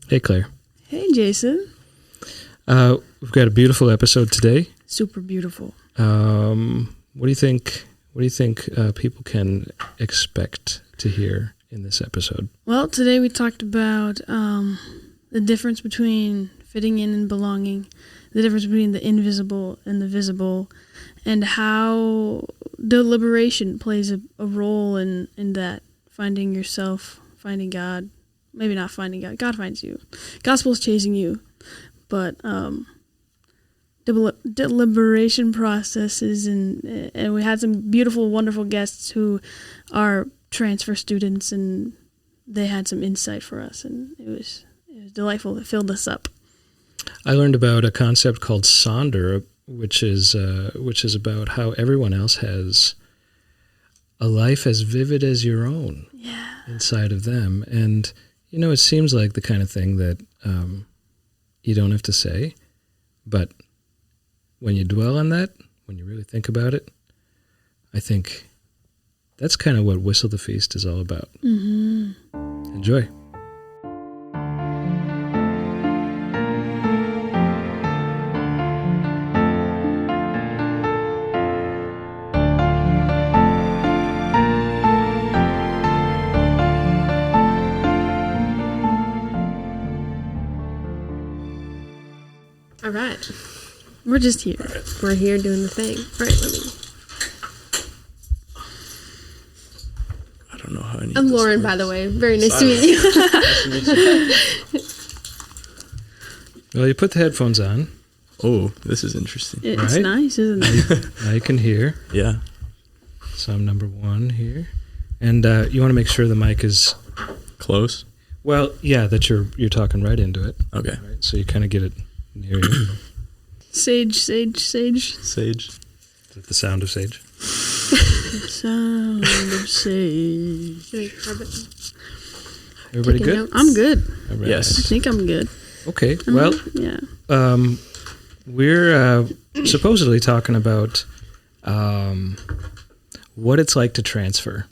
Hey, Claire. Hey, Jason. We've got a beautiful episode today. Super beautiful. What do you think? What do you think people can expect to hear in this episode? Well, today we talked about the difference between fitting in and belonging, the difference between the invisible and the visible, and how deliberation plays a role in that, finding yourself, finding God. Maybe not finding God. God finds you. Gospel's chasing you. But deliberation processes, and we had some beautiful, wonderful guests who are transfer students, and they had some insight for us, and it was delightful. It filled us up. I learned about a concept called Sonder, which is about how everyone else has a life as vivid as your own inside of them. And, you know, it seems like the kind of thing that you don't have to say, but when you dwell on that, when you really think about it, I think that's kind of what Whistle the Feast is all about. Mm-hmm. Enjoy. All right. We're just here. Right. We're here doing the thing. Right, let me. I don't know how I need I'm this Lauryn, works. by the way. Very nice to meet you. Nice to meet you. Well, you put the headphones on. Oh, this is interesting. It's Right? nice, isn't it? Now you can hear. Yeah. So I'm number one here. And you want to make sure the mic is... Close? Well, yeah, that you're talking right into it. Okay. Right? So you kind of get it near you. Sage, sage, sage. Sage. Is it the sound of sage? Sound of sage. Can we grab it? Everybody Taking good? notes. I'm good. All right. I Yes. think I'm good. Okay. Well, Yeah. we're supposedly talking about what it's like to transfer.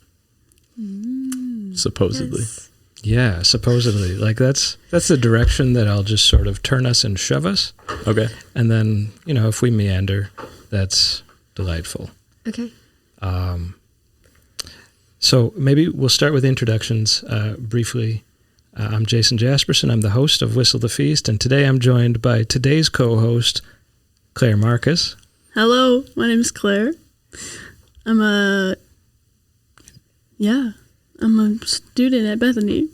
Supposedly. Yes. Yeah, supposedly. Like that's the direction that I'll just sort of turn us and shove us. Okay. And then, you know, if we meander, that's delightful. Okay. So maybe we'll start with introductions briefly. I'm Jason Jaspersen. I'm the host of Whistle the Feast, and today I'm joined by today's co-host, Claire Marcus. Hello, my name is Claire. I'm a student at Bethany.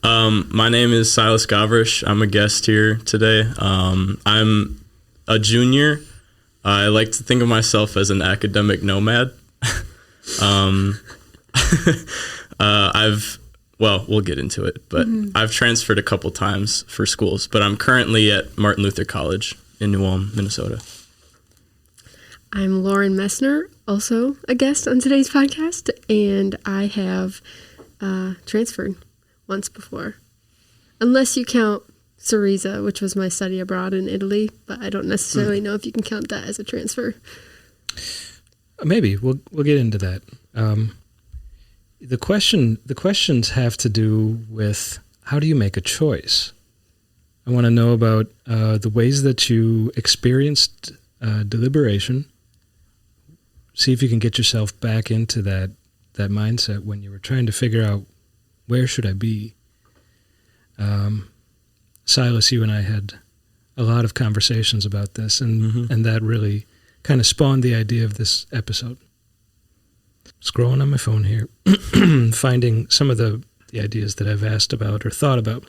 My name is Silas Gawrisch. I'm a guest here today. I'm a junior. I like to think of myself as an academic nomad. We'll get into it, but I've transferred a couple times for schools, but I'm currently at Martin Luther College in New Ulm, Minnesota. I'm Lauryn Messner, also a guest on today's podcast, and I have transferred once before. Unless you count Cerise, which was my study abroad in Italy, but I don't necessarily know if you can count that as a transfer. Maybe we'll get into that. The questions have to do with how do you make a choice. I want to know about the ways that you experienced deliberation. See if you can get yourself back into that mindset when you were trying to figure out where should I be. Silas, you and I had a lot of conversations about this, and that really kind of spawned the idea of this episode. Scrolling on my phone here, finding some of the ideas that I've asked about or thought about.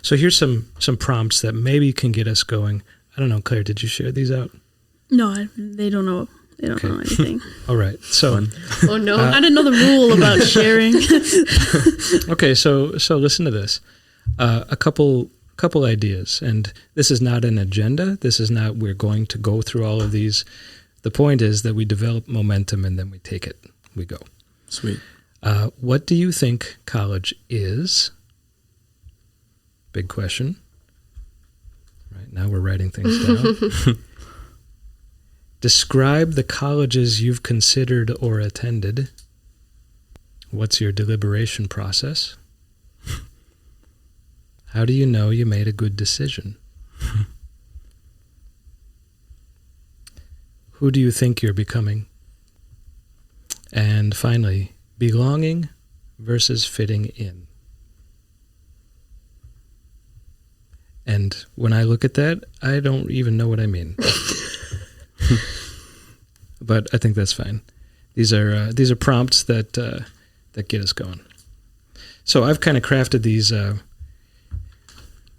So here's some prompts that maybe can get us going. I don't know, Claire, did you share these out? No, they don't know. They don't know anything. All right. So, Oh, no. I didn't know the rule about sharing. okay. So listen to this. A couple ideas, and this is not an agenda. This is not we're going to go through all of these. The point is that we develop momentum and then we take it. We go. Sweet. What do you think college is? Big question. Right now we're writing things down. Describe the colleges you've considered or attended. What's your deliberation process? How do you know you made a good decision? Who do you think you're becoming? And finally, belonging versus fitting in. And when I look at that, I don't even know what I mean. But I think that's fine. These are prompts that get us going. So I've kind of crafted these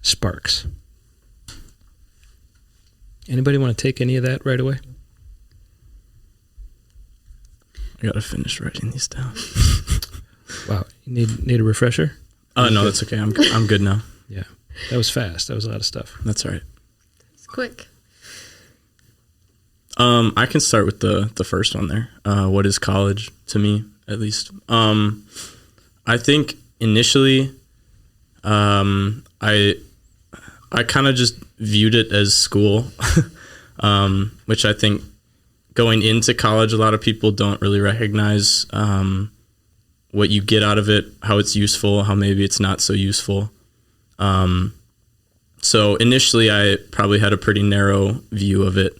sparks. Anybody want to take any of that right away? I gotta finish writing these down. Wow, you need a refresher? Oh no, that's okay. I'm good now. Yeah, that was fast. That was a lot of stuff. That's all right. It's quick. I can start with the first one there. What is college to me, at least? I think initially, I kind of just viewed it as school, which I think going into college, a lot of people don't really recognize what you get out of it, how it's useful, how maybe it's not so useful. So initially, I probably had a pretty narrow view of it.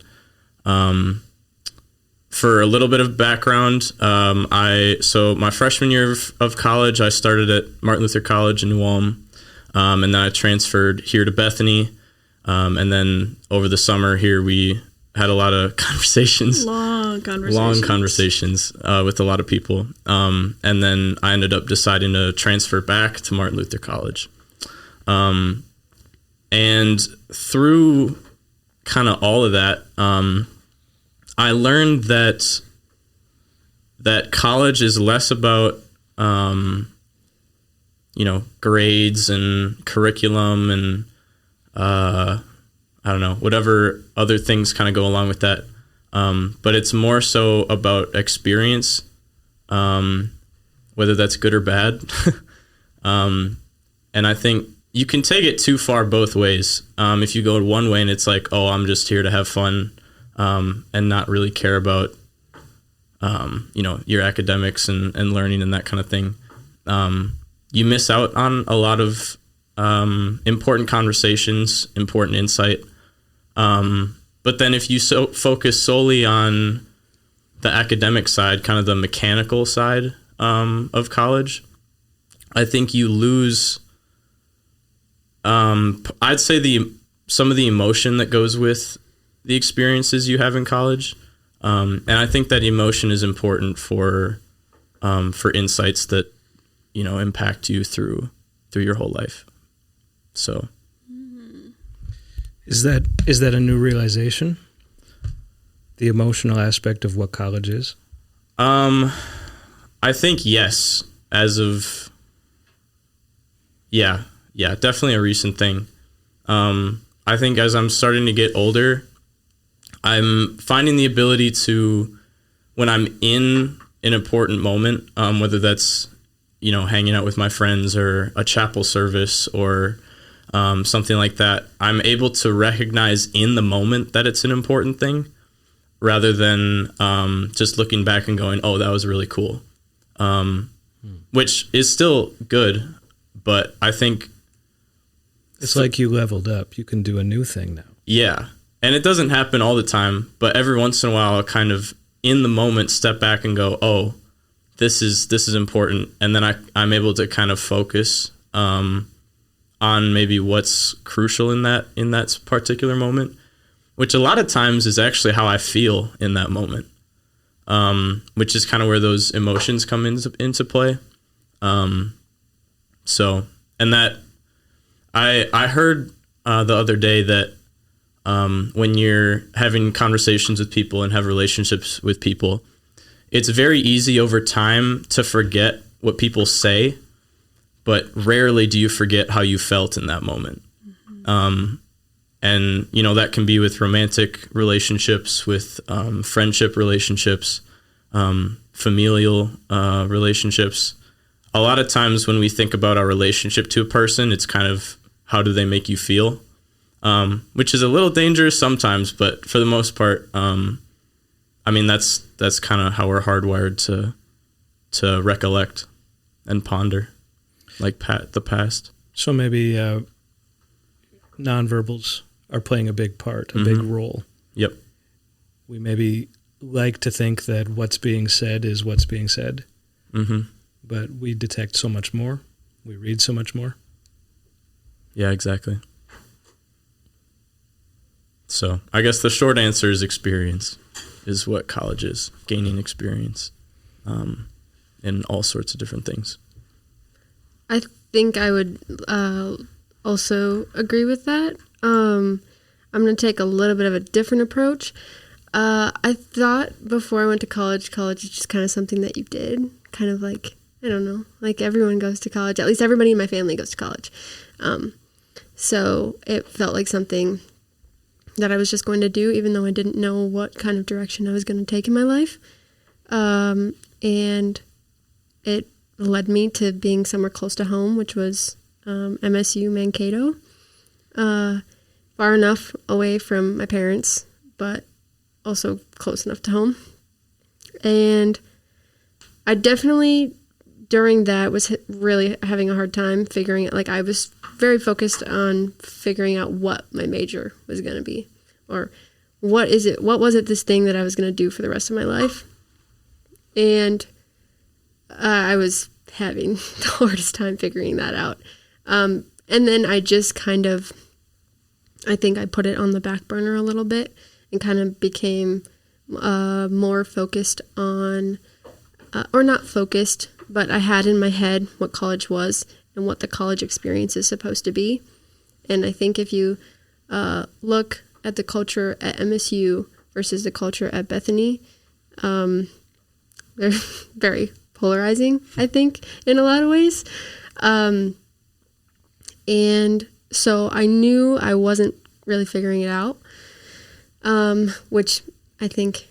For a little bit of background, so my freshman year of college, I started at Martin Luther College in New Ulm, and then I transferred here to Bethany, and then over the summer here we had a lot of conversations, long conversations with a lot of people, and then I ended up deciding to transfer back to Martin Luther College, and through kind of all of that, I learned that college is less about grades and curriculum and I don't know, whatever other things kind of go along with that, but it's more so about experience, whether that's good or bad. And I think you can take it too far both ways. If you go one way and it's like, oh, I'm just here to have fun, and not really care about, your academics and learning and that kind of thing. You miss out on a lot of important conversations, important insight. But then if you focus solely on the academic side, kind of the mechanical side of college, I think you lose, I'd say some of the emotion that goes with the experiences you have in college. And I think that emotion is important for insights that, impact you through your whole life. So. Is that a new realization? The emotional aspect of what college is? I think yes, definitely a recent thing. I think as I'm starting to get older, I'm finding the ability to, when I'm in an important moment, whether that's, hanging out with my friends or a chapel service or something like that, I'm able to recognize in the moment that it's an important thing rather than just looking back and going, oh, that was really cool, which is still good, but I think it's like you leveled up. You can do a new thing now. Yeah. And it doesn't happen all the time, but every once in a while I'll kind of in the moment step back and go, oh, this is important. And then I'm able to kind of focus on maybe what's crucial in that particular moment, which a lot of times is actually how I feel in that moment, which is kind of where those emotions come into play. So, and that I heard the other day that when you're having conversations with people and have relationships with people, it's very easy over time to forget what people say, but rarely do you forget how you felt in that moment. Mm-hmm. And, that can be with romantic relationships, with friendship relationships, familial relationships. A lot of times when we think about our relationship to a person, it's kind of how do they make you feel? Which is a little dangerous sometimes, but for the most part, that's kind of how we're hardwired to recollect and ponder, like the past. So maybe nonverbals are playing a big part, a big role. Yep. We maybe like to think that what's being said is what's being said, but we detect so much more. We read so much more. Yeah, exactly. So I guess the short answer is experience is what college is, gaining experience in all sorts of different things. I think I would also agree with that. I'm going to take a little bit of a different approach. I thought before I went to college is just kind of something that you did, kind of like, I don't know, like everyone goes to college. At least everybody in my family goes to college. So it felt like something that I was just going to do, even though I didn't know what kind of direction I was going to take in my life. And it led me to being somewhere close to home, which was MSU Mankato, far enough away from my parents, but also close enough to home. And I definitely, during that, was really having a hard time figuring it. Like, I was very focused on figuring out what my major was going to be, or what was it this thing that I was going to do for the rest of my life. And I was having the hardest time figuring that out. And then I just kind of, I think I put it on the back burner a little bit and kind of became more focused on, or not focused, but I had in my head what college was and what the college experience is supposed to be. And I think if you look at the culture at MSU versus the culture at Bethany, they're very polarizing, I think, in a lot of ways. And so I knew I wasn't really figuring it out, which I think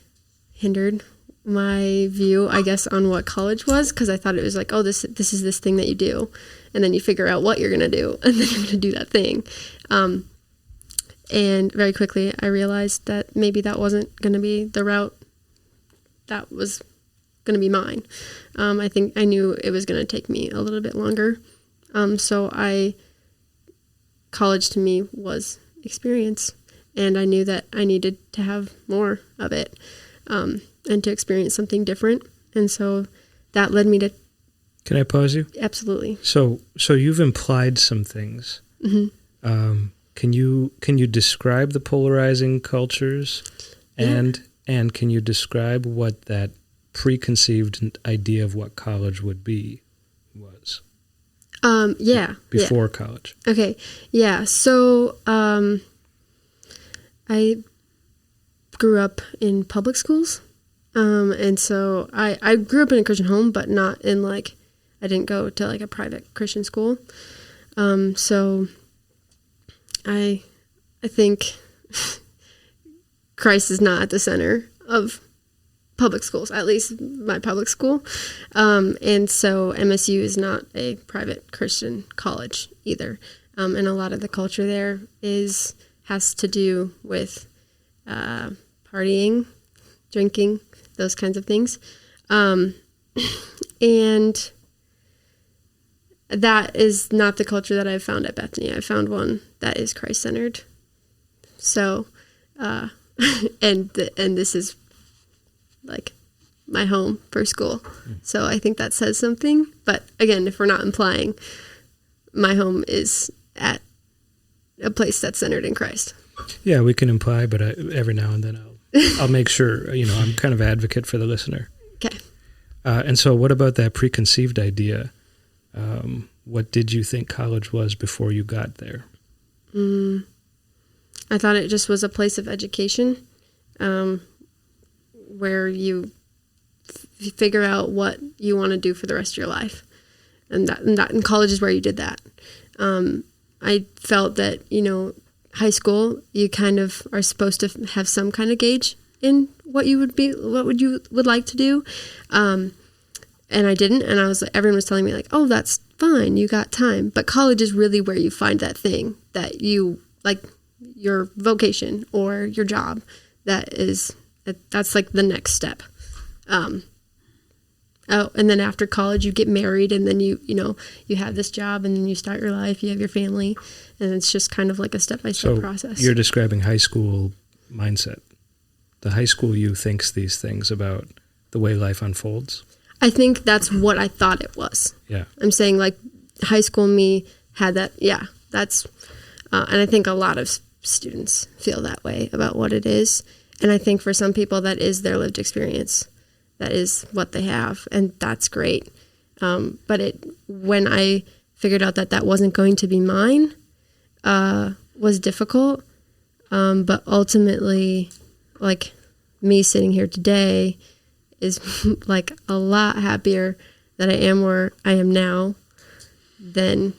hindered my view, I guess, on what college was, because I thought it was like, oh, this is this thing that you do, and then you figure out what you're going to do, and then you're going to do that thing. And very quickly, I realized that maybe that wasn't going to be the route that was going to be mine. I think I knew it was going to take me a little bit longer. So college to me was experience, and I knew that I needed to have more of it, and to experience something different. And so that led me to... Can I pause you? Absolutely. So you've implied some things. Mm-hmm. Can you describe the polarizing cultures, and can you describe what that preconceived idea of what college would be was? Before college. Okay. Yeah. So I grew up in public schools. And so I grew up in a Christian home, but not in I didn't go to a private Christian school. So I think Christ is not at the center of public schools, at least my public school. And so MSU is not a private Christian college either. And a lot of the culture there has to do with partying, drinking, those kinds of things. And that is not the culture that I've found at Bethany. I found one that is Christ-centered. So, and this is my home for school. So I think that says something. But again, if we're not implying, my home is at a place that's centered in Christ. Yeah, we can imply, but every now and then I'll make sure, I'm kind of advocate for the listener. Okay. And so what about that preconceived idea? What did you think college was before you got there? I thought it just was a place of education, where you figure out what you want to do for the rest of your life. And college is where you did that. I felt that, high school, you kind of are supposed to have some kind of gauge in what you would like to do. And I didn't. And everyone was telling me oh, that's fine. You got time. But college is really where you find that thing that you your vocation or your job. That's the next step. Oh, and then after college, you get married, and then you have this job, and then you start your life, you have your family, and it's just kind of like a step-by-step process. You're describing high school mindset. The high school you thinks these things about the way life unfolds. I think that's what I thought it was. Yeah. I'm saying like high school me had that. Yeah, that's, and I think a lot of students feel that way about what it is. And I think for some people that is their lived experience. That is what they have, and that's great. But when I figured out that wasn't going to be mine, was difficult. But ultimately, like me sitting here today is like a lot happier that I am where I am now than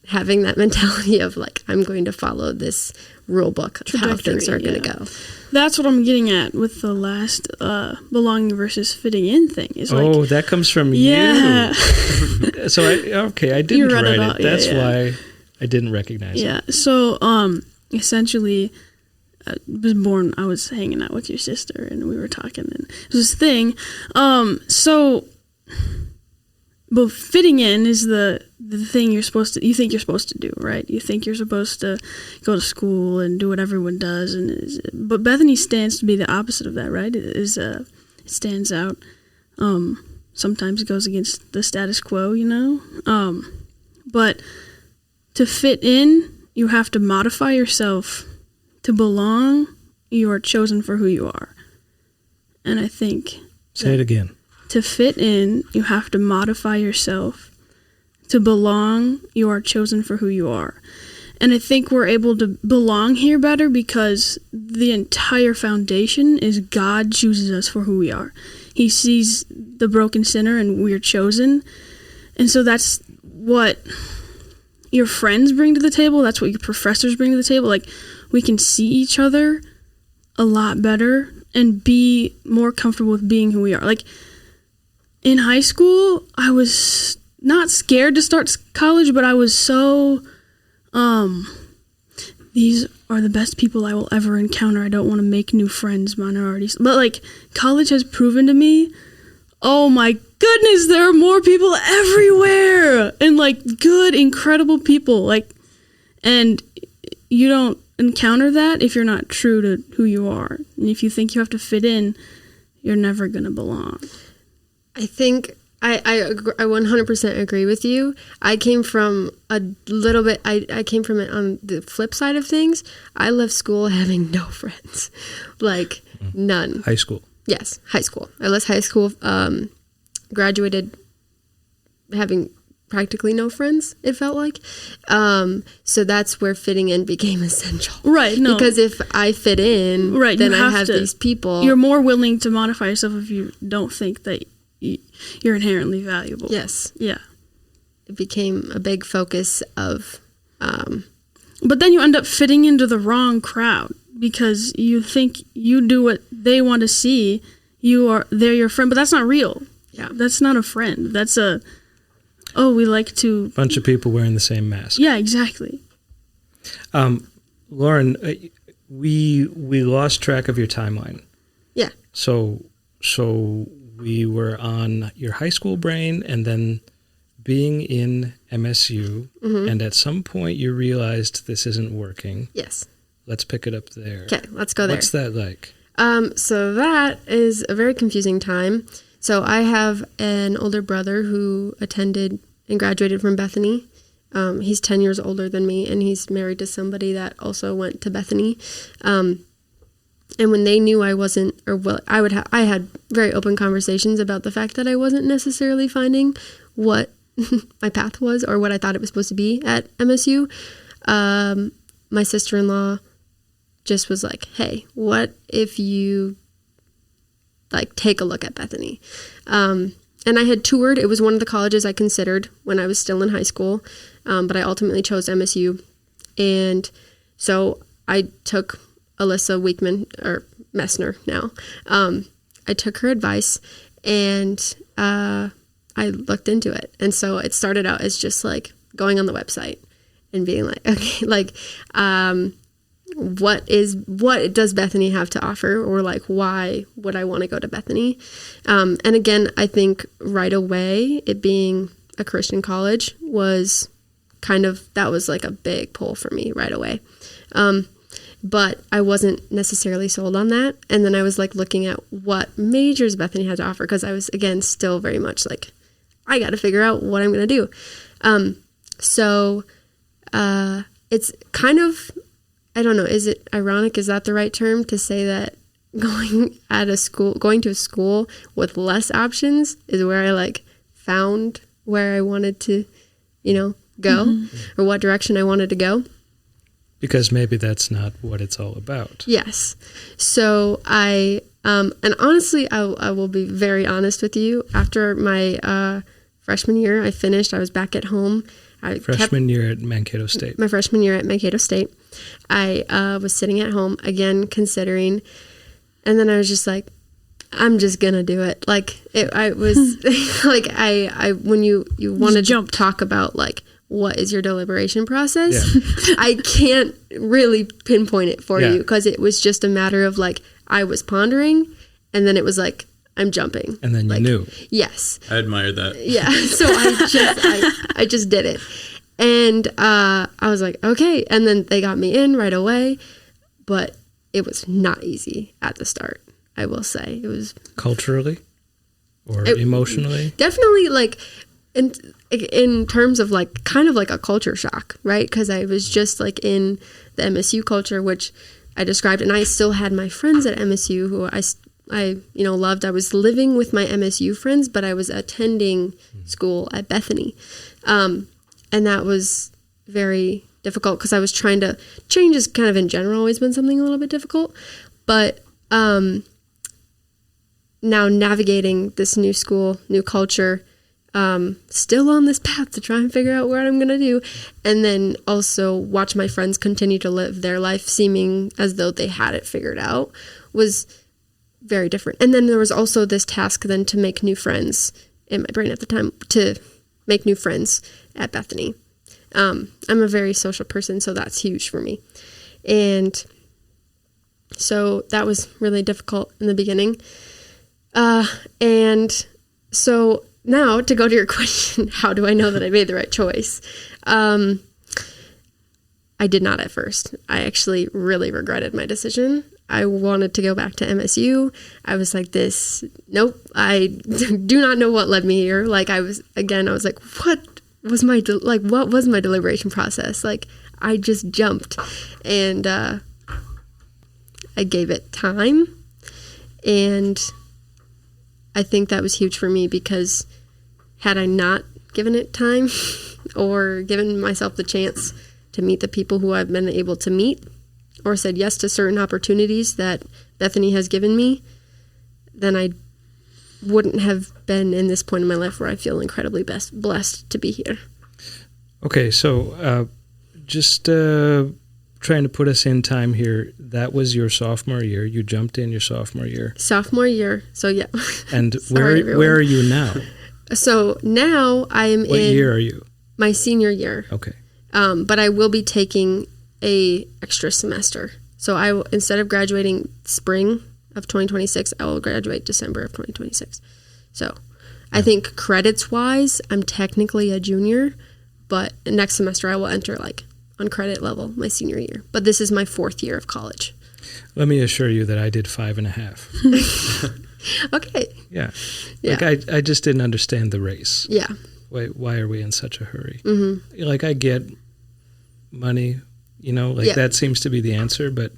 having that mentality of like, I'm going to follow this rule book of how things are going to go. That's what I'm getting at with the last belonging versus fitting in thing. Is like, that comes from you. So I didn't write it. That's why I didn't recognize it. Yeah. So essentially, I was hanging out with your sister, and we were talking, and it was this thing. But fitting in is the thing you think you're supposed to do, right? You think you're supposed to go to school and do what everyone does, but Bethany stands to be the opposite of that, right? It stands out. Sometimes goes against the status quo, But to fit in, you have to modify yourself. To belong, you are chosen for who you are. And I think... Say it again. To fit in, you have to modify yourself. To belong, you are chosen for who you are. And I think we're able to belong here better because the entire foundation is God chooses us for who we are. He sees the broken sinner and we're chosen. And so that's what your friends bring to the table. That's what your professors bring to the table. Like, we can see each other a lot better and be more comfortable with being who we are. Like, in high school, I was not scared to start college, but I was so, these are the best people I will ever encounter. I don't want to make new friends, minorities. But, like, college has proven to me, oh my goodness, there are more people everywhere. And, like, good, incredible people. Like, and you don't encounter that if you're not true to who you are. And if you think you have to fit in, you're never going to belong. I think I 100% agree with you. I came from a little bit, I came from it on the flip side of things. I left school having no friends, like none. High school. Yes, high school. I left high school, graduated having practically no friends, it felt like. So that's where fitting in became essential. Right, no. Because if I fit in, right, then I have these people. You're more willing to modify yourself if you don't think that you're inherently valuable. Yes. Yeah. It became a big focus of... but then you end up fitting into the wrong crowd because you think you do what they want to see. They're your friend, but that's not real. Yeah. That's not a friend. That's we like to... Bunch of people wearing the same mask. Yeah, exactly. Lauryn, we lost track of your timeline. Yeah. So we were on your high school brain and then being in MSU, and at some point you realized this isn't working. Yes. Let's pick it up there. Okay, let's go there. What's that like? So that is a very confusing time. So I have an older brother who attended and graduated from Bethany. He's 10 years older than me, and he's married to somebody that also went to Bethany. And when they knew I wasn't, I had very open conversations about the fact that I wasn't necessarily finding what my path was or what I thought it was supposed to be at MSU. My sister-in-law just was like, hey, what if you take a look at Bethany? And I had toured. It was one of the colleges I considered when I was still in high school, but I ultimately chose MSU. And so I took Alyssa Messner now. I took her advice and I looked into it. And so it started out as just like going on the website and being like, okay, what does Bethany have to offer, or like why would I want to go to Bethany? And again, I think right away, it being a Christian college was that was like a big pull for me right away. But I wasn't necessarily sold on that. And then I was like looking at what majors Bethany had to offer, because I was, again, still very much like, I got to figure out what I'm going to do. So it's kind of, I don't know, is it ironic? Is that the right term to say that going to a school with less options is where I like found where I wanted to, go, or what direction I wanted to go? Because maybe that's not what it's all about. Yes. So and honestly, I will be very honest with you. After my freshman year, I was back at home. Freshman year at Mankato State. My freshman year at Mankato State. I was sitting at home, again, considering, and then I was just like, I'm just going to do it. Like, I was, like, when you wanted to talk about, like, what is your deliberation process? Yeah. I can't really pinpoint it for you, because it was just a matter of, like, I was pondering, and then it was like, I'm jumping. And then you knew. Yes. I admire that. Yeah. So I just did it. And I was like, okay. And then they got me in right away. But it was not easy at the start, I will say. It was... Culturally? Or emotionally? Definitely, like, in terms of, like, kind of like a culture shock, right? Because I was just, like, in the MSU culture, which I described. And I still had my friends at MSU who I loved. I was living with my MSU friends, but I was attending school at Bethany. And that was very difficult, because I was trying to... Change has kind of in general always been something a little bit difficult. But now navigating this new school, new culture, still on this path to try and figure out what I'm going to do. And then also watch my friends continue to live their life seeming as though they had it figured out was very different. And then there was also this task then to make new friends in my brain at the time, to make new friends at Bethany. I'm a very social person, so that's huge for me. And so that was really difficult in the beginning. And so now to go to your question, how do I know that I made the right choice? I did not at first. I actually really regretted my decision. I wanted to go back to MSU. I was like, nope, I do not know what led me here. Like, I was like, what was my deliberation process? Like, I just jumped, and I gave it time. And I think that was huge for me, because had I not given it time or given myself the chance to meet the people who I've been able to meet, or said yes to certain opportunities that Bethany has given me, then I wouldn't have been in this point in my life where I feel incredibly blessed to be here. Okay, so just trying to put us in time here. That was your sophomore year. You jumped in your sophomore year. Sophomore year, so yeah. And where are you now? So now I'm What year are you? My senior year. Okay. But I will be taking a extra semester. So instead of graduating spring of 2026, I will graduate December of 2026. So I think credits wise, I'm technically a junior, but next semester I will enter like on credit level my senior year. But this is my 4th year of college. Let me assure you that I did 5.5. Okay. Yeah. Like I just didn't understand the race. Yeah. Why are we in such a hurry? Mm-hmm. Like, I get money, that seems to be the answer, but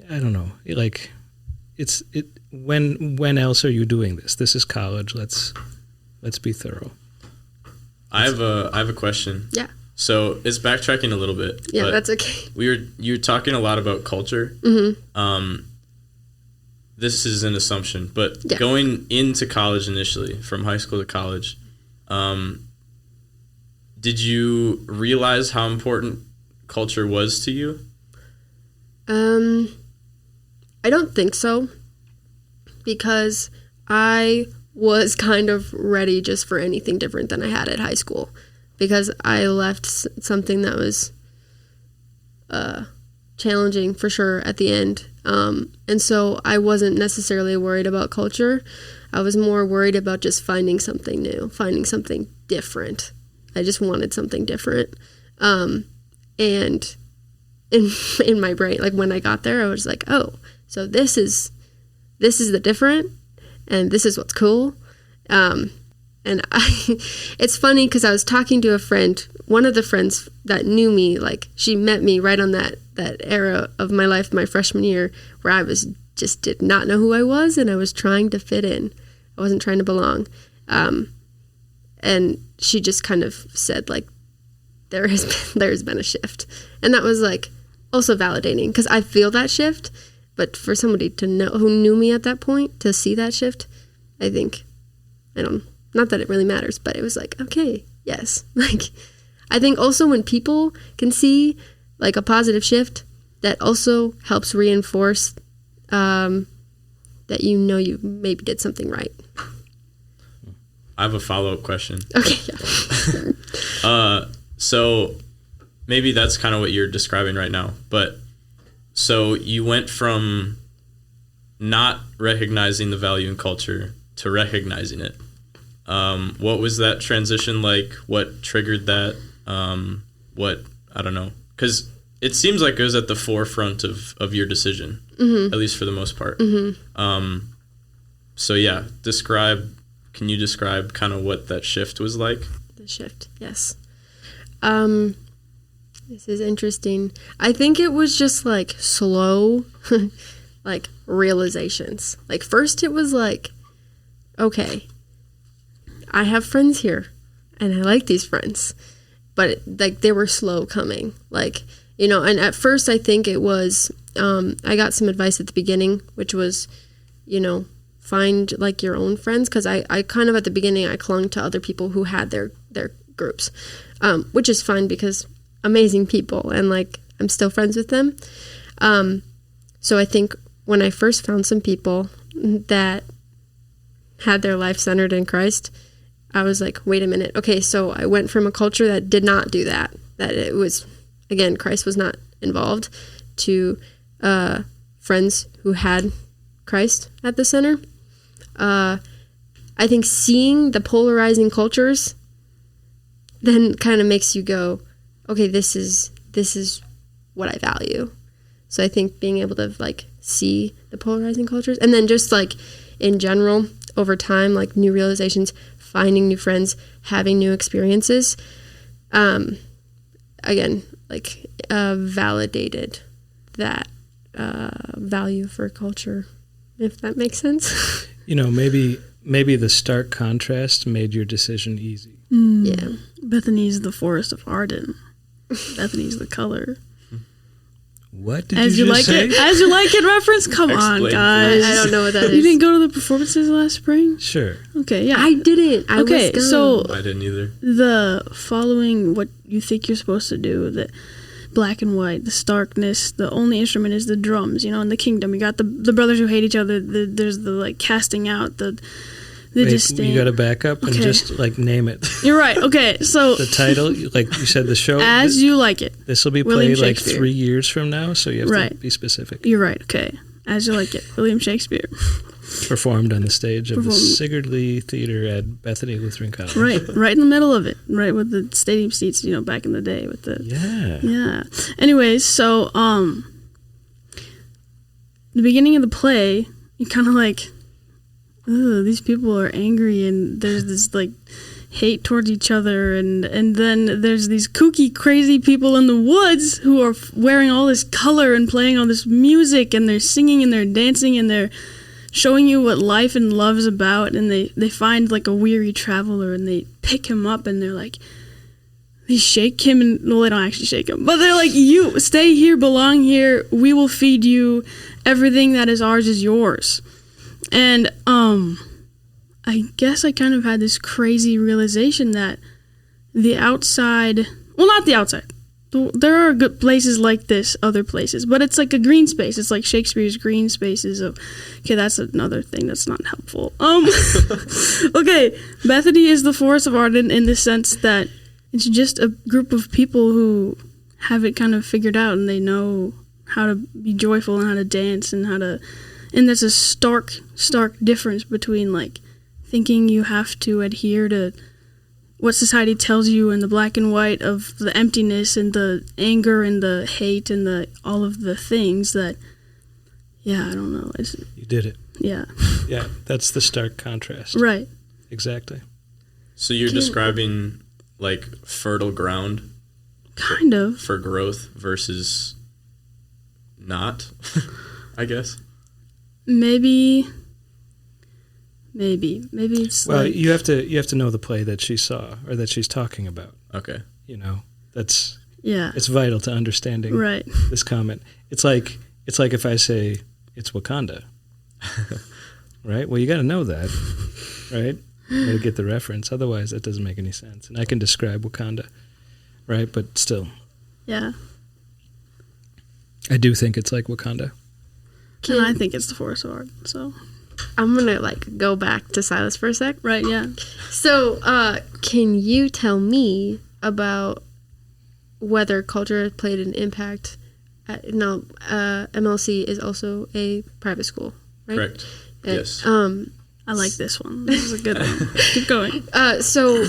I don't know. Like, when else are you doing this? This is college. Let's be thorough. I have a question. Yeah. So it's backtracking a little bit. Yeah, that's okay. You're talking a lot about culture. Mm-hmm. This is an assumption, but going into college initially, from high school to college, did you realize how important culture was to you? I don't think so, because I was kind of ready just for anything different than I had at high school, because I left something that was challenging for sure at the end. And so I wasn't necessarily worried about culture. I was more worried about just finding something new, finding something different. I just wanted something different. And in my brain, like when I got there, I was like, oh, so this is the different, and this is what's cool. And it's funny because I was talking to a friend, one of the friends that knew me, like she met me right on that era of my life, my freshman year, where I just did not know who I was, and I was trying to fit in. I wasn't trying to belong. And she just kind of said, like, there's been a shift. And that was like also validating because I feel that shift, but for somebody to know who knew me at that point to see that shift, I think, not that it really matters, but it was like, okay, yes. Like, I think also when people can see like a positive shift, that also helps reinforce that you maybe did something right. I have a follow-up question. Okay, yeah. So maybe that's kind of what you're describing right now. But so you went from not recognizing the value in culture to recognizing it. What was that transition like? What triggered that? I don't know. Because it seems like it was at the forefront of your decision, at least for the most part. So yeah, can you describe kind of what that shift was like? The shift, yes. This is interesting. I think it was just like slow, like realizations. Like first it was like, okay, I have friends here and I like these friends, but like they were slow coming. Like, and at first I think it was, I got some advice at the beginning, which was, find like your own friends. Cause I kind of at the beginning, I clung to other people who had their groups, which is fine because amazing people and like I'm still friends with them. So I think when I first found some people that had their life centered in Christ, I was like, wait a minute. Okay, so I went from a culture that did not do that it was, again, Christ was not involved, to friends who had Christ at the center. I think seeing the polarizing cultures then kind of makes you go, okay, this is what I value. So I think being able to like see the polarizing cultures, and then just like in general over time, like new realizations, finding new friends, having new experiences, again, like validated that value for culture, if that makes sense. Maybe the stark contrast made your decision easy. Yeah. Bethany's the forest of Arden. Bethany's the color. What did you just say? As you like it reference? Come on, guys. I don't know what that is. You didn't go to the performances last spring? Sure. Okay, yeah. I didn't. I didn't either. The following what you think you're supposed to do, the black and white, the starkness, the only instrument is the drums, in the kingdom. You got the brothers who hate each other, there's the like casting out, Wait, you got to back up and just like name it. You're right. Okay, so the title, like you said, the show. As You Like It. This will be played like 3 years from now, so you have to be specific. You're right. Okay, As You Like It. William Shakespeare. Performed on the stage of the Sigurd Lee Theater at Bethany Lutheran College. Right in the middle of it. Right with the stadium seats. Back in the day with the. Yeah. Anyways, so the beginning of the play, you kind of like. These people are angry and there's this like hate towards each other and then there's these kooky crazy people in the woods who are wearing all this color and playing all this music and they're singing and they're dancing and they're showing you what life and love is about, and they find like a weary traveler and they pick him up and they're like, they shake him and well, they don't actually shake him, but they're like, you stay here, belong here, we will feed you, everything that is ours is yours. And I guess I kind of had this crazy realization that the outside, well, not the outside. There are good places like this, other places, but it's like a green space. It's like Shakespeare's green spaces. Okay, that's another thing that's not helpful. Okay, Bethany is the forest of Arden in the sense that it's just a group of people who have it kind of figured out and they know how to be joyful and how to dance and and there's a stark difference between like thinking you have to adhere to what society tells you in the black and white of the emptiness and the anger and the hate and all of the things that, I don't know. You did it. Yeah. Yeah, that's the stark contrast. Right. Exactly. So you're describing like fertile ground? Kind of. For growth versus not, I guess. Maybe it's well, like, you have to know the play that she saw or that she's talking about. Okay. That's yeah. It's vital to understanding right. this comment. It's like if I say it's Wakanda. Right? Well, you got to know that. Right? You got to get the reference. Otherwise, that doesn't make any sense. And I can describe Wakanda, right? But still. Yeah. I do think it's like Wakanda. And I think it's the Forest of Art, so. I'm going to go back to Silas for a sec. Right, yeah. So, can you tell me about whether culture played an impact? MLC is also a private school, right? Correct. Yes. I like this one. This is a good one. Keep going. So,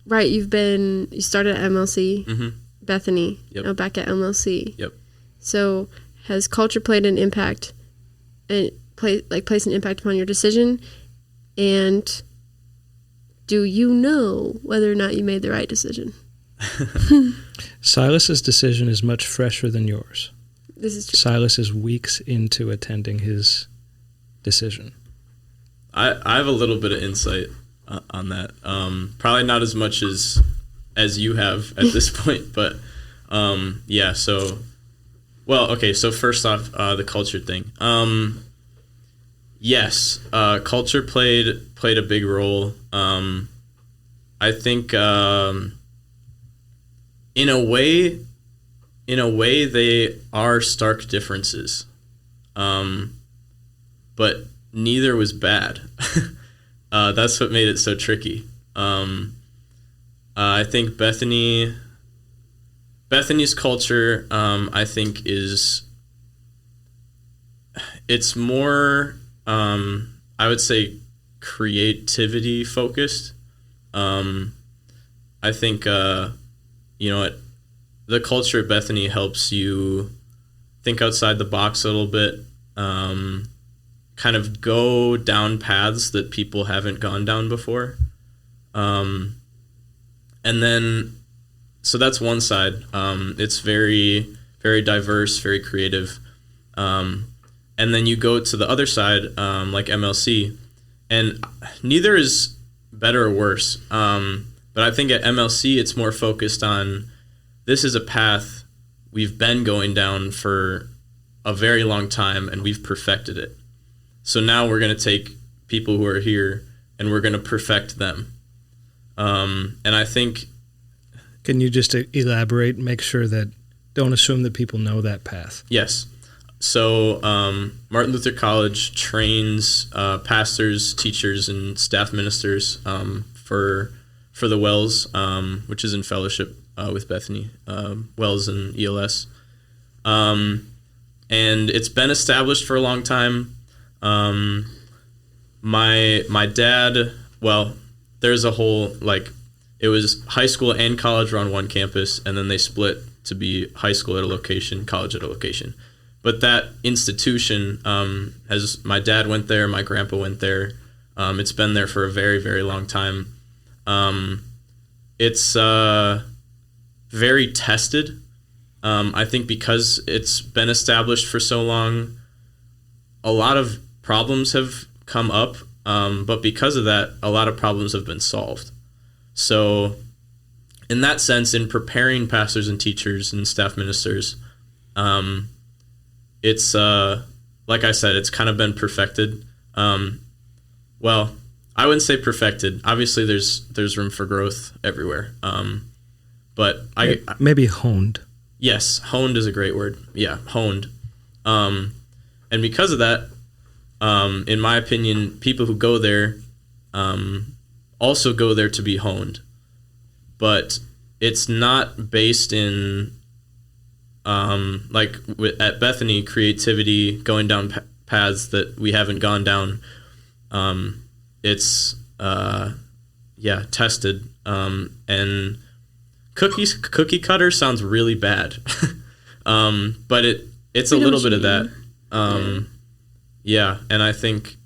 right, you started at MLC, mm-hmm. Bethany, yep. now back at MLC. Yep. So, has culture played an impact, placed an impact upon your decision? And do you know whether or not you made the right decision? Silas's decision is much fresher than yours. This is true. Silas is weeks into attending his decision. I have a little bit of insight on that. Probably not as much as you have at this point, but yeah. So, so first off, the culture thing. Yes, culture played a big role. I think in a way they are stark differences, but neither was bad. That's what made it so tricky. I think Bethany's culture, I think it's more, I would say, creativity focused. I think, the culture at Bethany helps you think outside the box a little bit, kind of go down paths that people haven't gone down before. And then, so that's one side. It's very, very diverse, very creative. And then you go to the other side, like MLC, and neither is better or worse. But I think at MLC, it's more focused on, this is a path we've been going down for a very long time, and we've perfected it. So now we're going to take people who are here, and we're going to perfect them. And I think... Can you just elaborate, make sure that, don't assume that people know that path? Yes. So Martin Luther College trains pastors, teachers, and staff ministers for the Wells, which is in fellowship with Bethany, Wells and ELS. And it's been established for a long time. My dad, there's a whole, it was high school and college were on one campus, and then they split to be high school at a location, college at a location. But that institution, my dad went there, my grandpa went there. It's been there for a very, very long time. It's very tested. I think because it's been established for so long, a lot of problems have come up, but because of that, a lot of problems have been solved. So in that sense, in preparing pastors and teachers and staff ministers, it's, like I said, it's kind of been perfected. I wouldn't say perfected. Obviously, there's room for growth everywhere. But maybe honed. Yes, honed is a great word. Yeah, honed. And because of that, in my opinion, people who go there also go there to be honed. But it's not based in at Bethany, creativity, going down paths that we haven't gone down. It's tested. And cookie cutter sounds really bad. But it's a little bit of that. And I think,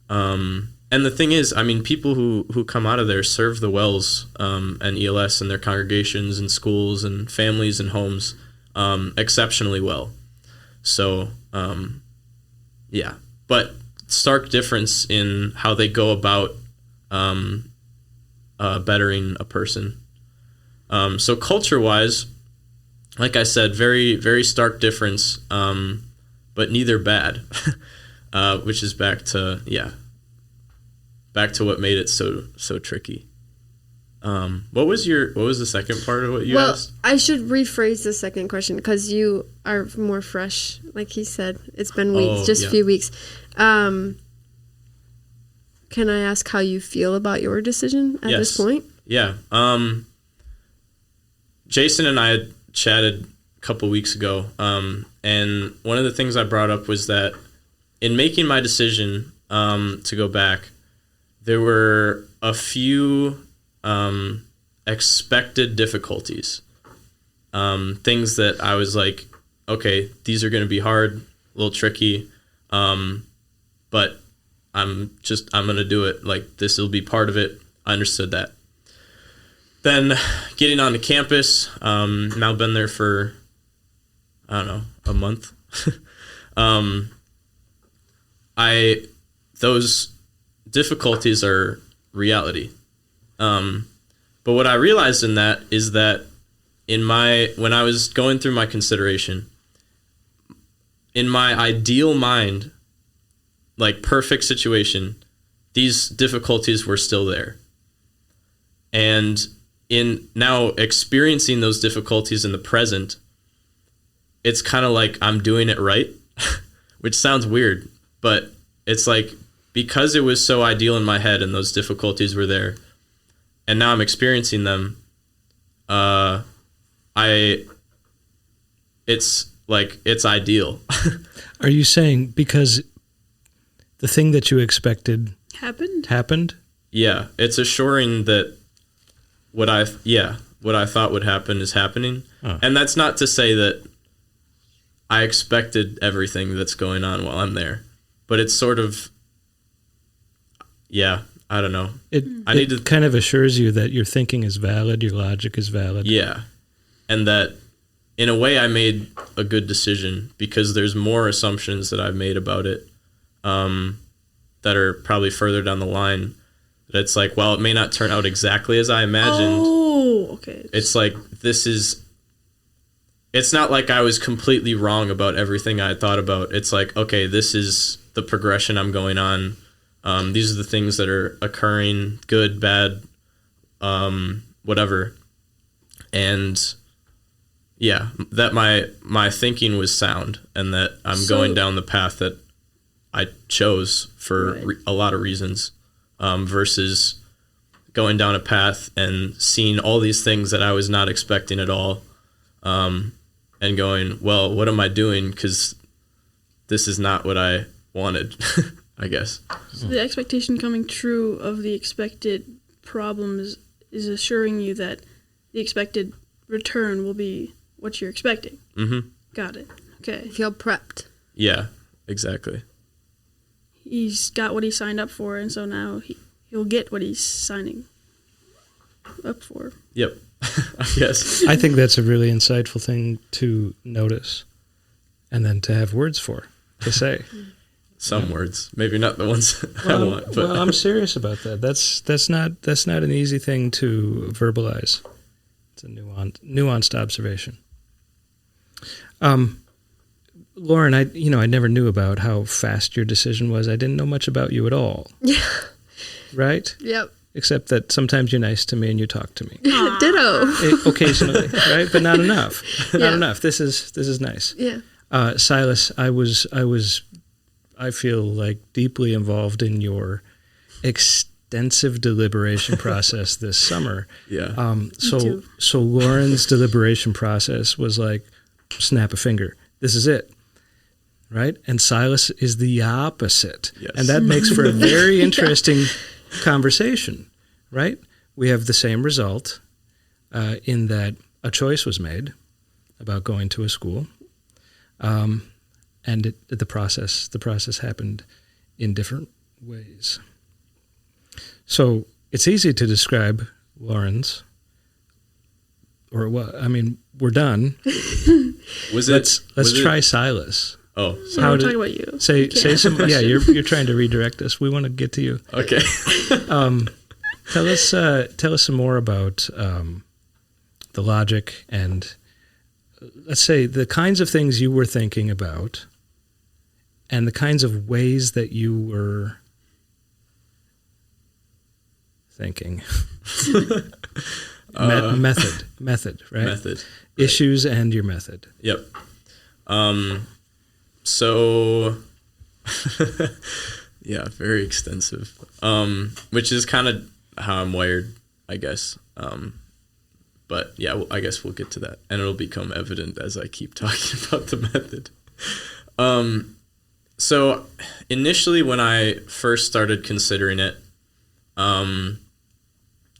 and the thing is, I mean, people who come out of there serve the Wells and ELS and their congregations and schools and families and homes exceptionally well. So, but stark difference in how they go about bettering a person. So culture-wise, like I said, very, very stark difference, but neither bad, which is back to what made it so tricky. What was the second part of what you asked? Well, I should rephrase the second question because you are more fresh. Like he said, it's been weeks, a few weeks. Can I ask how you feel about your decision at this point? Yeah. Jaksyn and I had chatted a couple weeks ago, and one of the things I brought up was that in making my decision to go back, there were a few expected difficulties, things that I was like, okay, these are going to be hard, a little tricky, but I'm going to do it. Like, this will be part of it. I understood that. Then getting onto campus, now been there for, I don't know, a month. Those difficulties are reality. But what I realized in that is that when I was going through my consideration, in my ideal mind, like perfect situation, these difficulties were still there. And in now experiencing those difficulties in the present, it's kind of like I'm doing it right, which sounds weird, but it's like, because it was so ideal in my head and those difficulties were there, and now I'm experiencing them, it's ideal. Are you saying because the thing that you expected happened? Yeah, it's assuring that what I thought would happen is happening. Oh. And that's not to say that I expected everything that's going on while I'm there, but it's sort of, I don't know. It kind of assures you that your thinking is valid, your logic is valid. Yeah. And that in a way I made a good decision because there's more assumptions that I've made about it that are probably further down the line. That it's like, well, it may not turn out exactly as I imagined. Oh, okay. It's like, it's not like I was completely wrong about everything I had thought about. It's like, okay, this is the progression I'm going on. These are the things that are occurring, good, bad, whatever. And that my thinking was sound and that I'm going down the path that I chose for a lot of reasons, versus going down a path and seeing all these things that I was not expecting at all, and going, well, what am I doing? Because this is not what I wanted, I guess. So the expectation coming true of the expected problems is assuring you that the expected return will be what you're expecting. Mm-hmm. Got it. Okay. You feel prepped. Yeah, exactly. He's got what he signed up for, and so now he'll get what he's signing up for. Yep. I guess. I think that's a really insightful thing to notice and then to have words for, to say. Some words, maybe not the ones I want. But. Well, I'm serious about that. That's not an easy thing to verbalize. It's a nuanced observation. Lauryn, I never knew about how fast your decision was. I didn't know much about you at all. Yeah. Right? Yep. Except that sometimes you're nice to me and you talk to me. Ditto. Occasionally, right? But not enough. Not enough. This is nice. Yeah. Silas, I feel like deeply involved in your extensive deliberation process this summer. Yeah. So Lauryn's deliberation process was like snap a finger. This is it. Right? And Silas is the opposite. Yes. And that makes for a very interesting conversation, right? We have the same result in that a choice was made about going to a school, and the process happened in different ways. So it's easy to describe Lauryn's, or what? I mean, we're done. Let's try Silas. Oh, sorry. I'm talking about you. Say some. Yeah, you're trying to redirect us. We want to get to you. Okay. Tell us some more about the logic and, let's say, the kinds of things you were thinking about, and the kinds of ways that you were thinking. Method, right? Method. Issues and your method. Yep. So, yeah, very extensive, which is kind of how I'm wired, I guess. But yeah, I guess we'll get to that, and it'll become evident as I keep talking about the method. So initially when I first started considering it,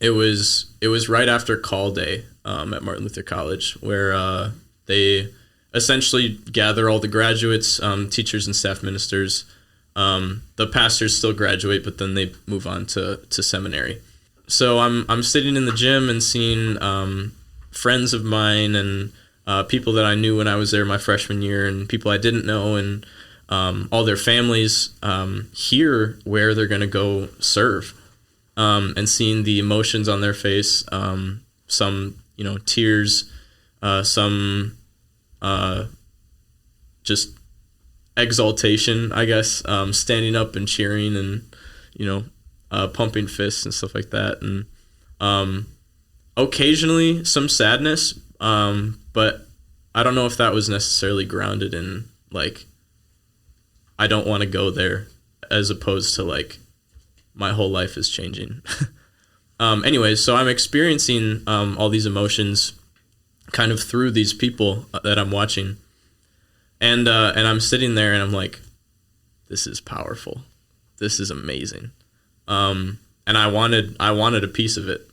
it was right after call day at Martin Luther College, where they essentially gather all the graduates, teachers and staff ministers. The pastors still graduate, but then they move on to seminary. So I'm sitting in the gym and seeing friends of mine and people that I knew when I was there my freshman year, and people I didn't know, and all their families hear where they're going to go serve, and seeing the emotions on their face, some tears, some just exaltation, I guess, standing up and cheering and pumping fists and stuff like that, and occasionally some sadness, but I don't know if that was necessarily grounded in like I don't want to go there, as opposed to like my whole life is changing. Anyways, so I'm experiencing all these emotions kind of through these people that I'm watching, and I'm sitting there and I'm like, this is powerful, this is amazing, and I wanted a piece of it,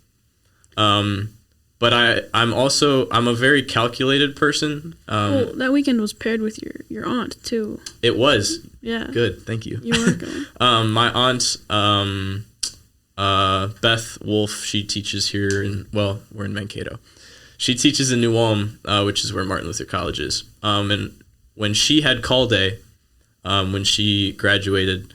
but I'm a very calculated person. Well, that weekend was paired with your aunt too. It was. Yeah. Good, thank you. You're welcome. My aunt, Beth Wolf, she teaches here we're in Mankato. She teaches in New Ulm, which is where Martin Luther College is. And when she had call day, when she graduated,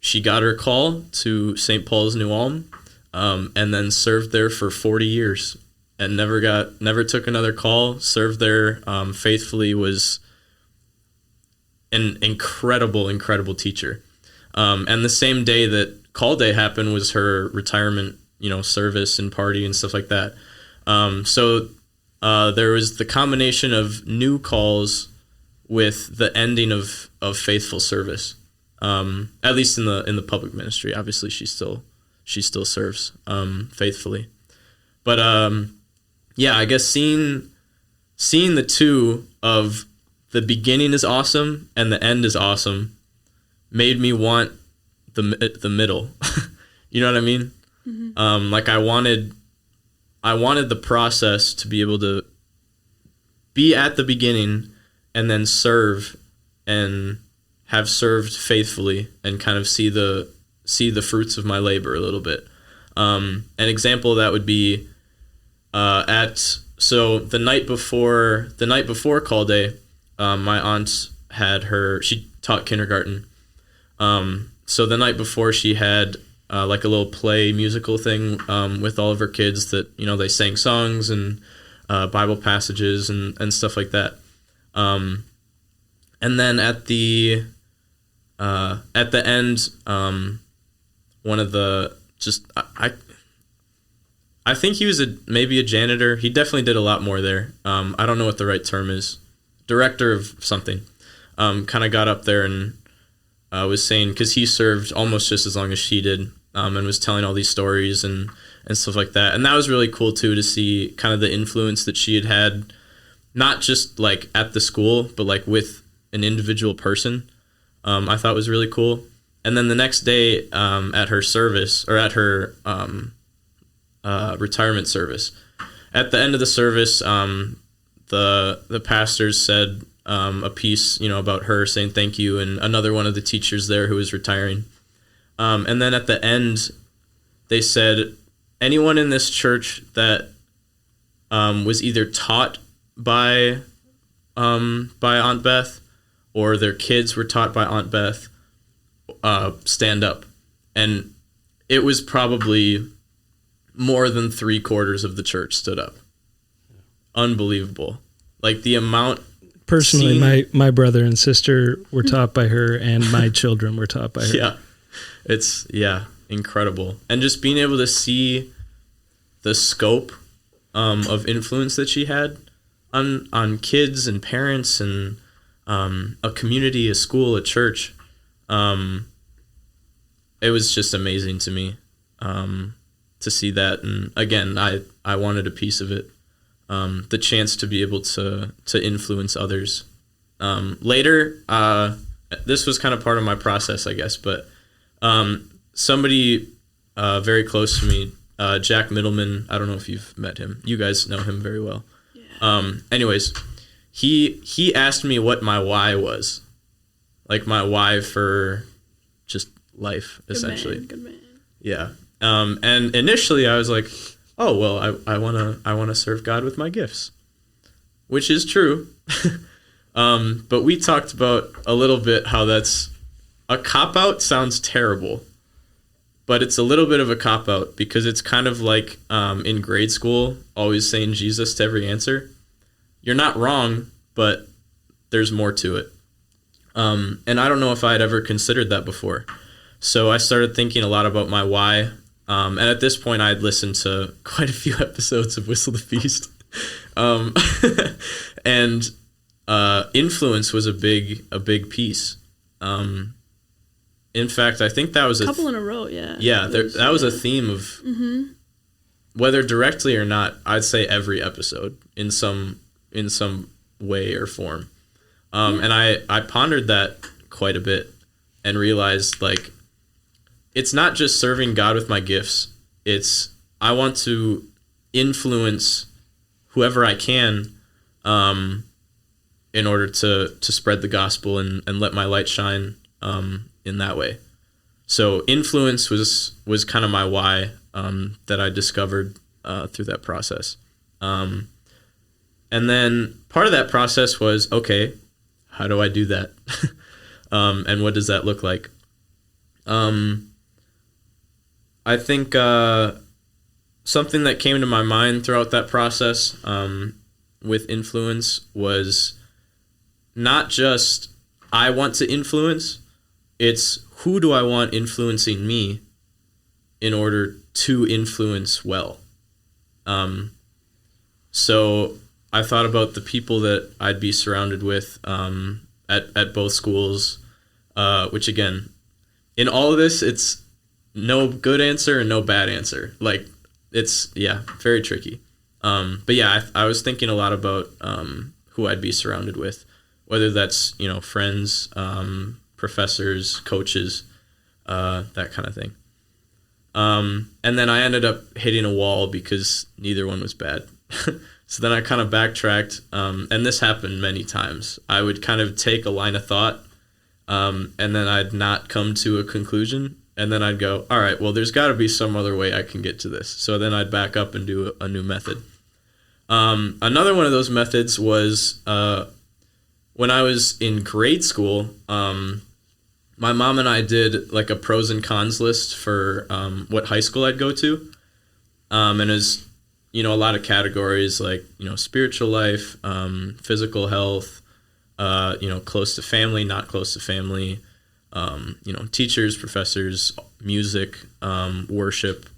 she got her call to St. Paul's New Ulm, and then served there for 40 years and never took another call, served there faithfully, was an incredible teacher. And the same day that call day happened was her retirement, service and party and stuff like that. So there was the combination of new calls with the ending of faithful service. At least in the public ministry. Obviously she still serves faithfully. But I guess seeing the two of the beginning is awesome and the end is awesome made me want the middle. You know what I mean? Mm-hmm. Like I wanted the process to be able to be at the beginning and then serve and have served faithfully and kind of see the fruits of my labor a little bit. An example of that would be the night before call day, my aunt she taught kindergarten. So the night before she had like a little play musical thing with all of her kids that, they sang songs and Bible passages and stuff like that. And then at the end, one of the I think he was maybe a janitor. He definitely did a lot more there. I don't know what the right term is. Director of something. Kind of got up there and was saying, because he served almost just as long as she did, and was telling all these stories and stuff like that. And that was really cool too, to see kind of the influence that she had not just like at the school, but like with an individual person, I thought was really cool. And then the next day at her service, or at her retirement service, at the end of the service, the pastors said a piece, about her, saying thank you, and another one of the teachers there who was retiring. And then at the end, they said, anyone in this church that was either taught by Aunt Beth, or their kids were taught by Aunt Beth, stand up. And it was probably more than 3/4 of the church stood up. Unbelievable. Like the amount. Personally, my brother and sister were taught by her, and my children were taught by her. Yeah. It's incredible. And just being able to see the scope of influence that she had on kids and parents and a community, a school, a church. It was just amazing to me to see that. And again, I wanted a piece of it. The chance to be able to influence others. Later, this was kind of part of my process, I guess, but somebody very close to me, Jack Middleman, I don't know if you've met him. You guys know him very well. Yeah. Anyways, he asked me what my why was. Like my why for just life, essentially. Good man. Yeah. And initially I was like, oh, well, I want to serve God with my gifts, which is true. But we talked about a little bit how that's a cop-out. Sounds terrible, but it's a little bit of a cop-out because it's kind of like in grade school, always saying Jesus to every answer. You're not wrong, but there's more to it. And I don't know if I had ever considered that before. So I started thinking a lot about my why. And at this point, I had listened to quite a few episodes of Whistle the Feast. And influence was a big piece. In fact, I think that was a couple in a row, yeah. Yeah, that was a theme of, whether directly or not, I'd say every episode in some way or form. And I pondered that quite a bit and realized, like, it's not just serving God with my gifts. It's I want to influence whoever I can in order to spread the gospel and let my light shine in that way. So influence was kind of my why that I discovered through that process. And then part of that process was, okay, how do I do that? And what does that look like? I think something that came to my mind throughout that process with influence was not just I want to influence, it's who do I want influencing me in order to influence well. So I thought about the people that I'd be surrounded with at both schools, which again, in all of this, it's no good answer and no bad answer. Like, it's, very tricky. But yeah, I was thinking a lot about who I'd be surrounded with, whether that's, friends, professors, coaches, that kind of thing. And then I ended up hitting a wall because neither one was bad. So then I kind of backtracked, and this happened many times. I would kind of take a line of thought, and then I'd not come to a conclusion. And then I'd go, all right, well, there's got to be some other way I can get to this. So then I'd back up and do a new method. Another one of those methods was when I was in grade school, my mom and I did like a pros and cons list for what high school I'd go to. And it was, a lot of categories like, spiritual life, physical health, close to family, not close to family, teachers, professors, music, worship,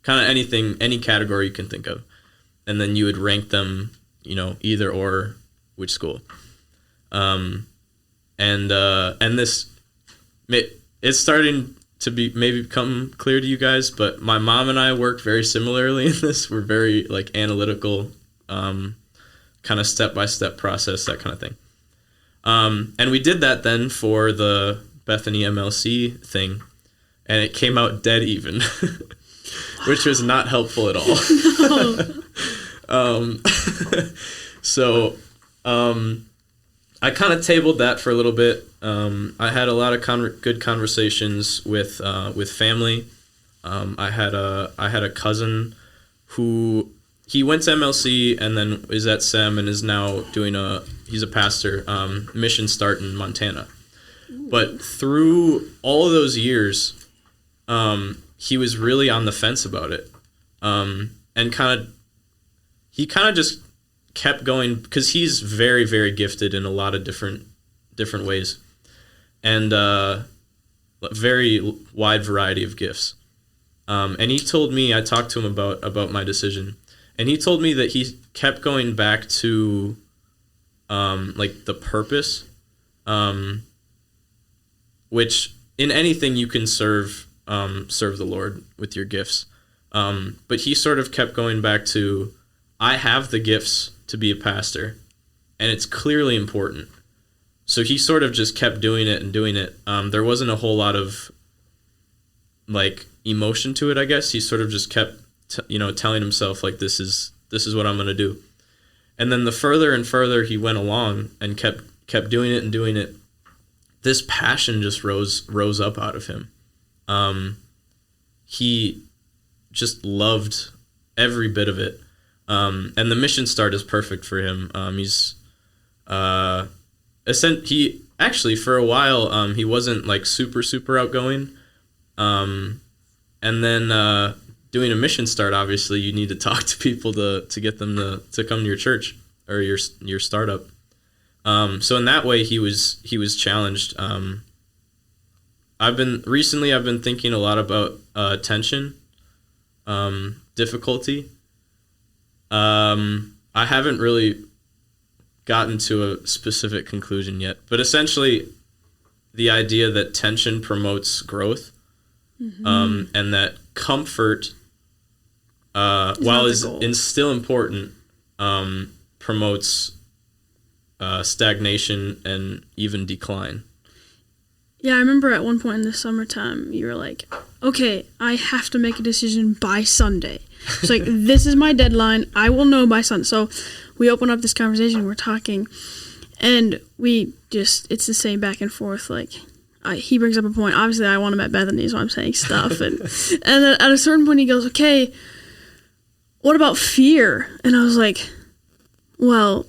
kind of anything, any category you can think of. And then you would rank them, either or which school. And this, it's starting to become clear to you guys, but my mom and I work very similarly in this. We're very like analytical, kind kind of step-by-step process, that kind of thing. And we did that then for the Bethany MLC thing, and it came out dead even, which was not helpful at all. So I kind of tabled that for a little bit. I had a lot of good conversations with family. I had a cousin who he went to MLC and then is at SEM and is now he's a pastor, Mission Start in Montana. But through all of those years, he was really on the fence about it, and he kind of just kept going because he's very, very gifted in a lot of different ways, and very wide variety of gifts. And he told me, I talked to him about my decision, and he told me that he kept going back to like the purpose, which in anything you can serve the Lord with your gifts. But he sort of kept going back to, I have the gifts to be a pastor, and it's clearly important. So he sort of just kept doing it and doing it. There wasn't a whole lot of like emotion to it, I guess. He sort of just kept telling himself like, this is what I'm going to do. And then the further and further he went along and kept doing it and doing it, this passion just rose up out of him. He just loved every bit of it. And the Mission Start is perfect for him. He actually, for a while, he wasn't like super outgoing. And then doing a Mission Start, obviously you need to talk to people to get them to come to your church or your startup. So in that way he was challenged. I've been thinking a lot about tension, difficulty. I haven't really gotten to a specific conclusion yet, but essentially the idea that tension promotes growth, and that comfort, while is still important, promotes stagnation and even decline. Yeah, I remember at one point in the summertime, you were like, okay, I have to make a decision by Sunday. It's like, this is my deadline. I will know by Sunday. So we open up this conversation, we're talking, and it's the same back and forth. Like, he brings up a point. Obviously, I want him at Bethany, so I'm saying stuff. And then at a certain point, he goes, okay, what about fear? And I was like, well,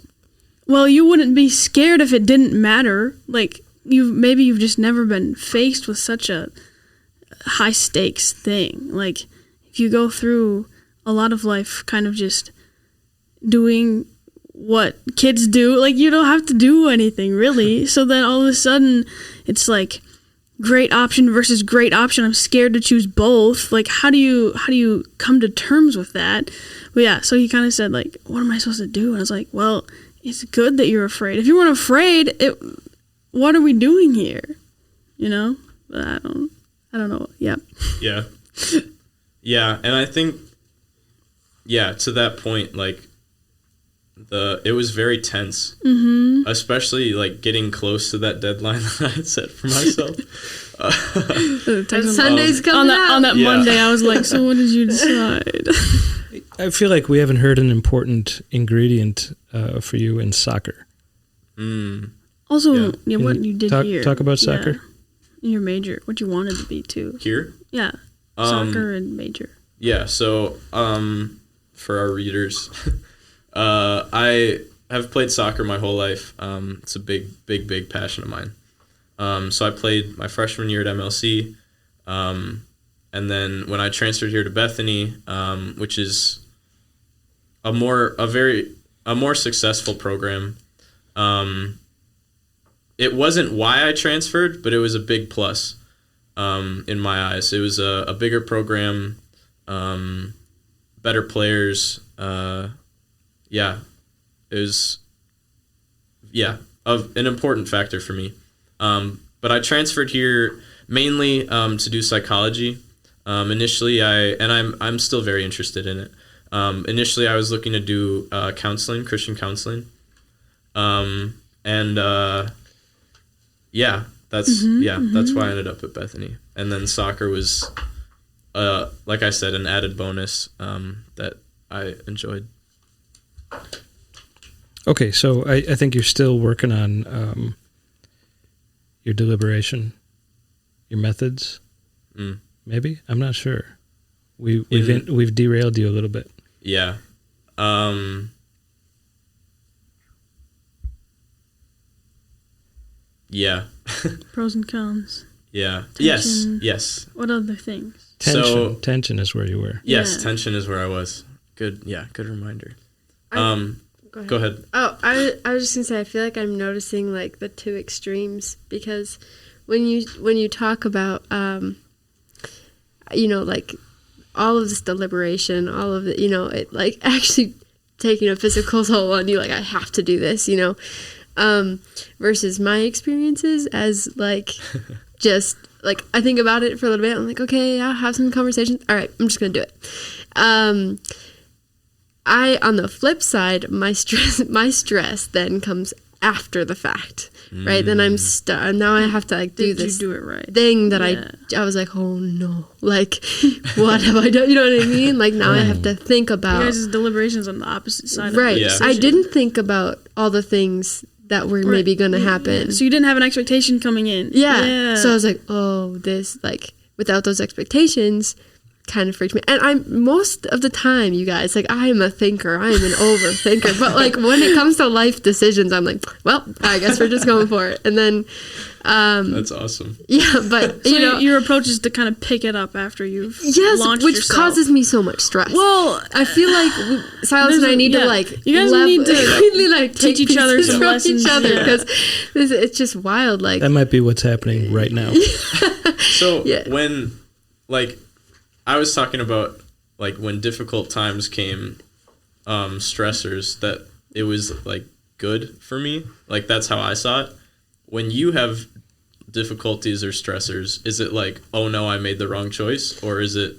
you wouldn't be scared if it didn't matter. Like, you've just never been faced with such a high stakes thing. Like, if you go through a lot of life kind of just doing what kids do, like, you don't have to do anything really. So then all of a sudden it's like great option versus great option. I'm scared to choose both. Like, how do you come to terms with that? But yeah, so he kind of said, like, what am I supposed to do? And I was like, well, it's good that you're afraid. If you weren't afraid, what are we doing here? But I don't know. Yeah. Yeah. Yeah. And I think, to that point, like, it was very tense, especially like getting close to that deadline that I had set for myself. Sunday's coming up. On that Monday, I was like, so what did you decide? I feel like we haven't heard an important ingredient for you in soccer. Also, what you did here. Talk about soccer. In your major, what you wanted to be too. Here? Yeah, soccer and major. Yeah, so for our readers, I have played soccer my whole life. It's a big passion of mine. So I played my freshman year at MLC, and then when I transferred here to Bethany, which is a more successful program. It wasn't why I transferred, but it was a big plus in my eyes. It was a bigger program, better players. It was an important factor for me. But I transferred here mainly to do psychology. Initially, I'm still very interested in it. Initially, I was looking to do counseling, Christian counseling. That's why I ended up at Bethany. And then soccer was, like I said, an added bonus that I enjoyed. Okay, so I think you're still working on your deliberation, your methods. Maybe? I'm not sure. We've derailed you a little bit. Yeah. Yeah. Pros and cons. Yeah. Tension. Yes. What other things? Tension is where you were. Yes, Yeah. tension is where I was. Good reminder. Go ahead. Oh, I was just gonna say, I feel like I'm noticing like the two extremes, because when you talk about like all of this deliberation, all of it, it like actually taking a physical toll on you, like I have to do this, versus my experiences as like just like I think about it for a little bit. I'm like, okay, I'll have some conversations. All right, I'm just gonna do it. On the flip side, my stress then comes after the fact, right? Then I'm stuck. Now I have to like do this do it right? thing that I was like, oh no, like what have I done? You know what I mean? Like now I have to think about. You guys' deliberations on the opposite side. Right. Of the decision. I didn't think about all the things that were maybe going to happen. So you didn't have an expectation coming in. Yeah. So I was like, oh, this like without those expectations. Kind of freaked me. And I'm most of the time, you guys, like I am a thinker. I am an overthinker. But like when it comes to life decisions, I'm like, well, I guess we're just going for it. And then that's awesome. Yeah, but so your approach is to kind of pick it up after you've launched which yourself. Causes me so much stress. Well, I feel like Silas and I need to like you guys need to really like teach each other some lessons because it's just wild. Like that might be what's happening right now. So when like I was talking about like when difficult times came, stressors, that it was like good for me. Like that's how I saw it. When you have difficulties or stressors, is it like, oh no, I made the wrong choice? Or is it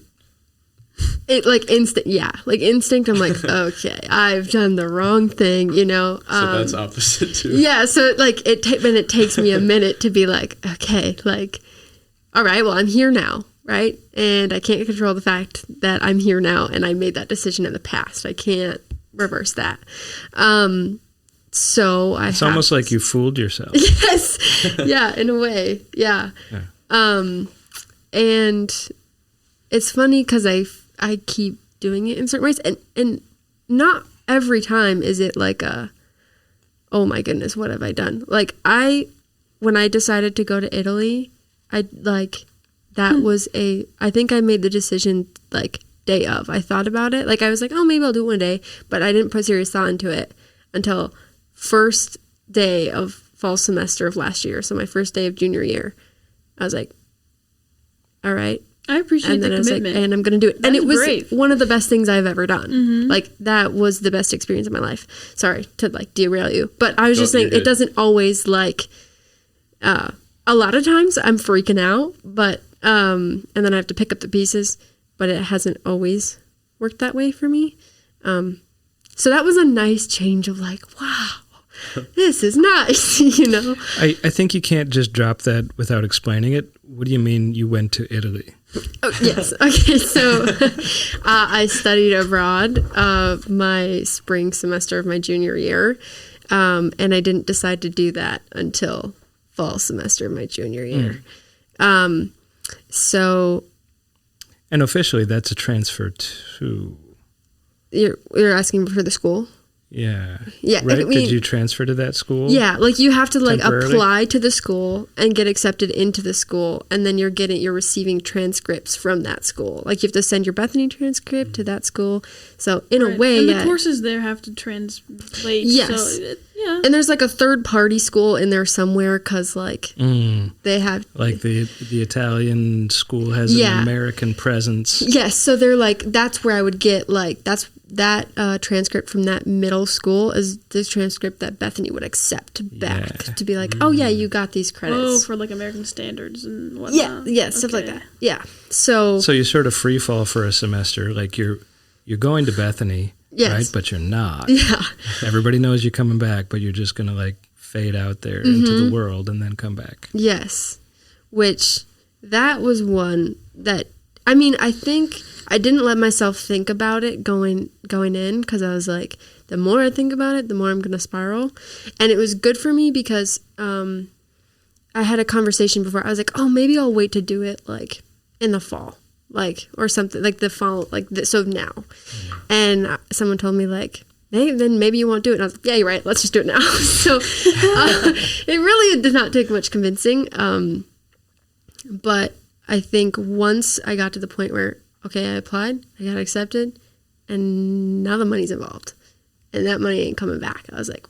like instinct? Yeah, like instinct. I'm like, okay, I've done the wrong thing, So that's opposite too. Yeah, so like it takes me a minute to be like, okay, like, all right, well I'm here now. Right? And I can't control the fact that I'm here now and I made that decision in the past. I can't reverse that. So it's almost like you fooled yourself. Yes. Yeah, in a way. Yeah. And it's funny because I keep doing it in certain ways, and not every time is it like oh my goodness, what have I done? Like when I decided to go to Italy, that was I think I made the decision like day of. I thought about it. Like I was like, oh, maybe I'll do it one day, but I didn't put serious thought into it until first day of fall semester of last year. So my first day of junior year, I was like, all right. I appreciate the commitment. And I'm going to do it. That's and it was brave. One of the best things I've ever done. Mm-hmm. Like that was the best experience of my life. Sorry to like derail you, but I was just saying it doesn't always like, a lot of times I'm freaking out, but and then I have to pick up the pieces, but it hasn't always worked that way for me. So that was a nice change of like, wow, this is nice, I think you can't just drop that without explaining it. What do you mean you went to Italy? Oh, yes. Okay, so I studied abroad my spring semester of my junior year, and I didn't decide to do that until fall semester of my junior year. So, and officially, that's a transfer to. You're asking for the school? Yeah. Yeah. Right? Did you transfer to that school? Yeah. Like you have to like apply to the school and get accepted into the school, and then you're receiving transcripts from that school. Like you have to send your Bethany transcript to that school. So in a way, and the courses there have to translate. Yes. So yeah. And there's like a third party school in there somewhere because like they have like the Italian school has an American presence. Yes. So they're like, that's where I would get like, that transcript from that middle school is the transcript that Bethany would accept back to be like, oh yeah, you got these credits. Oh, for like American standards and whatnot. Yeah, stuff like that. Yeah. So you sort of free fall for a semester, like you you're going to Bethany, Yes. right? But you're not. Yeah. Everybody knows you're coming back, but you're just going to like fade out there into the world and then come back. Yes. Which that was one that, I mean, I think I didn't let myself think about it going in, because I was like, the more I think about it, the more I'm going to spiral. And it was good for me because I had a conversation before. I was like, oh, maybe I'll wait to do it like in the fall, like, or something like the fall, like this, so now. And someone told me like, hey, then maybe you won't do it. And I was like, yeah, you're right. Let's just do it now. So it really did not take much convincing. But I think once I got to the point where, okay, I applied, I got accepted, and now the money's involved. And that money ain't coming back. I was like,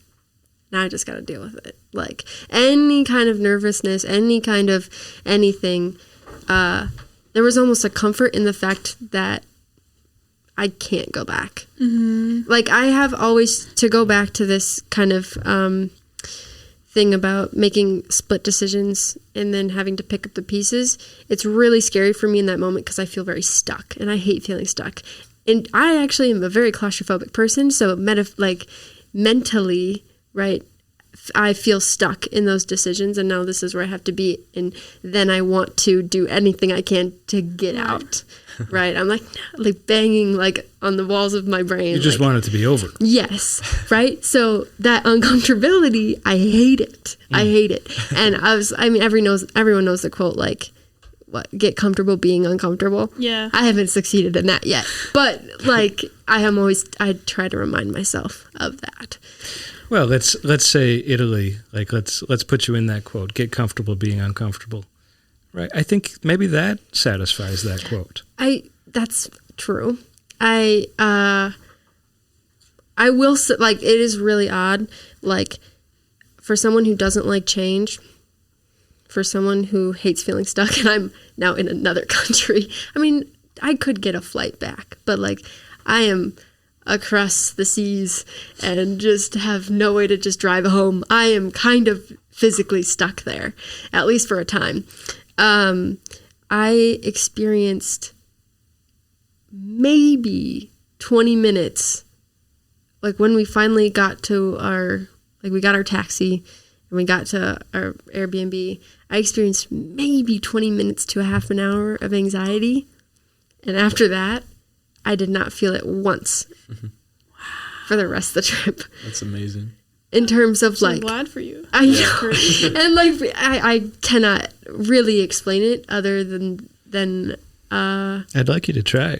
now I just got to deal with it. Like any kind of nervousness, any kind of anything, there was almost a comfort in the fact that I can't go back. Like I have always, to go back to this kind of thing about making split decisions and then having to pick up the pieces, it's really scary for me in that moment because I feel very stuck, and I hate feeling stuck. And I actually am a very claustrophobic person, so mentally, right, I feel stuck in those decisions, and now this is where I have to be, and then I want to do anything I can to get out, right? I'm like banging like on the walls of my brain. You just want it to be over. Yes, right? So that uncomfortability, I hate it. I hate it. And everyone knows the quote, like, what, get comfortable being uncomfortable. Yeah. I haven't succeeded in that yet. But like I try to remind myself of that. Well, let's say Italy, like let's put you in that quote, get comfortable being uncomfortable. Right? I think maybe that satisfies that quote. That's true. I will say, like, it is really odd, like, for someone who doesn't like change, for someone who hates feeling stuck, and I'm now in another country. I mean, I could get a flight back, but like I am across the seas and just have no way to just drive home. I am kind of physically stuck there, at least for a time. I experienced maybe 20 minutes, like when we finally got to we got our taxi and we got to our Airbnb, I experienced maybe 20 minutes to a half an hour of anxiety. And after that, I did not feel it once for the rest of the trip. That's amazing. In terms of I'm glad for you. I know. And like, I cannot really explain it other than I'd like you to try.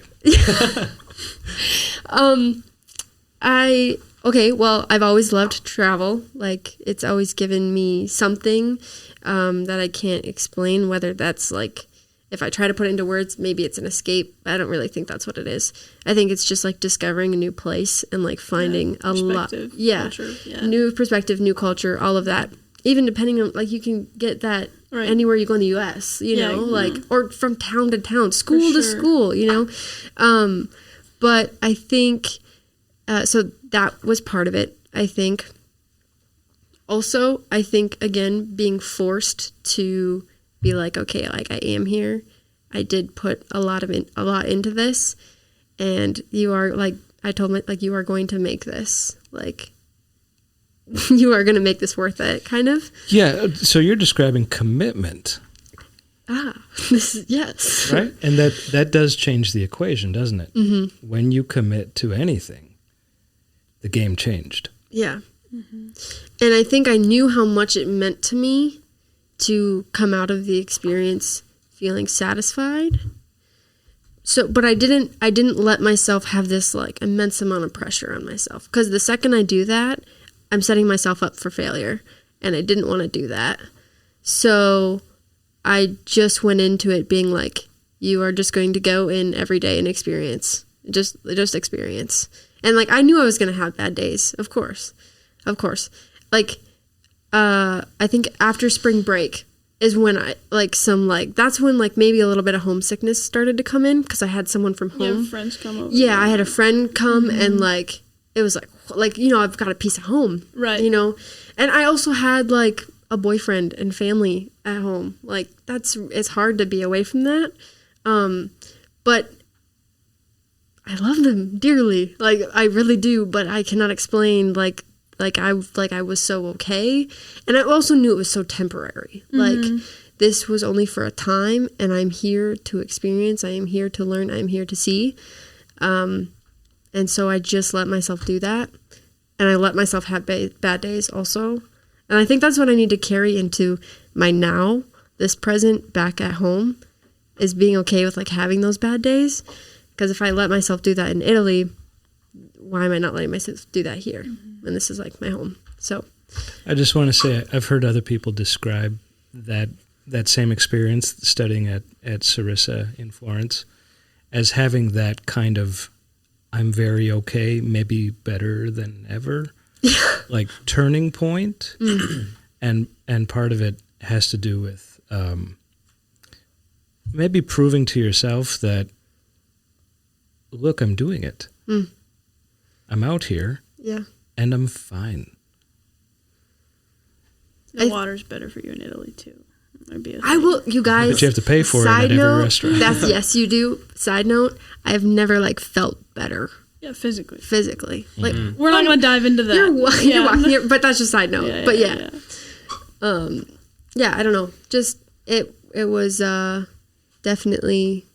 I've always loved to travel. Like, it's always given me something that I can't explain, whether that's like, if I try to put it into words, maybe it's an escape. I don't really think that's what it is. I think it's just like discovering a new place and like finding a lot. Culture, new perspective, new culture, all of that. Even depending on, like, you can get that anywhere you go in the U.S., you know, like, or from town to town, school to school, you know. But I think, so that was part of it, I think. Also, I think, again, being forced to be like, okay, like, I am here. I did put a lot into this, and you are, like, I told my, like, you are going to make this, like, you are going to make this worth it, kind of. Yeah, so you're describing commitment. Yes. Right? And that does change the equation, doesn't it? Mm-hmm. When you commit to anything, the game changed. Yeah. Mm-hmm. And I think I knew how much it meant to me to come out of the experience feeling satisfied. So, but I didn't let myself have this like immense amount of pressure on myself, because the second I do that, I'm setting myself up for failure, and I didn't want to do that. So I just went into it being like, you are just going to go in every day and experience, just experience. And like, I knew I was going to have bad days, of course. Like, I think after spring break is when I, like, that's when, like, maybe a little bit of homesickness started to come in, because I had someone from home. You have friends come over. Yeah, I had a friend come, and, like, it was like, you know, I've got a piece of home. Right. You know? And I also had, like, a boyfriend and family at home. Like, it's hard to be away from that. But I love them dearly. Like, I really do, but I cannot explain, like I was so okay. And I also knew it was so temporary. Like, this was only for a time, and I'm here to experience. I am here to learn. I am here to see. And so I just let myself do that. And I let myself have bad days also. And I think that's what I need to carry into my now, this present, back at home, is being okay with, like, having those bad days. Because if I let myself do that in Italy, why am I not letting myself do that here? And this is, like, my home. So I just want to say I've heard other people describe that same experience studying at Sarissa in Florence as having that kind of I'm very okay, maybe better than ever, like turning point. And part of it has to do with maybe proving to yourself that, look, I'm doing it. I'm out here. Yeah. And I'm fine. The water's better for you in Italy, too. I will, you guys. But you have to pay for it at every restaurant. Yes, you do. Side note, I have never, like, felt better. Yeah, physically. Like, we're not going to dive into that. You're walking here, but that's just side note. Yeah. I don't know. Just, it was definitely,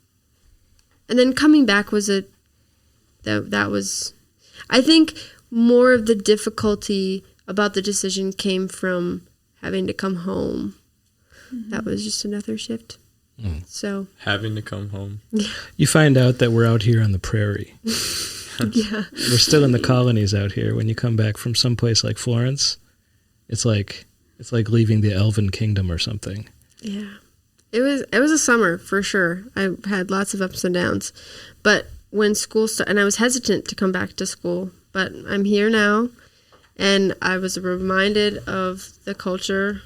and then coming back was that was, I think more of the difficulty about the decision came from having to come home. That was just another shift. So having to come home. You find out that we're out here on the prairie. Yeah. We're still in the colonies out here. When you come back from someplace like Florence, it's like leaving the Elven Kingdom or something. Yeah. It was a summer for sure. I had lots of ups and downs. But when school started, and I was hesitant to come back to school, but I'm here now, and I was reminded of the culture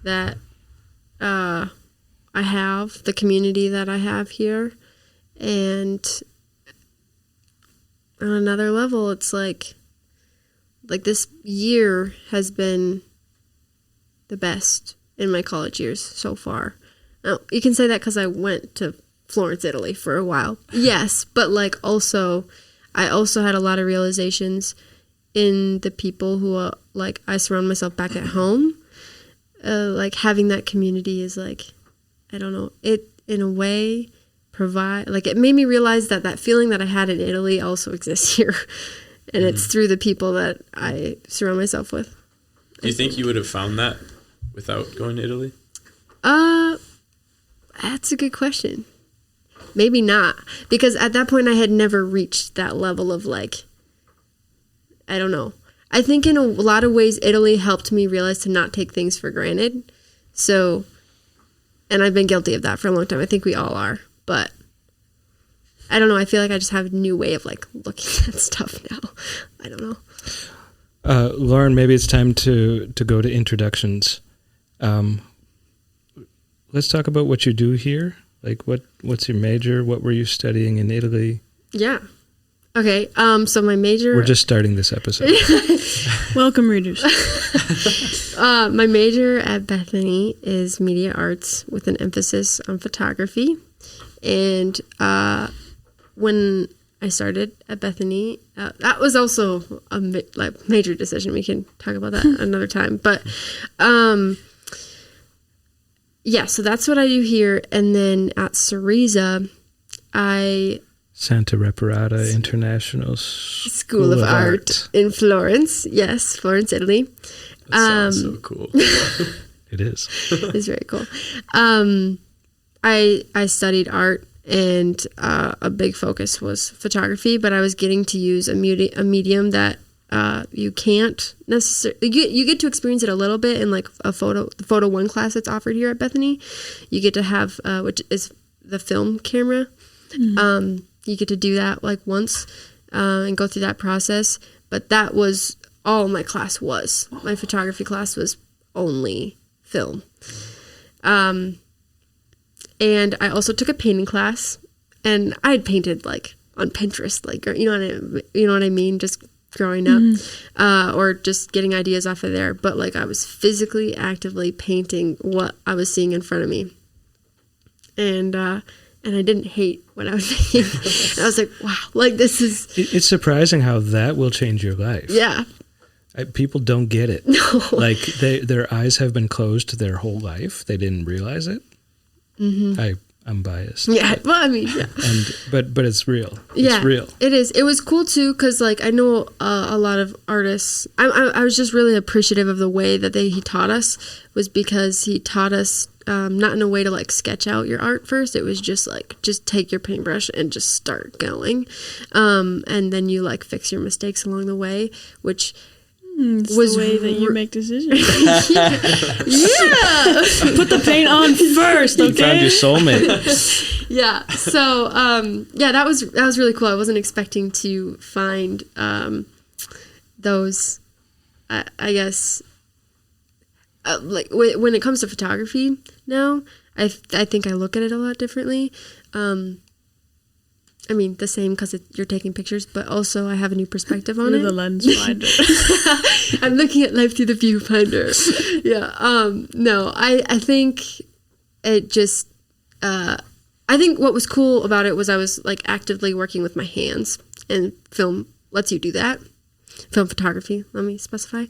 that I have, the community that I have here, and on another level, it's like this year has been the best in my college years so far. Now, you can say that because I went to Florence, Italy for a while. Yes, but like also, I also had a lot of realizations in the people who like I surround myself back at home. Like having that community is like, I don't know, it in a way it made me realize that feeling that I had in Italy also exists here. And it's through the people that I surround myself with. Do you think you would have found that without going to Italy? That's a good question. Maybe not. Because at that point I had never reached that level of like, I don't know. I think in a lot of ways Italy helped me realize to not take things for granted. So, and I've been guilty of that for a long time. I think we all are. But I don't know. I feel like I just have a new way of like looking at stuff now. I don't know. Lauryn, maybe it's time to go to introductions. Let's talk about what you do here. Like what's your major? What were you studying in Italy? Yeah. Okay. So my major. We're just starting this episode. Welcome, readers. My major at Bethany is media arts with an emphasis on photography. And when I started at Bethany, that was also a major decision. We can talk about that another time. But yeah, so that's what I do here. And then at Sarissa, Santa Reparata International School of Art in Florence. Yes, Florence, Italy. That sounds so cool. It is. It's very cool. I studied art, and a big focus was photography, but I was getting to use a medium that you can't necessarily, you get to experience it a little bit in like the photo 1 class that's offered here at Bethany. You get to have, which is the film camera. Mm-hmm. You get to do that like once and go through that process. But that was all my class was. My photography class was only film. And I also took a painting class, and I had painted like on Pinterest, like, you know what I mean? Just growing up, or just getting ideas off of there. But like I was physically, actively painting what I was seeing in front of me. And and I didn't hate what I was making. And I was like, wow, like this is... It's surprising how that will change your life. Yeah. People don't get it. No. Like their eyes have been closed their whole life. They didn't realize it. Mm-hmm. I'm biased. Yeah. Well, I mean, yeah. But it's real. Yeah, it's real. It is. It was cool too because like I know a lot of artists. I was just really appreciative of the way that he taught us, was because he taught us not in a way to like sketch out your art first. It was just like just take your paintbrush and just start going, and then you like fix your mistakes along the way, which. It's was the way that you make decisions. Yeah. Put the paint on first, okay? You found your soulmate. Yeah. So, that was really cool. I wasn't expecting to find those, I guess, like when it comes to photography now, I think I look at it a lot differently. I mean, the same because you're taking pictures, but also I have a new perspective on it. The lens finder. I'm looking at life through the viewfinder. Yeah. No, I think it just, I think what was cool about it was I was like actively working with my hands, and film lets you do that. Film photography, let me specify.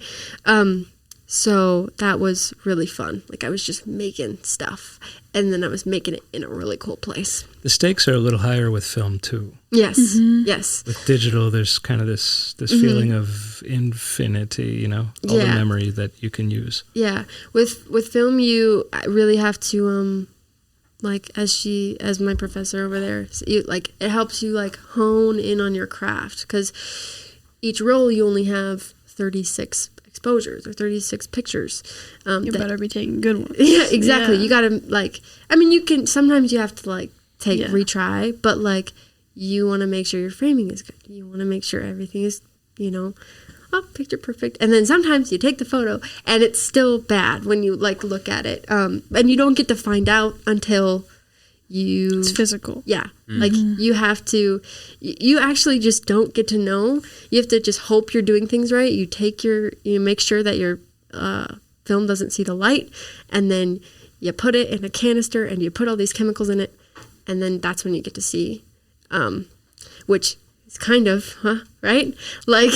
So that was really fun. Like I was just making stuff, and then I was making it in a really cool place. The stakes are a little higher with film too. Yes, yes. With digital, there's kind of this feeling of infinity, all the memory that you can use. Yeah, with film, you really have to like as my professor over there, it helps you like hone in on your craft, because each roll you only have 36 exposures or 36 pictures. You better be taking good ones. Yeah, exactly. Yeah. You gotta you can, sometimes you have to like retry, but like you want to make sure your framing is good. You want to make sure everything is, picture perfect. And then sometimes you take the photo and it's still bad when you like look at it. And you don't get to find out until it's physical. Yeah. Mm-hmm. Like you have to, you actually just don't get to know. You have to just hope you're doing things right. You make sure that your film doesn't see the light, and then you put it in a canister and you put all these chemicals in it, and then that's when you get to see, which is kind of, right? Like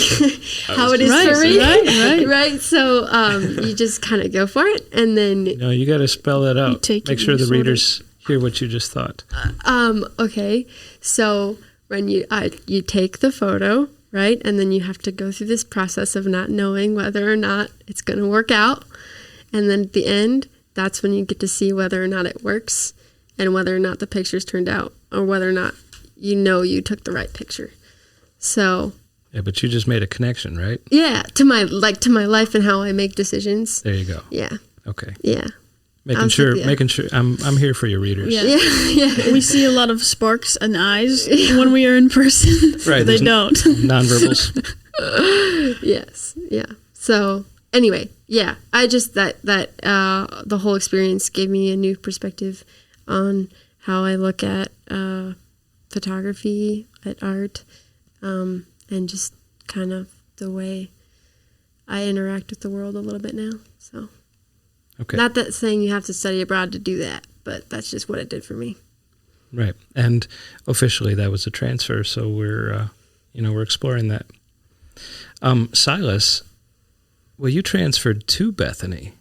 how it is for me. Right. So you just kind of go for it, and then... No, you got to spell that out. Make sure the readers hear what you just thought. Okay, so when you take the photo, right, and then you have to go through this process of not knowing whether or not it's going to work out, and then at the end, that's when you get to see whether or not it works, and whether or not the pictures turned out, or whether or not you took the right picture. So... Yeah, but you just made a connection, right? Yeah, to my life and how I make decisions. There you go. Yeah. Okay. Yeah. Making sure I'm here for your readers. Yeah. We see a lot of sparks and eyes when we are in person. Right. They don't. Nonverbals. Yes. Yeah. So anyway, yeah, I just that the whole experience gave me a new perspective on how I look at photography, at art, and just kind of the way I interact with the world a little bit now. So. Okay. Not that saying you have to study abroad to do that, but that's just what it did for me. Right. And officially that was a transfer, so we're exploring that. Silas, well, you transferred to Bethany.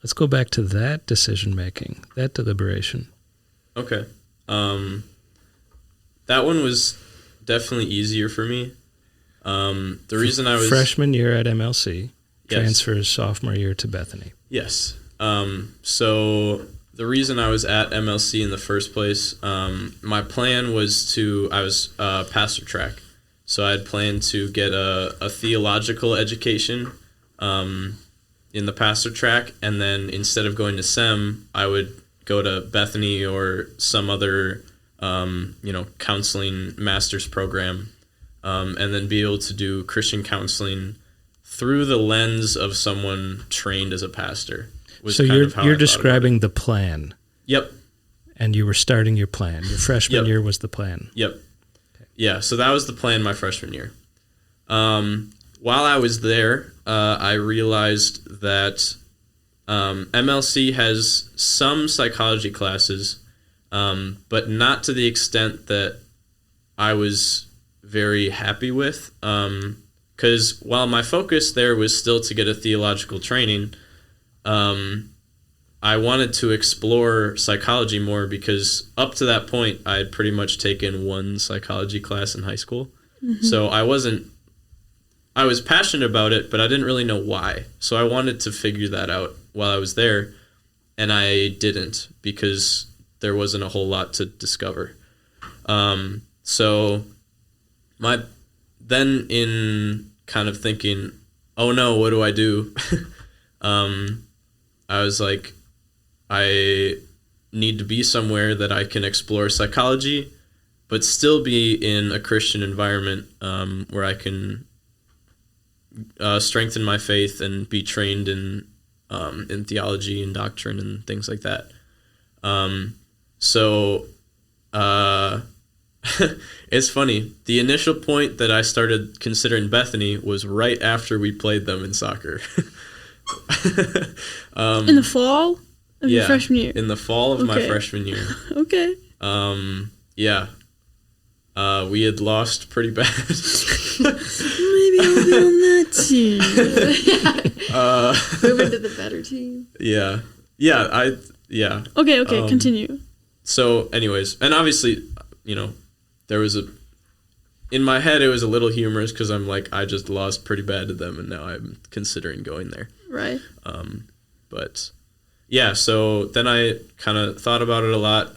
Let's go back to that decision-making, that deliberation. Okay. That one was definitely easier for me. The reason I was... Freshman year at MLC. Yes. Transfers sophomore year to Bethany. Yes. So the reason I was at MLC in the first place, my plan was I was pastor track. So I had planned to get a theological education in the pastor track, and then instead of going to SEM, I would go to Bethany or some other counseling master's program, and then be able to do Christian counseling through the lens of someone trained as a pastor. So you're describing the plan. Yep. And you were starting your plan. Your freshman year was the plan. Yep. Okay. Yeah, so that was the plan my freshman year. While I was there, I realized that MLC has some psychology classes, but not to the extent that I was very happy with. Because while my focus there was still to get a theological training, I wanted to explore psychology more, because up to that point I had pretty much taken one psychology class in high school. So I was passionate about it, but I didn't really know why. So I wanted to figure that out while I was there, and I didn't, because there wasn't a whole lot to discover. So then in kind of thinking, oh no, what do I do? I was like, I need to be somewhere that I can explore psychology, but still be in a Christian environment, where I can strengthen my faith and be trained in theology and doctrine and things like that. It's funny. The initial point that I started considering Bethany was right after we played them in soccer. In the fall of your freshman year? In the fall of my freshman year. Okay. We had lost pretty bad. Maybe I'll be on that team. Move into the better team. Yeah. Okay, continue. So anyways, and obviously, there was in my head, it was a little humorous, because I'm like, I just lost pretty bad to them, and now I'm considering going there. Right. But yeah, so then I kind of thought about it a lot,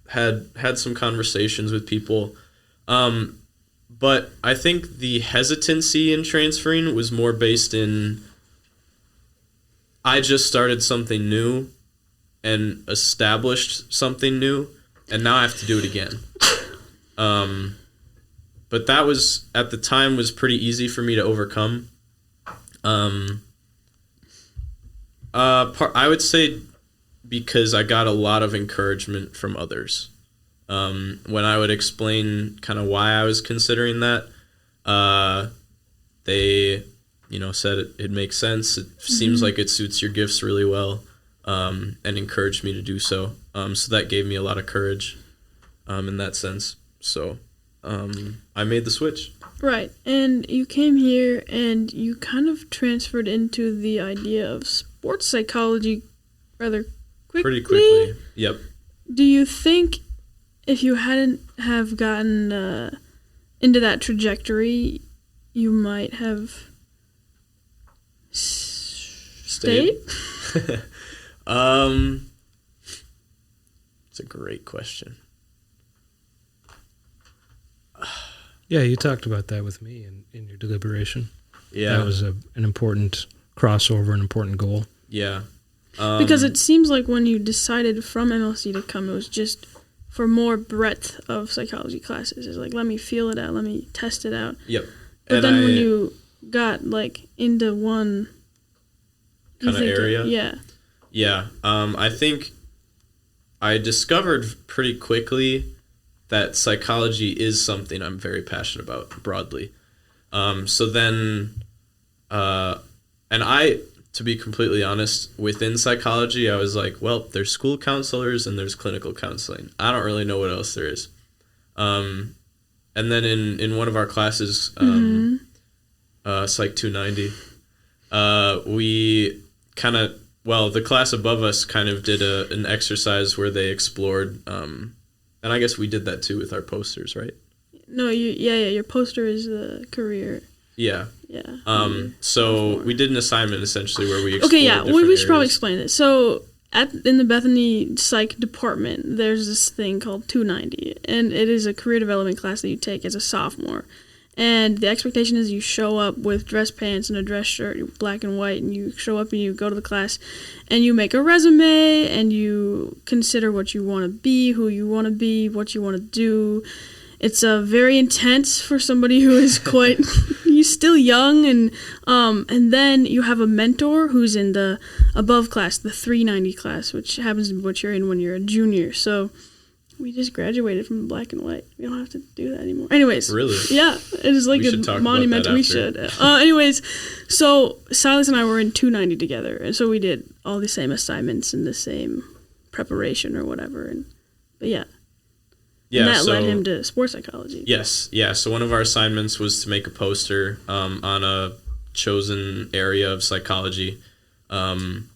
had some conversations with people, but I think the hesitancy in transferring was more based in, I just started something new and established something new, and now I have to do it again. But that was, at the time, was pretty easy for me to overcome. I would say because I got a lot of encouragement from others. When I would explain kind of why I was considering that, they, said it makes sense. It seems like it suits your gifts really well, and encouraged me to do so. So that gave me a lot of courage, in that sense. So I made the switch. Right. And you came here and you kind of transferred into the idea of sports psychology rather quickly. Pretty quickly. Yep. Do you think if you hadn't have gotten into that trajectory, you might have stayed? It's a great question. Yeah, you talked about that with me in your deliberation. Yeah. That was an important crossover, an important goal. Yeah. Because it seems like when you decided from MLC to come, it was just for more breadth of psychology classes. It's like, let me feel it out, let me test it out. Yep. But and then when you got into one kind of area? Yeah. Yeah. I think I discovered pretty quickly that psychology is something I'm very passionate about broadly. So then, and I, to be completely honest, within psychology, I was like, well, there's school counselors and there's clinical counseling. I don't really know what else there is. And then in one of our classes, Psych 290, we kind of, the class above us kind of did an exercise where they explored, and I guess we did that too with our posters, right? No, your poster is the career. Yeah. Yeah. So we did an assignment essentially where we explored we should probably explain it. So in the Bethany Psych department, there's this thing called 290, and it is a career development class that you take as a sophomore. And the expectation is you show up with dress pants and a dress shirt, black and white, and you show up and you go to the class and you make a resume and you consider what you want to be, who you want to be, what you want to do. It's very intense for somebody who is quite he's still young, and then you have a mentor who's in the above class, the 390 class, which happens to be what you're in when you're a junior. So we just graduated from black and white. We don't have to do that anymore. Anyways. Really? Yeah. It is like a monumental. We should. Anyways, so Silas and I were in 290 together. And so we did all the same assignments and the same preparation or whatever. And But yeah. Yeah, And that led him to sports psychology. Yes, yeah. So one of our assignments was to make a poster on a chosen area of psychology, and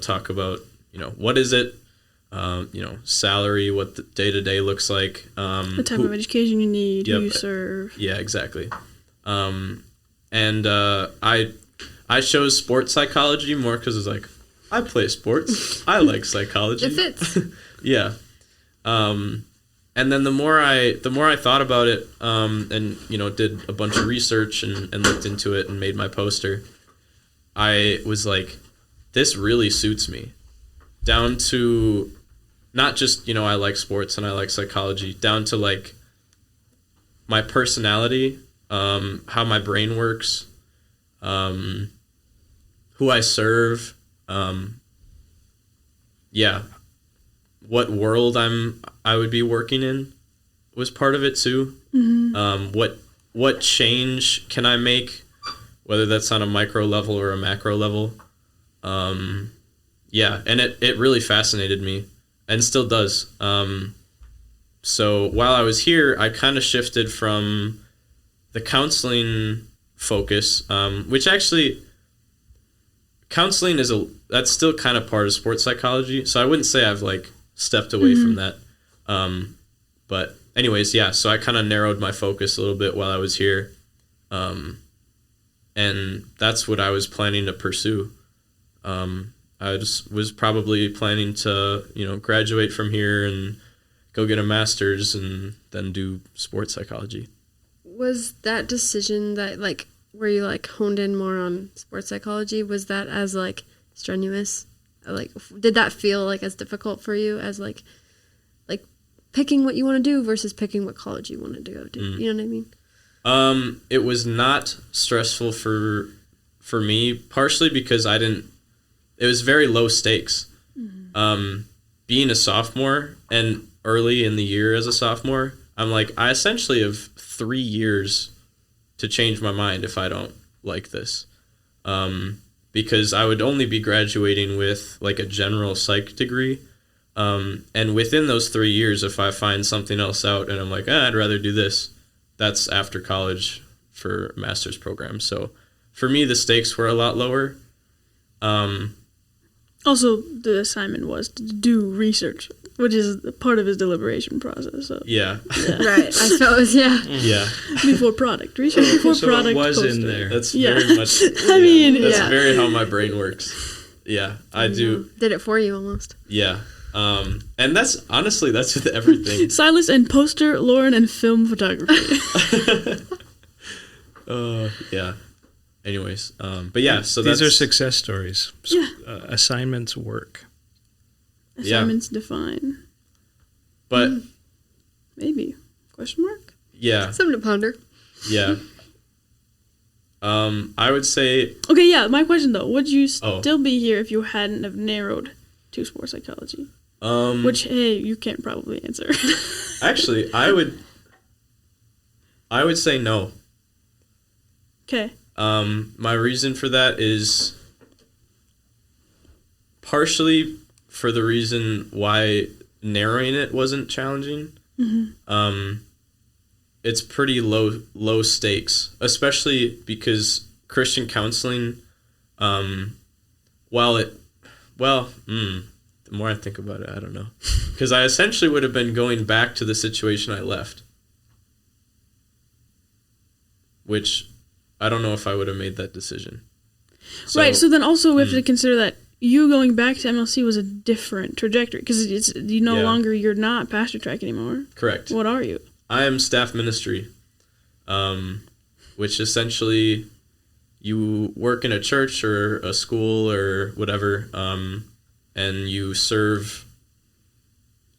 talk about what is it, salary, what the day to day looks like, the type of education you need, yep, who you serve. Yeah, exactly. I chose sports psychology more because it's like I play sports, I like psychology. It fits. Yeah. And then the more I thought about it, did a bunch of research and looked into it and made my poster, I was like, this really suits me. Down to not just, I like sports and I like psychology, down to like my personality, how my brain works, who I serve, what world I would be working in was part of it too. Mm-hmm. What change can I make, whether that's on a micro level or a macro level. And it really fascinated me and still does. So while I was here, I kind of shifted from the counseling focus, which actually counseling that's still kind of part of sports psychology. So I wouldn't say I've like stepped away from that. But anyways, yeah, so I kind of narrowed my focus a little bit while I was here. And that's what I was planning to pursue. I just was probably planning to, graduate from here and go get a master's and then do sports psychology. Was that decision that where you honed in more on sports psychology, was that as strenuous? Did that feel as difficult for you as like picking what you want to do versus picking what college you wanted to go to? You know what I mean? It was not stressful for me, partially because it was very low stakes. Mm-hmm. Being a sophomore and early in the year as a sophomore, I'm I essentially have 3 years to change my mind if I don't like this. Because I would only be graduating with a general psych degree. And within those 3 years, if I find something else out and I'm I'd rather do this, that's after college for a master's program. So for me, the stakes were a lot lower. Also, the assignment was to do research, which is part of his deliberation process. So. Yeah. Right. I suppose, yeah. Yeah. Before product. Research before so product. It was poster. in there. That's very much. That's very how my brain works. Yeah, I do. Did it for you almost. Yeah. And that's with everything. Silas and poster, Lauryn and film photography. Yeah. Anyways, but yeah, so these are success stories. Yeah. Assignments work. Assignments define. But maybe ? Yeah. Something to ponder. Yeah. I would say. Okay, yeah. My question though: would you still be here if you hadn't have narrowed to sports psychology? Which you can't probably answer. Actually, I would say no. Okay. My reason for that is partially for the reason why narrowing it wasn't challenging. Mm-hmm. It's pretty low stakes, especially because Christian counseling, the more I think about it, I don't know. Because I essentially would have been going back to the situation I left. Which I don't know if I would have made that decision. Right, so then also we have to consider that you going back to MLC was a different trajectory, because it's longer, you're not pastor track anymore. Correct. What are you? I am staff ministry, which essentially you work in a church or a school or whatever, and you serve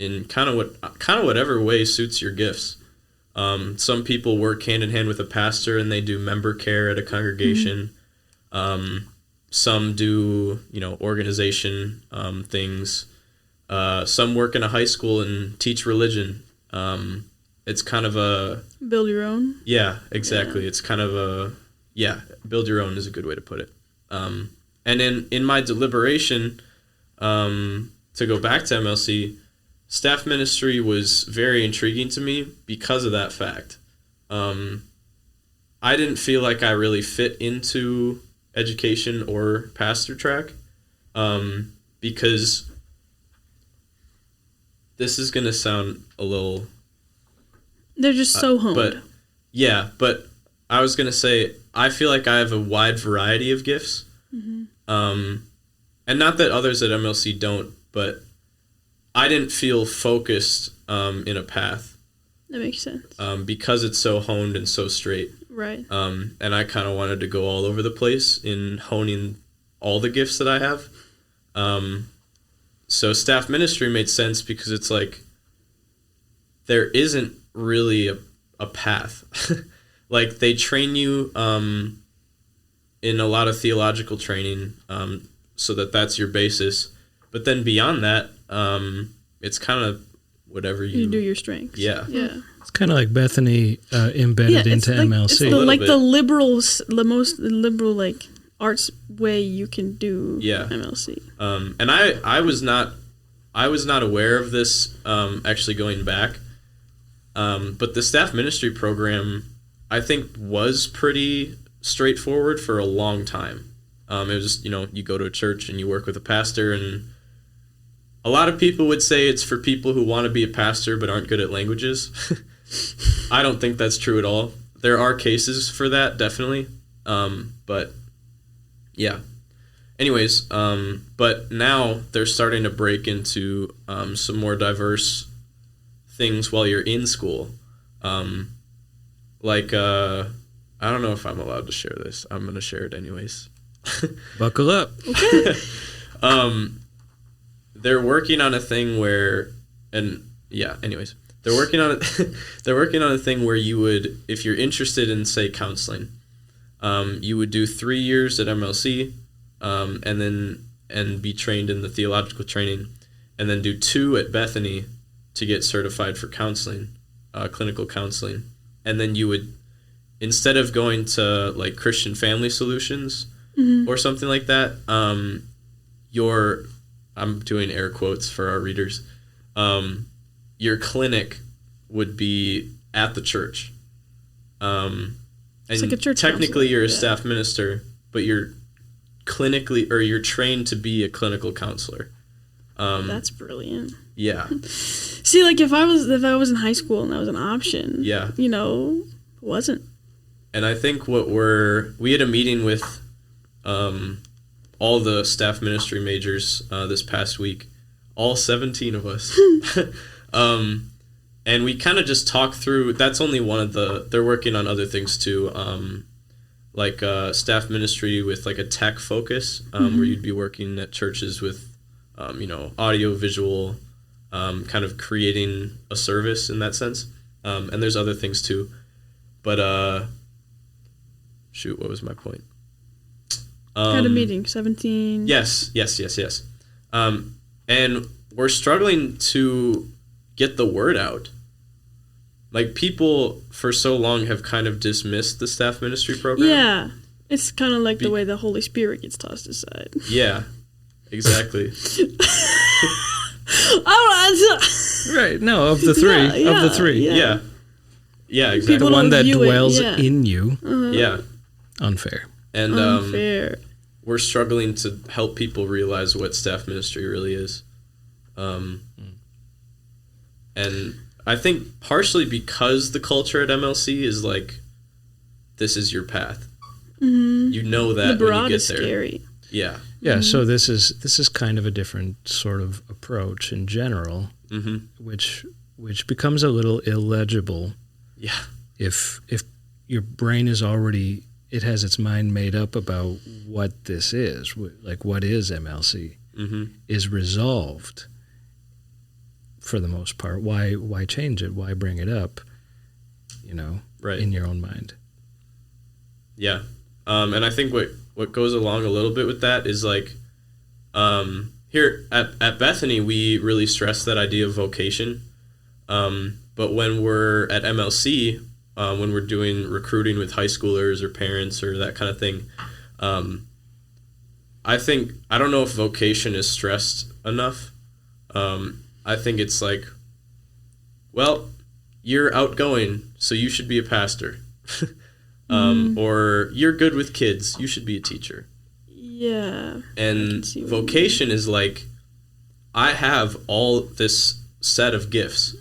in kind of whatever way suits your gifts. Some people work hand in hand with a pastor and they do member care at a congregation. Mm-hmm. Some do, organization things. Some work in a high school and teach religion. It's kind of a... Build your own? Yeah, exactly. Yeah. It's kind of a... Yeah, build your own is a good way to put it. And in my deliberation to go back to MLC, staff ministry was very intriguing to me because of that fact. I didn't feel like I really fit into education or pastor track, because this is going to sound a little... They're just so honed. But I was going to say, I feel like I have a wide variety of gifts. Mm-hmm. And not that others at MLC don't, but I didn't feel focused in a path. That makes sense. Because it's so honed and so straight. Right. And I kind of wanted to go all over the place in honing all the gifts that I have. So staff ministry made sense because it's like there isn't really a path. Like they train you in a lot of theological training, so that's your basis. But then beyond that, it's kind of whatever you do your strengths. Yeah. Yeah. It's kind of like Bethany embedded into like, MLC. It's the most liberal like arts way you can do MLC. And I was not aware of this actually going back. But the staff ministry program, I think, was pretty straightforward for a long time. It was, you go to a church and you work with a pastor, and a lot of people would say it's for people who want to be a pastor but aren't good at languages. I don't think that's true at all. There are cases for that, definitely. But yeah. Anyways, but now they're starting to break into some more diverse things while you're in school. I don't know if I'm allowed to share this. I'm going to share it anyways. Buckle up. Okay. They're working on a thing where, they're working on a thing where you would, if you're interested in, say, counseling, you would do 3 years at MLC, and be trained in the theological training, and then do 2 at Bethany to get certified for counseling, clinical counseling. And then you would, instead of going to like Christian Family Solutions or something like that, I'm doing air quotes for our readers, your clinic would be at the church. And it's like a church technically counselor. You're a staff minister, but you're you're trained to be a clinical counselor. That's brilliant. Yeah. See, like if I was in high school and that was an option, it wasn't. And I think we had a meeting with all the staff ministry majors this past week, all 17 of us. And we kind of just talked through, that's only one of they're working on other things too, like staff ministry with like a tech focus, where you'd be working at churches with, audio, visual, kind of creating a service in that sense. And there's other things too. But, what was my point? Had a meeting, 17. Yes. And we're struggling to get the word out. Like, people for so long have kind of dismissed the staff ministry program. Yeah. It's kind of like the way the Holy Spirit gets tossed aside. Yeah, exactly. Right. No, of the three. Yeah. Yeah, exactly. The one that dwells in you. Yeah. Unfair. And unfair. We're struggling to help people realize what staff ministry really is. And I think partially because the culture at MLC is like, this is your path. Mm-hmm. You know that the when you get is there. Scary. Yeah. Yeah, so this is kind of a different sort of approach in general, which becomes a little illegible. Yeah. If your brain is already, it has its mind made up about what this is, like what is MLC, is resolved for the most part. Why change it? Why bring it up? Right. In your own mind. Yeah. And I think what goes along a little bit with that is like, here at Bethany, we really stress that idea of vocation. But when we're at MLC, when we're doing recruiting with high schoolers or parents or that kind of thing, I don't know if vocation is stressed enough. I think it's like, well, you're outgoing, so you should be a pastor. Or you're good with kids, you should be a teacher. Yeah. And vocation is like, I have all this set of gifts.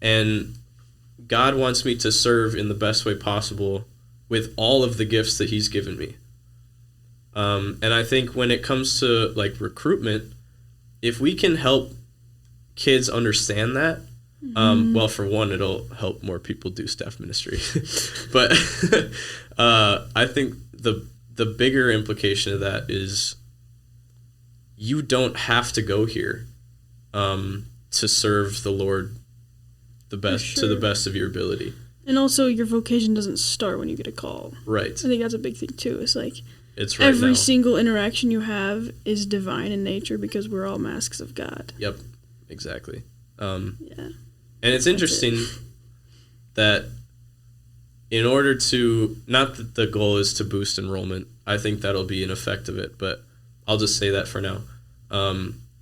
And God wants me to serve in the best way possible with all of the gifts that he's given me. And I think when it comes to like recruitment, if we can help kids understand that, well, for one, it'll help more people do staff ministry. But I think the bigger implication of that is you don't have to go here to serve the Lord the best to the best of your ability. And also, your vocation doesn't start when you get a call. Right. I think that's a big thing too. It's like it's right every now. single interaction you have is divine in nature because we're all masks of God. Yep, exactly. Yeah. And it's interesting that in order to, not that the goal is to boost enrollment, I think that'll be an effect of it, but I'll just say that for now.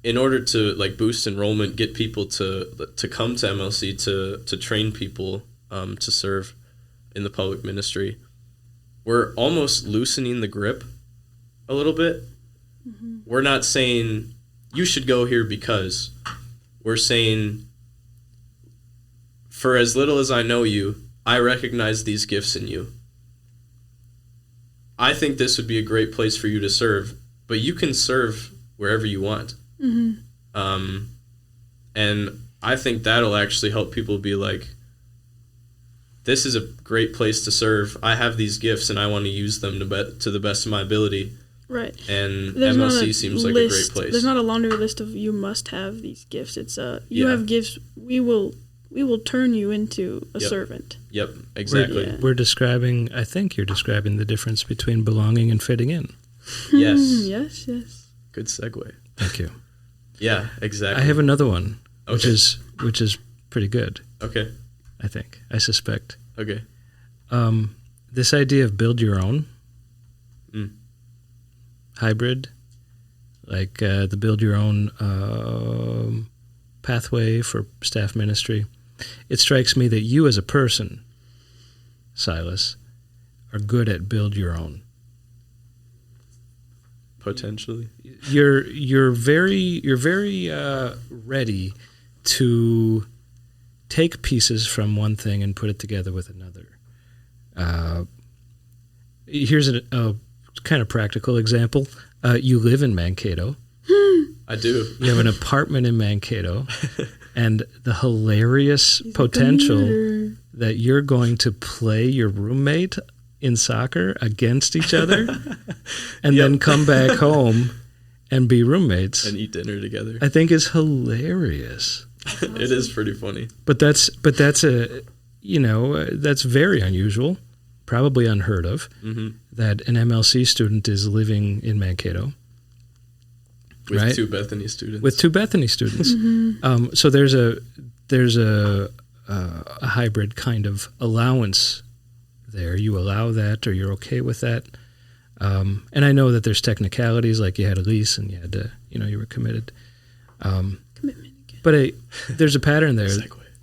In order to like boost enrollment, get people to come to MLC, to train people to serve in the public ministry, we're almost loosening the grip a little bit. We're not saying you should go here because, we're saying, for as little as I know you, I recognize these gifts in you. I think this would be a great place for you to serve, but you can serve wherever you want. And I think that'll actually help people be like, this is a great place to serve. I have these gifts and I want to use them to the best of my ability. Right. And There's MLC seems like a great place. There's not a laundry list of you must have these gifts. It's you have gifts. We will turn you into a servant. Yep, exactly. We're describing, I think you're describing the difference between belonging and fitting in. Yes. Yes. Good segue. Thank you. Yeah, exactly. I have another one, Okay. which is pretty good. Okay. I suspect. Okay. This idea of build your own, hybrid, like the build your own pathway for staff ministry. It strikes me that you as a person, Silas, are good at build your own. Potentially. You're very ready to take pieces from one thing and put it together with another. Here's a kind of practical example. You live in Mankato. I do. You have an apartment in Mankato, and the hilarious potential that you're going to play your roommate in soccer against each other and then come back home and be roommates and eat dinner together, I think is hilarious. It is pretty funny. But that's that's very unusual, probably unheard of, that an MLC student is living in Mankato. With two Bethany students. With two Bethany students. So there's a hybrid kind of allowance there. You allow that, or you're okay with that. And I know that there's technicalities, like you had a lease and you had to, you were committed. Commitment again. But there's a pattern there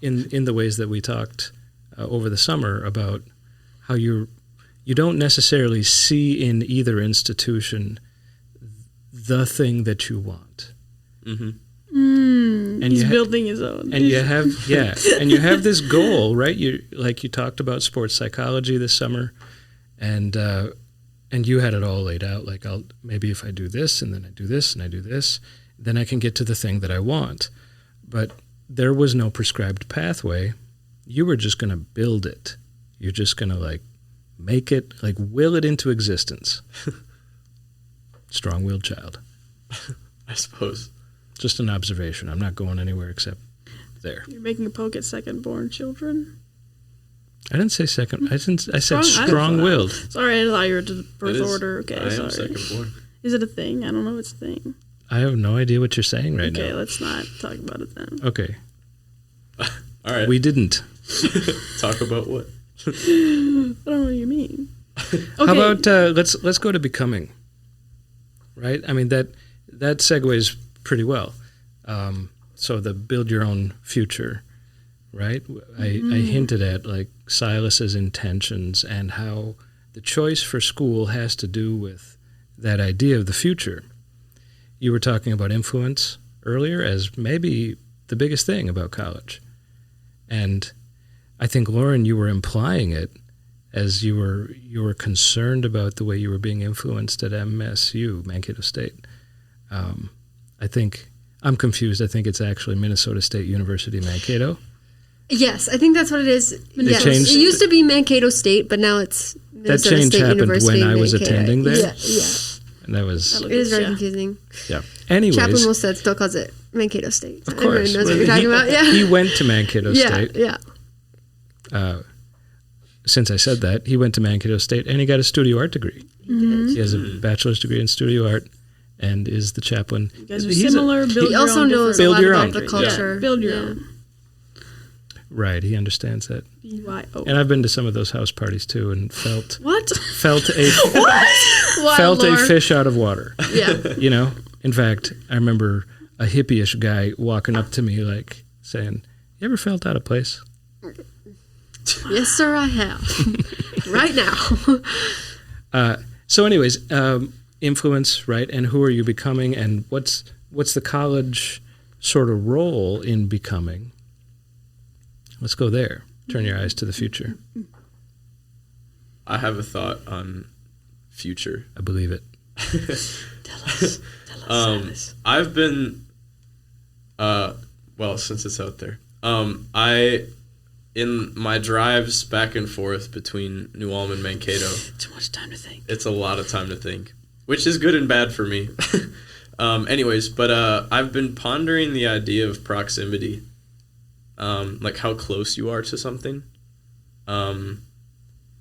in the ways that we talked over the summer about how you don't necessarily see in either institution the thing that you want. And he's building his own. And you have this goal, right? You talked about sports psychology this summer, and you had it all laid out. Like, maybe if I do this, and then I do this, and I do this, then I can get to the thing that I want. But there was no prescribed pathway. You were just going to build it. You're just going to make it, will it into existence. Strong-willed child. I suppose. Just an observation. I'm not going anywhere except there. You're making a poke at second-born children? I didn't say second. I said strong-willed. Sorry, I thought you were to the birth order. Okay, I sorry. am second-born. Is it a thing? I don't know if it's a thing. I have no idea what you're saying right now. Okay, let's not talk about it then. Okay. All right. We didn't. Talk about what? I don't know what you mean. Okay. How about let's go to becoming. Right? I mean that segues pretty well. So the build your own future, right? I hinted at like Silas's intentions and how the choice for school has to do with that idea of the future. You were talking about influence earlier as maybe the biggest thing about college. And I think, Lauryn, you were implying it as you were concerned about the way you were being influenced at MSU, Mankato State. I think I'm confused. I think it's actually Minnesota State University, Mankato. Yes, I think that's what it is. Yes. Changed, it used to be Mankato State, but now it's Minnesota that change State happened University when I was Mankato. attending there. Yeah. And that was... It is very confusing. Yeah. Anyways... Chaplain Wilstead still calls it Mankato State. Of course. Everyone knows what you're talking about. Yeah. He went to Mankato State. Yeah. Since I said that, he went to Mankato State and he got a studio art degree. He has a bachelor's degree in studio art and is the chaplain. You guys are similar. He also knows a lot about the culture. Yeah. Build your own. Right, he understands that. BYO. And I've been to some of those house parties too and felt What? felt a felt a fish out of water. Yeah. You know? In fact, I remember a hippie-ish guy walking up to me like saying, "You ever felt out of place?" Yes, sir, I have. Right now. So anyways, influence, right? And who are you becoming and what's the college sort of role in becoming? Let's go there. Turn your eyes to the future. I have a thought on future. I believe it. Tell us, Silas. I've been, well, since it's out there, in my drives back and forth between New Ulm and Mankato. Too much time to think. It's a lot of time to think, which is good and bad for me. Anyways, but I've been pondering the idea of proximity, like how close you are to something.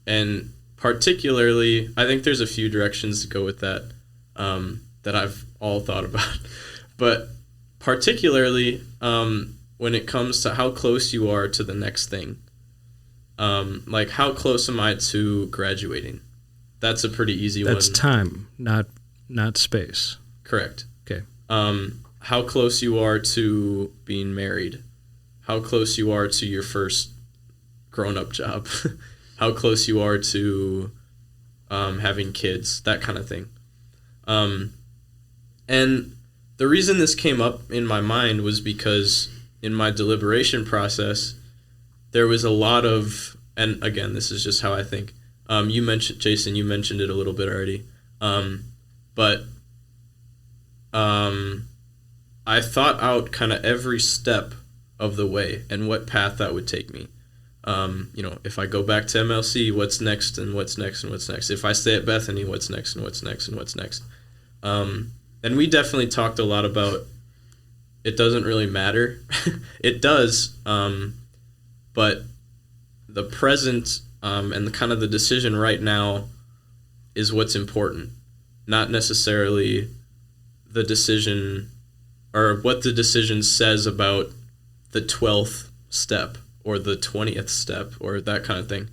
And particularly, I think there's a few directions to go with that that I've all thought about. But particularly, when it comes to how close you are to the next thing. Like, how close am I to graduating? That's a pretty easy one. That's time, not space. Correct. Okay. How close you are to being married. How close you are to your first grown-up job. How close you are to having kids, that kind of thing. And the reason this came up in my mind was because in my deliberation process, there was a lot of, and again, this is just how I think. You mentioned, Jason, you mentioned it a little bit already. But I thought out kind of every step of the way and what path that would take me. If I go back to MLC, what's next and what's next and what's next? If I stay at Bethany, what's next and what's next and what's next? And we definitely talked a lot about it doesn't really matter. It does, but the present and the kind of the decision right now is what's important, not necessarily the decision or what the decision says about the 12th step or the 20th step or that kind of thing.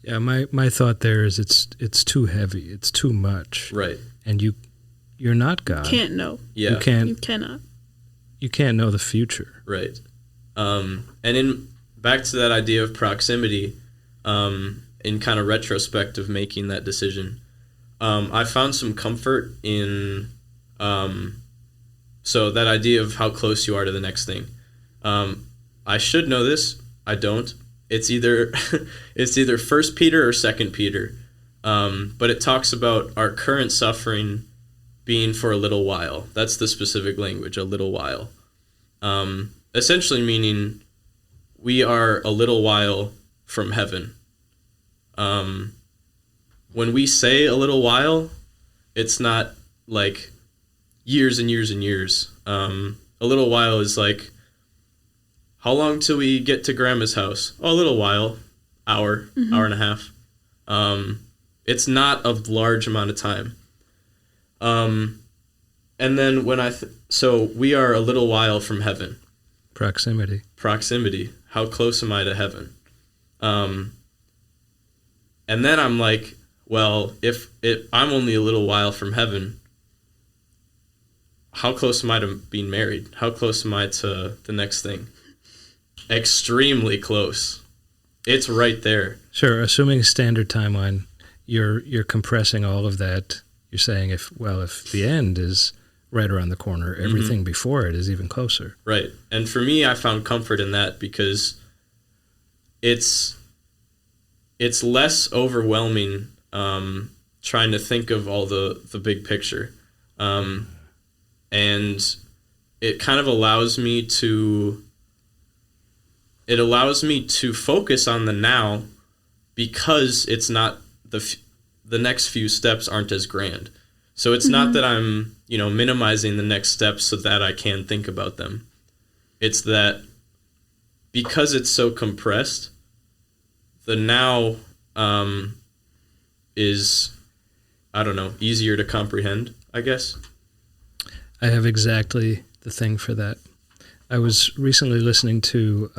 Yeah, my thought there is it's too heavy. It's too much. Right. And you're not God. Can't know. Yeah. You cannot. You can't know the future. Right. And in back to that idea of proximity, in kind of retrospect of making that decision, I found some comfort in so that idea of how close you are to the next thing. I should know this. I don't. It's either 1 Peter or 2 Peter. But it talks about our current suffering being for a little while. That's the specific language, a little while. Essentially meaning we are a little while from heaven. When we say a little while, it's not like years and years and years. A little while is like, how long till we get to Grandma's house? Oh, a little while, hour, hour and a half. It's not a large amount of time. And then when so we are a little while from heaven. Proximity. How close am I to heaven? And then I'm like, well, if I'm only a little while from heaven, how close am I to being married? How close am I to the next thing? Extremely close. It's right there. Sure. Assuming a standard timeline, you're compressing all of that. You're saying if the end is right around the corner, everything before it is even closer. Right. And for me, I found comfort in that because it's less overwhelming trying to think of all the big picture. And it kind of allows me to focus on the now because it's not the next few steps aren't as grand. So it's not that I'm, minimizing the next steps so that I can think about them. It's that because it's so compressed, the now is, I don't know, easier to comprehend, I guess. I have exactly the thing for that. I was recently listening to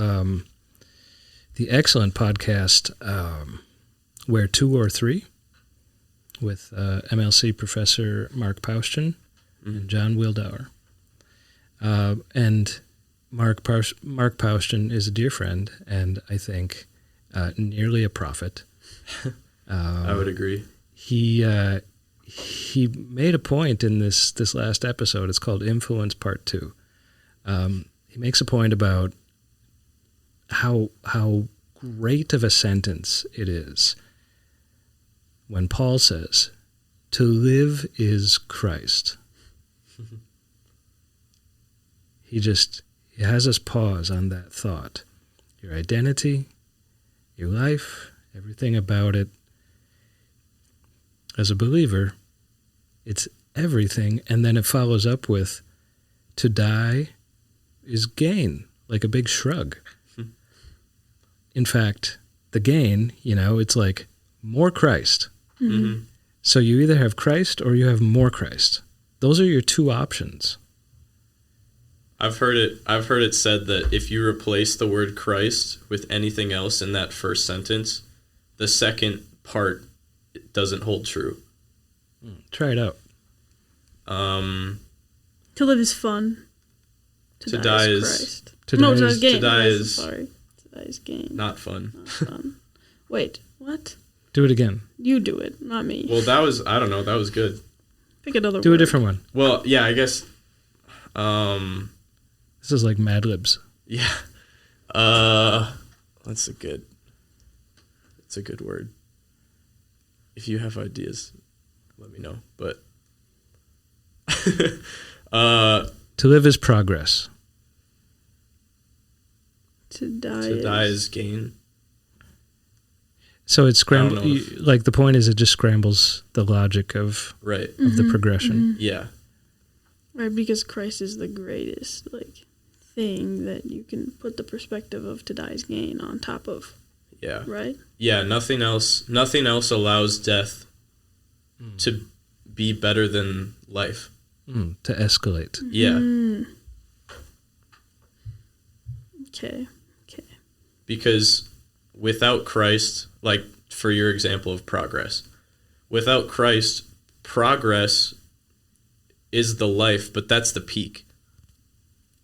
the excellent podcast Where Two or Three with MLC professor Mark Paustian and John Wildauer. And Mark Paustian is a dear friend, and I think nearly a prophet. I would agree. He made a point in this last episode. It's called Influence Part 2. He makes a point about how great of a sentence it is when Paul says, "To live is Christ." He has us pause on that thought. Your identity, your life, everything about it. As a believer, it's everything, and then it follows up with, to die is gain, like a big shrug. In fact, the gain, it's like more Christ. Mm-hmm. So you either have Christ or you have more Christ. Those are your two options. I've heard it said that if you replace the word Christ with anything else in that first sentence, the second part doesn't hold true. Try it out. To live is fun. To die is Christ. To No, die to is- gain. to die Yes, is- sorry. To die is gain. not fun. Not fun. Wait, what? Do it again. You do it, not me. Well, I don't know, that was good. Pick another Do word. a different one. Well, yeah, I guess, This is like Mad Libs. yeah. It's a good word. If you have ideas, let me know. But To live is progress. To die to die is gain. So it I don't know like the point is it just scrambles the logic of Right. the progression. Yeah. Right, because Christ is the greatest thing that you can put the perspective of to die is gain on top of. Yeah. Right? Yeah, nothing else allows death to be better than life. To escalate. Yeah. Okay. Because without Christ, like for your example of progress, without Christ, progress is the life, but that's the peak.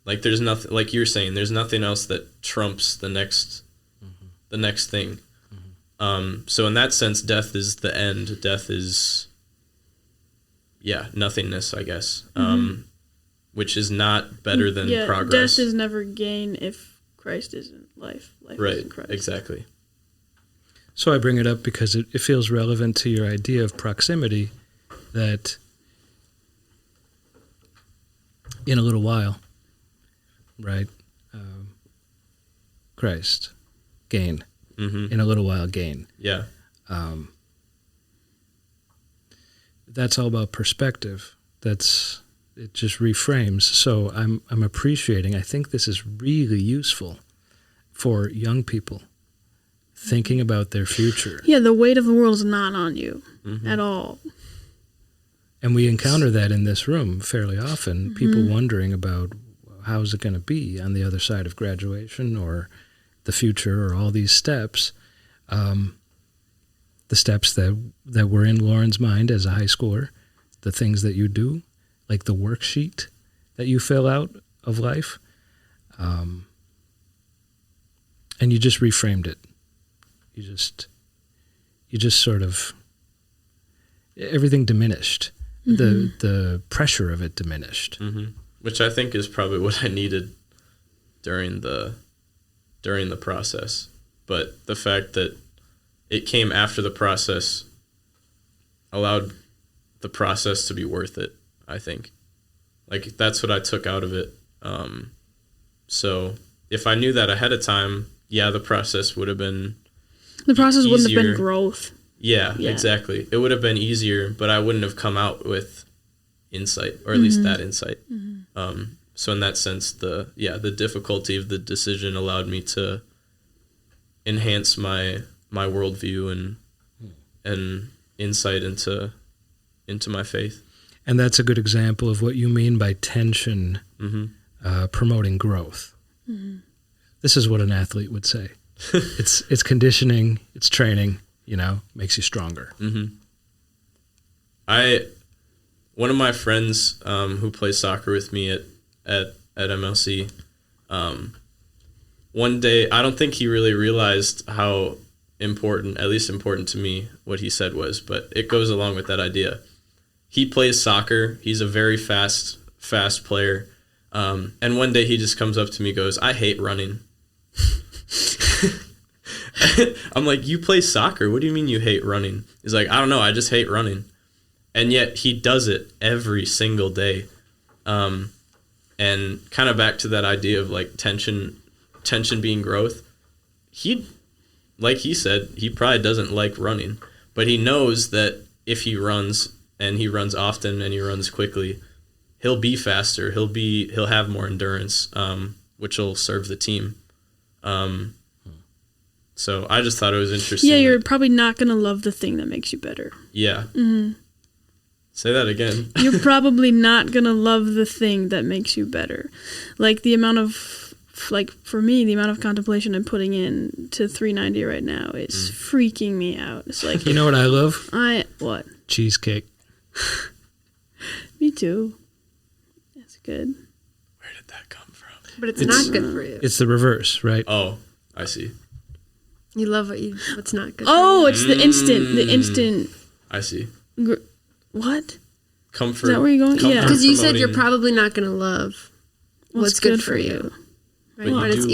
Like there's nothing, like you're saying, there's nothing else that trumps the next thing. So in that sense, death is the end. Death is, nothingness, I guess, which is not better than progress. Death is never gain if Christ isn't life. Life Right, isn't Christ. exactly. So I bring it up because it feels relevant to your idea of proximity, that in a little while, right? Christ, gain. Mm-hmm. In a little while, gain. Yeah. That's all about perspective. It just reframes. So I'm appreciating. I think this is really useful for young people thinking about their future. Yeah, the weight of the world is not on you at all. And we encounter that in this room fairly often. People wondering about how's it going to be on the other side of graduation or the future or all these steps. The steps that were in Lauren's mind as a high schooler, the things that you do, like the worksheet, that you fill out of life. And you just reframed it. You just sort of, everything diminished. The pressure of it diminished. Which I think is probably what I needed during the process. But the fact that it came after the process allowed the process to be worth it, I think. Like, that's what I took out of it. So if I knew that ahead of time, yeah, the process would have been The process easier. wouldn't have been growth. Yeah, exactly. It would have been easier, but I wouldn't have come out with insight, or at least that insight. So in that sense, the difficulty of the decision allowed me to enhance my worldview and insight into my faith. And that's a good example of what you mean by tension promoting growth. This is what an athlete would say. It's conditioning, it's training, makes you stronger. One of my friends who plays soccer with me at MLC, one day, I don't think he really realized how important, at least important to me, what he said was, but it goes along with that idea. He plays soccer. He's a very fast player. And one day he just comes up to me and goes, "I hate running." I'm like, "You play soccer? What do you mean you hate running?" He's like, "I don't know. I just hate running." And yet he does it every single day. And kind of back to that idea of like tension being growth. Like he said, he probably doesn't like running, but he knows that if he runs, and he runs often and he runs quickly, he'll be faster. He'll have more endurance, which will serve the team. So I just thought it was interesting. Yeah, you're probably not going to love the thing that makes you better. Yeah. Say that again. You're probably not going to love the thing that makes you better. Like the amount of, for me, the amount of contemplation I'm putting in to 390 right now is freaking me out. It's like, You know what I love? What? Cheesecake. Me too. That's good. Where did that come from? But it's not good for you. It's the reverse, right? Oh, I see. You love what's not good Oh, for you. it's the instant. I see. What? Comfort. Is that where you're going? Yeah. Because you said you're probably not going to love what's good for you. Right? But But you it's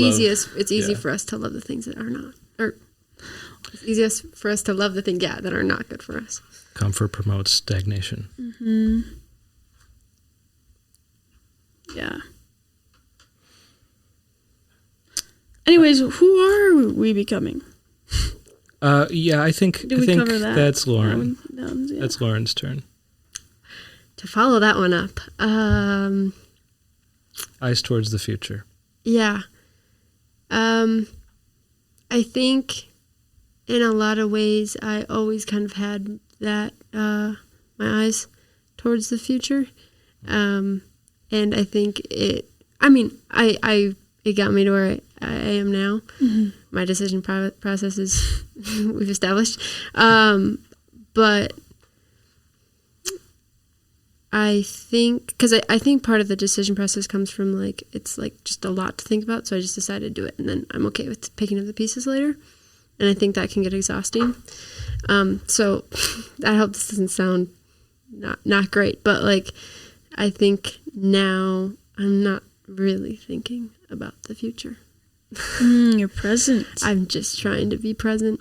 easy yeah. for us to love the things that are not. Or it's easiest for us to love the things, that are not good for us. Comfort promotes stagnation. Yeah. Anyways, who are we becoming? I think Did we cover that? That's Lauren. Yeah. That's Lauren's turn. To follow that one up, Eyes towards the future. yeah. I think in a lot of ways I always kind of had that, my eyes towards the future. And I think it got me to where I am now. My decision process is, we've established. But I think, because I think part of the decision process comes from it's just a lot to think about. So I just decided to do it, and then I'm okay with picking up the pieces later. And I think that can get exhausting. So I hope this doesn't sound not great, but I think now I'm not really thinking about the future. You're present. I'm just trying to be present.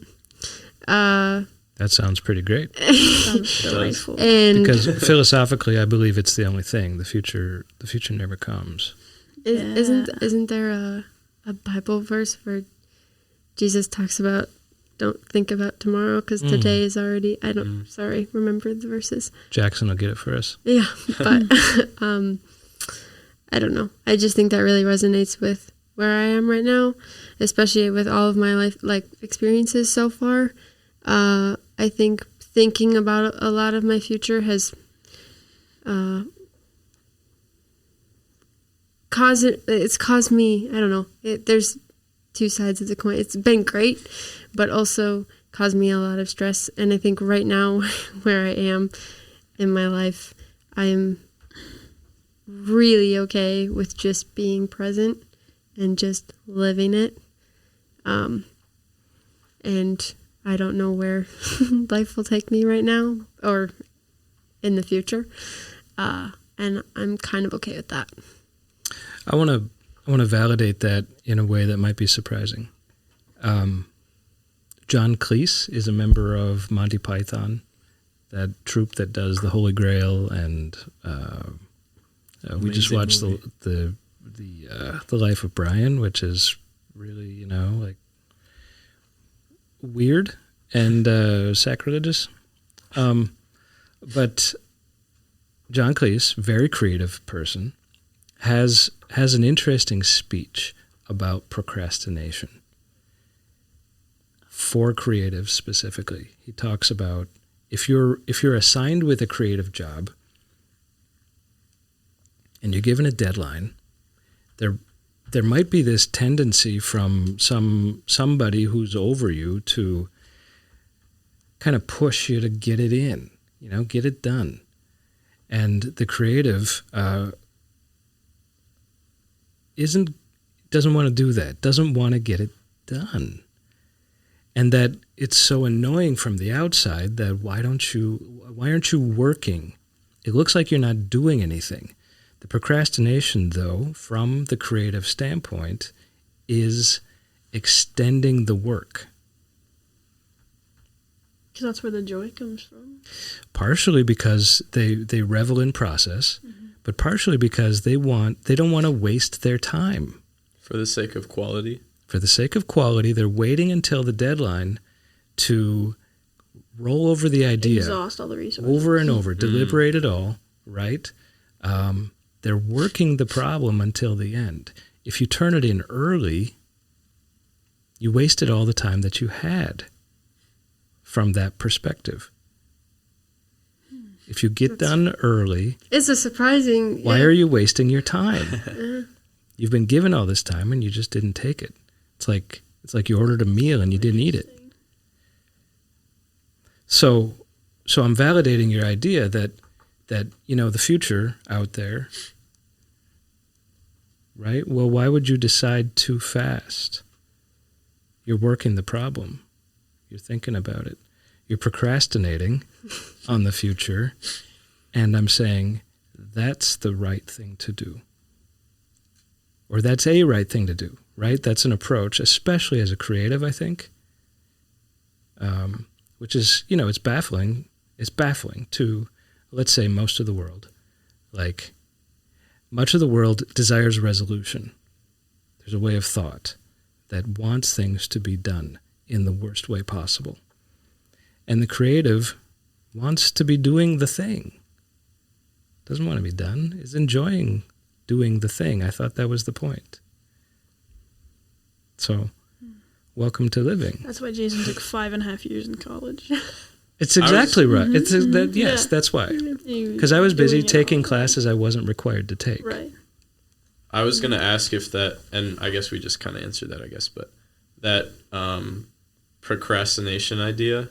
That sounds pretty great. Sounds delightful. And Because philosophically, I believe it's the only thing. The future never comes. isn't there a Bible verse where Jesus talks about don't think about tomorrow because today is already, remember the verses. Jaksyn will get it for us. Yeah, but I don't know. I just think that really resonates with where I am right now, especially with all of my life experiences so far. I think thinking about a lot of my future has caused me, I don't know, there's two sides of the coin. It's been great, but also caused me a lot of stress. And I think right now, where I am in my life, I am really okay with just being present and just living it. And I don't know where life will take me right now or in the future. And I'm kind of okay with that. I want to validate that in a way that might be surprising. John Cleese is a member of Monty Python, that troupe that does the Holy Grail, and we just watched the Life of Brian, which is really like weird and sacrilegious. But John Cleese, very creative person, has an interesting speech about procrastination. For creatives specifically, he talks about if you're assigned with a creative job and you're given a deadline, there might be this tendency from somebody who's over you to kind of push you to get it in, get it done. And the creative doesn't want to do that, doesn't want to get it done. And that it's so annoying from the outside that why aren't you working? It looks like you're not doing anything. The procrastination, though, from the creative standpoint, is extending the work. Because that's where the joy comes from. Partially because they revel in process, but partially because they don't want to waste their time. For the sake of quality? For the sake of quality, they're waiting until the deadline to roll over the idea. Exhaust all the resources. Over and over, deliberate it all, right? They're working the problem until the end. If you turn it in early, you wasted all the time that you had from that perspective. If you get done early, it's a surprising. Why are you wasting your time? You've been given all this time and you just didn't take it. It's like you ordered a meal and you didn't eat it. So I'm validating your idea that the future out there, right? Well, why would you decide too fast? You're working the problem. You're thinking about it. You're procrastinating on the future. And I'm saying that's the right thing to do. Or that's a right thing to do, right? That's an approach, especially as a creative, I think, which is, it's baffling. It's baffling to, let's say, most of the world. Like, much of the world desires resolution. There's a way of thought that wants things to be done in the worst way possible. And the creative wants to be doing the thing. Doesn't want to be done, is enjoying doing the thing. I thought that was the point. So, welcome to living. That's why Jason took 5.5 years in college. It's exactly right. It's that's why. Because I was busy taking classes I wasn't required to take. Right. I was going to ask if that, and I guess we just kind of answered that, but that procrastination idea,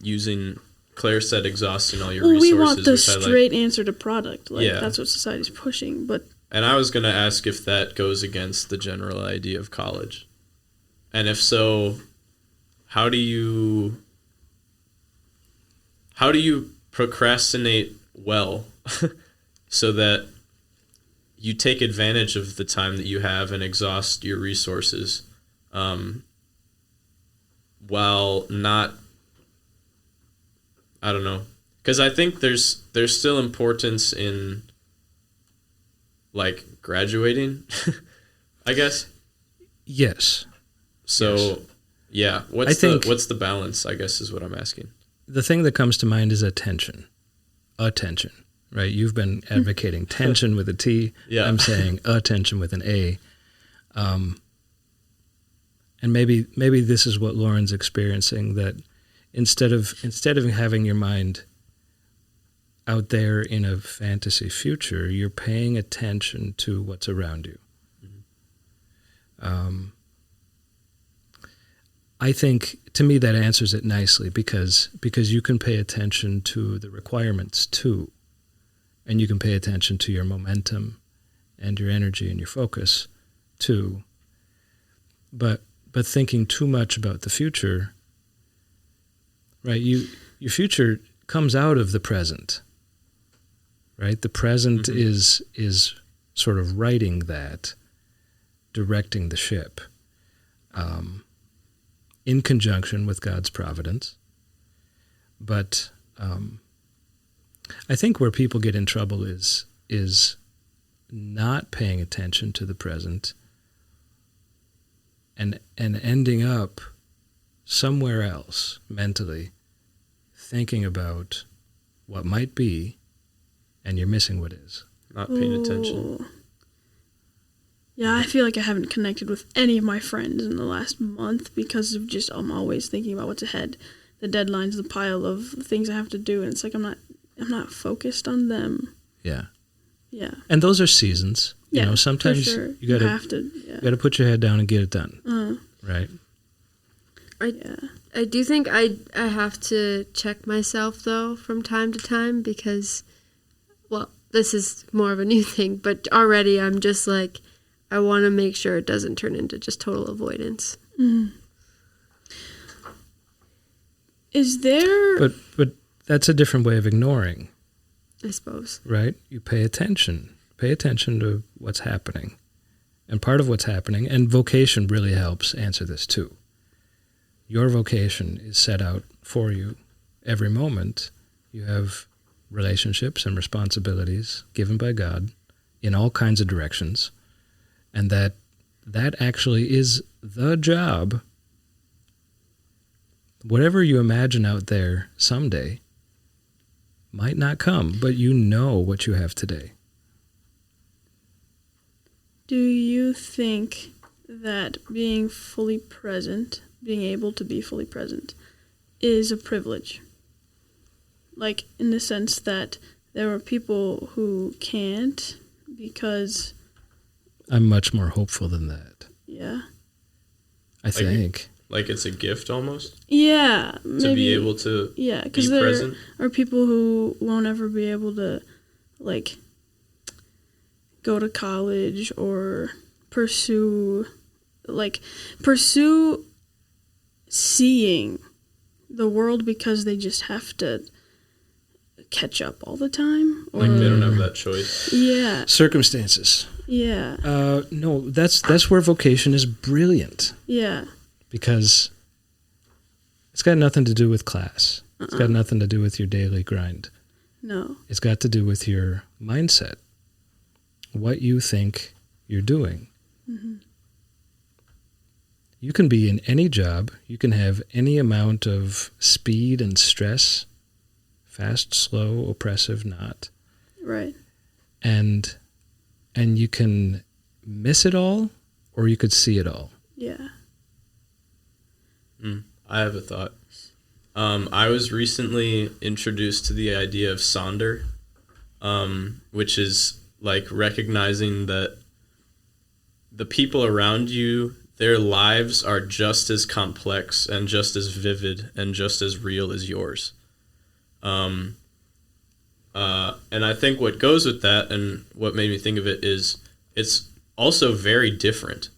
using, Claire said exhausting all your resources. We want the straight answer to product. That's what society's pushing. And I was going to ask if that goes against the general idea of college. And if so, how do you procrastinate well so that you take advantage of the time that you have and exhaust your resources while not, I don't know, because I think there's still importance in graduating, I guess. Yes. So, yeah, what's the balance, I guess, is what I'm asking. The thing that comes to mind is attention. Attention, right? You've been advocating tension with a T. Yeah. I'm saying attention with an A. And maybe this is what Lauren's experiencing, that instead of having your mind out there in a fantasy future, you're paying attention to what's around you. Mm-hmm. I think, to me, that answers it nicely because you can pay attention to the requirements too. And you can pay attention to your momentum and your energy and your focus too. But thinking too much about the future, right? Your future comes out of the present, right? The present is sort of writing that, directing the ship, in conjunction with God's providence. But I think where people get in trouble is not paying attention to the present and ending up somewhere else mentally, thinking about what might be, and you're missing what is. Not paying attention. Yeah, I feel like I haven't connected with any of my friends in the last month because of just I'm always thinking about what's ahead, the deadlines, the pile of things I have to do, and it's like I'm not focused on them. Yeah. Yeah. And those are seasons. Yeah, you know, sometimes for sure. you gotta have to. Yeah. you gotta put your head down and get it done. Right. I do think I have to check myself though from time to time because, well, this is more of a new thing, but already I'm just like, I want to make sure it doesn't turn into just total avoidance. Mm. Is there? But that's a different way of ignoring. I suppose. Right? You pay attention. Pay attention to what's happening. And part of what's happening, and vocation really helps answer this too. Your vocation is set out for you every moment. You have relationships and responsibilities given by God in all kinds of directions. And that actually is the job. Whatever you imagine out there someday might not come, but you know what you have today. Do you think that being fully present, being able to be fully present, is a privilege? Like, in the sense that there are people who can't because... I'm much more hopeful than that. Yeah. I think. Like it's a gift almost? Yeah. Maybe, to be able to because be present? There are people who won't ever be able to, like, go to college or pursue seeing the world because they just have to catch up all the time. Or, like they don't have that choice. Yeah. Circumstances. Yeah. No, that's where vocation is brilliant. Yeah. Because it's got nothing to do with class. It's got nothing to do with your daily grind. No. It's got to do with your mindset, what you think you're doing. Mm-hmm. You can be in any job. You can have any amount of speed and stress, fast, slow, oppressive, not. Right. And you can miss it all, or you could see it all. Yeah. I have a thought. I was recently introduced to the idea of Sonder, which is like recognizing that the people around you, their lives are just as complex and just as vivid and just as real as yours. And I think what goes with that and what made me think of it is it's also very different.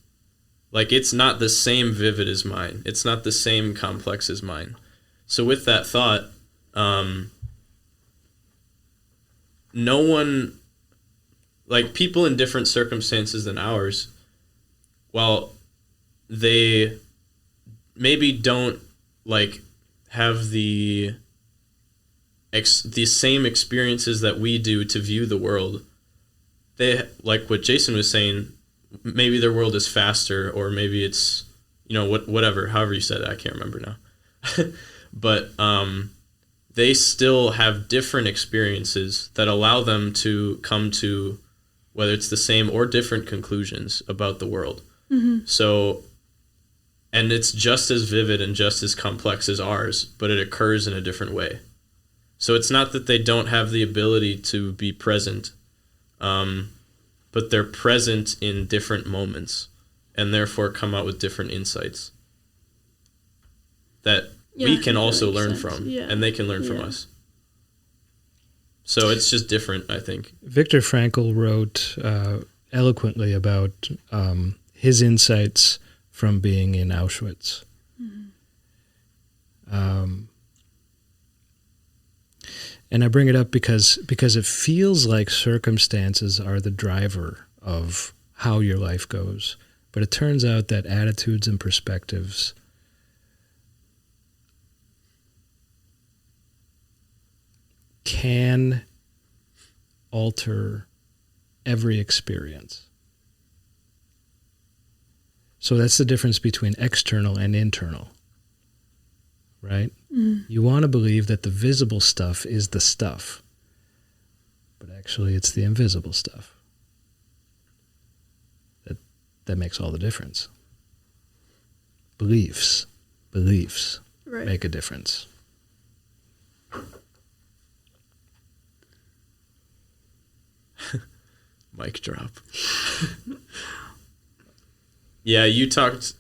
Like, it's not the same vivid as mine. It's not the same complex as mine. So with that thought, no one, like people in different circumstances than ours, while they maybe don't like have the same experiences that we do to view the world, they, like what Jason was saying, maybe their world is faster, or maybe it's, whatever, however you said it, I can't remember now. But they still have different experiences that allow them to come to, whether it's the same or different conclusions about the world. Mm-hmm. So, and it's just as vivid and just as complex as ours, but it occurs in a different way. So it's not that they don't have the ability to be present, but they're present in different moments and therefore come out with different insights that we can also learn from, and they can learn from us. So it's just different, I think. Viktor Frankl wrote eloquently about his insights from being in Auschwitz. And I bring it up because it feels like circumstances are the driver of how your life goes. But it turns out that attitudes and perspectives can alter every experience. So that's the difference between external and internal, right? You want to believe that the visible stuff is the stuff, but actually it's the invisible stuff that makes all the difference. Beliefs Right. make a difference. Mic drop. Yeah, you talked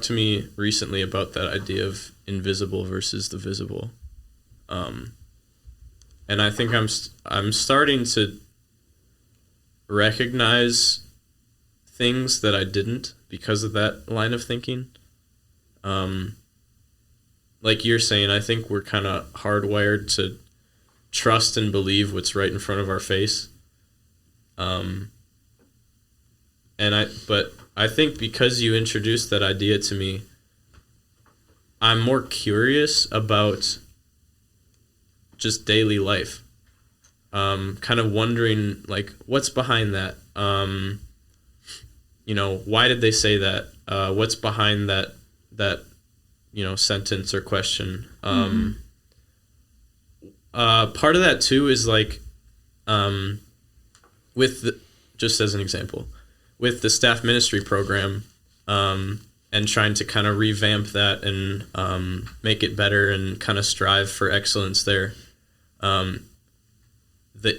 to me recently about that idea of invisible versus the visible, and I think I'm starting to recognize things that I didn't because of that line of thinking. Like you're saying, I think we're kind of hardwired to trust and believe what's right in front of our face. But I think because you introduced that idea to me, I'm more curious about just daily life. Kind of wondering, like, what's behind that? Why did they say that? What's behind that sentence or question? Part of that too is like, just as an example, with the staff ministry program, and trying to kind of revamp that and make it better and kind of strive for excellence there. The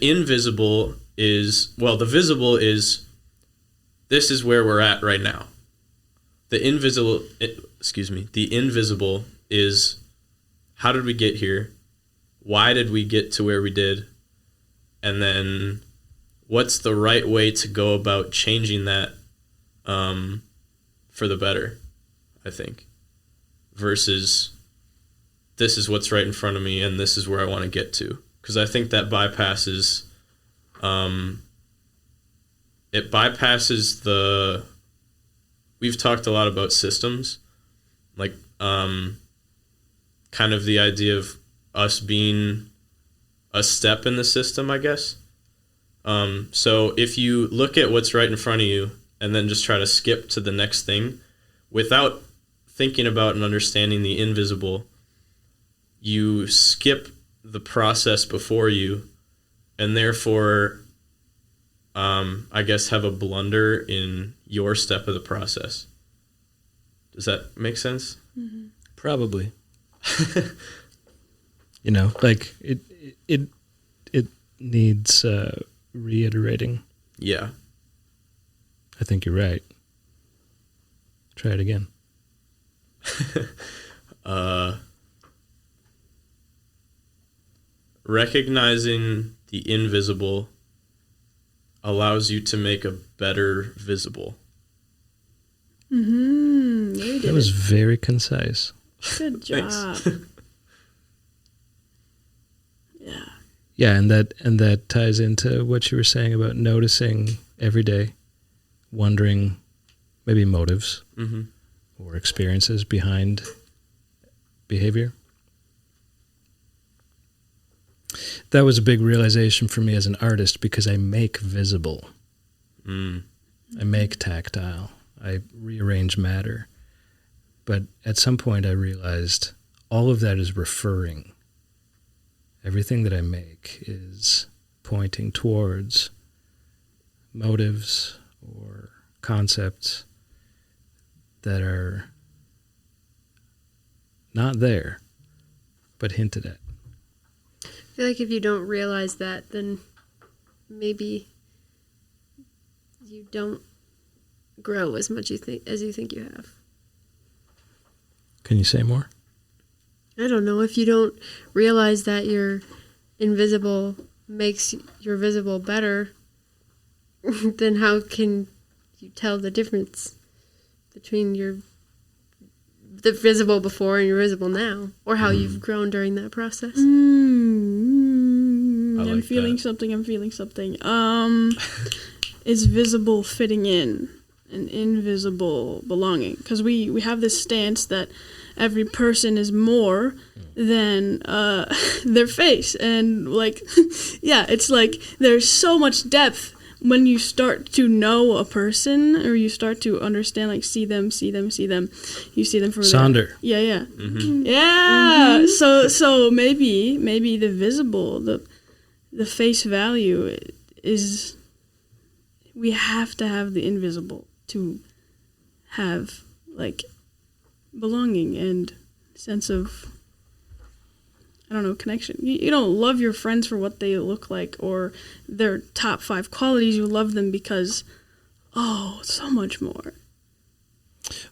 invisible is, the visible is, this is where we're at right now. The invisible is, how did we get here? Why did we get to where we did? And then what's the right way to go about changing that for the better, I think, versus this is what's right in front of me and this is where I want to get to. Because I think that bypasses we've talked a lot about systems, like kind of the idea of us being a step in the system, I guess. So if you look at what's right in front of you and then just try to skip to the next thing without thinking about and understanding the invisible, you skip the process before you and therefore, I guess, have a blunder in your step of the process. Does that make sense? Mm-hmm. Probably. Like it needs reiterating. Yeah. I think you're right. Try it again. Recognizing the invisible allows you to make a better visible. Mm-hmm. That was very concise. Good job. Yeah. Yeah, and that ties into what you were saying about noticing every day, wondering maybe motives or experiences behind behavior. That was a big realization for me as an artist because I make visible. I make tactile. I rearrange matter. But at some point I realized all of that is referring. Everything that I make is pointing towards motives or concepts that are not there, but hinted at. I feel like if you don't realize that, then maybe you don't grow as much as you think you have. Can you say more? I don't know. If you don't realize that you're invisible makes your visible better, then how can you tell the difference between the visible before and your visible now, or how you've grown during that process? I'm feeling something. Is visible fitting in and invisible belonging? Because we have this stance that every person is more than their face, and like, yeah, it's like there's so much depth when you start to know a person, or you start to understand, like, see them. You see them for Sonder. Yeah. Yeah. So maybe the visible, the face value is, we have to have the invisible to have, like, belonging and sense of, I don't know, connection. You don't love your friends for what they look like or their top 5 qualities. You love them because, so much more.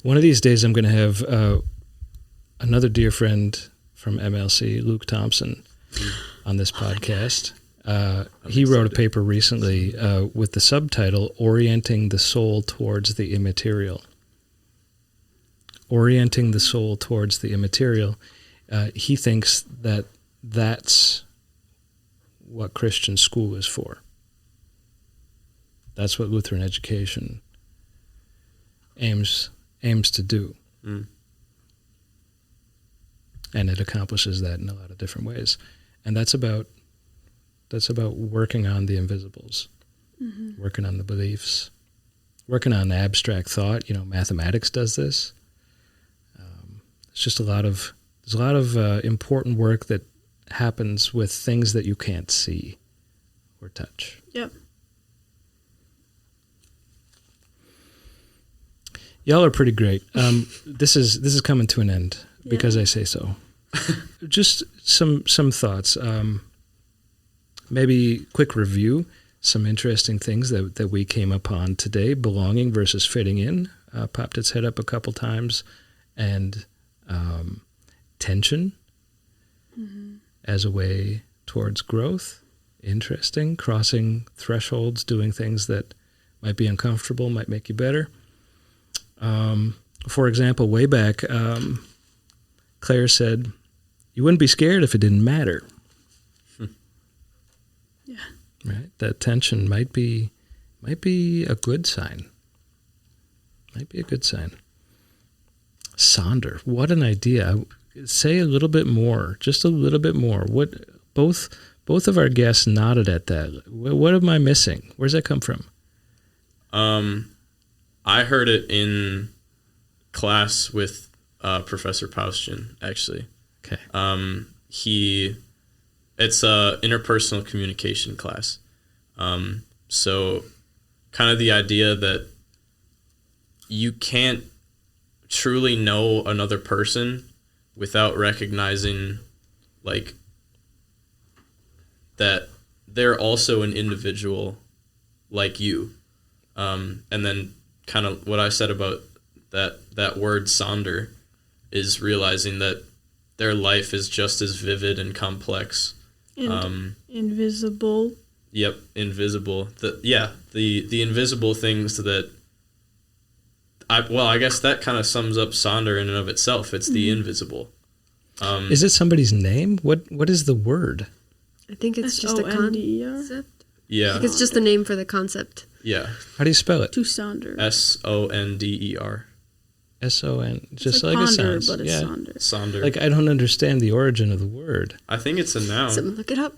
One of these days I'm going to have another dear friend from MLC, Luke Thompson, on this podcast. He wrote a paper recently with the subtitle, Orienting the Soul Towards the Immaterial. Orienting the soul towards the immaterial. He thinks that that's what Christian school is for. That's what Lutheran education aims to do. And it accomplishes that in a lot of different ways. And that's about working on the invisibles, working on the beliefs, working on abstract thought. Mathematics does this. It's just there's a lot of important work that happens with things that you can't see or touch. Yep. Y'all are pretty great. This is coming to an end because I say so. Just some thoughts. Maybe quick review. Some interesting things that we came upon today. Belonging versus fitting in. Popped its head up a couple times. And tension as a way towards growth. Interesting. Crossing thresholds, doing things that might be uncomfortable, might make you better. For example, way back, Claire said, you wouldn't be scared if it didn't matter. Yeah. Right? That tension might be a good sign. Might be a good sign. Sonder, what an idea. Say a little bit more, just a little bit more. What both of our guests nodded at that. What am I missing? Where's that come from? I heard it in class with Professor Paustian, actually. Okay. It's a interpersonal communication class. So kind of the idea that you can't truly know another person without recognizing, like, that they're also an individual like you. And then kind of what I said about that word sonder is realizing that their life is just as vivid and complex. And invisible. Yep, invisible. The invisible things that I guess that kind of sums up sonder in and of itself. It's the invisible. Is it somebody's name? What is the word? I think it's just a concept. Yeah. I think it's just the name for the concept. Yeah. How do you spell it? To sonder. Sonder. S-O-N, just like like it ponder, sounds. but it's sonder. Sonder. Like, I don't understand the origin of the word. I think it's a noun. Someone look it up.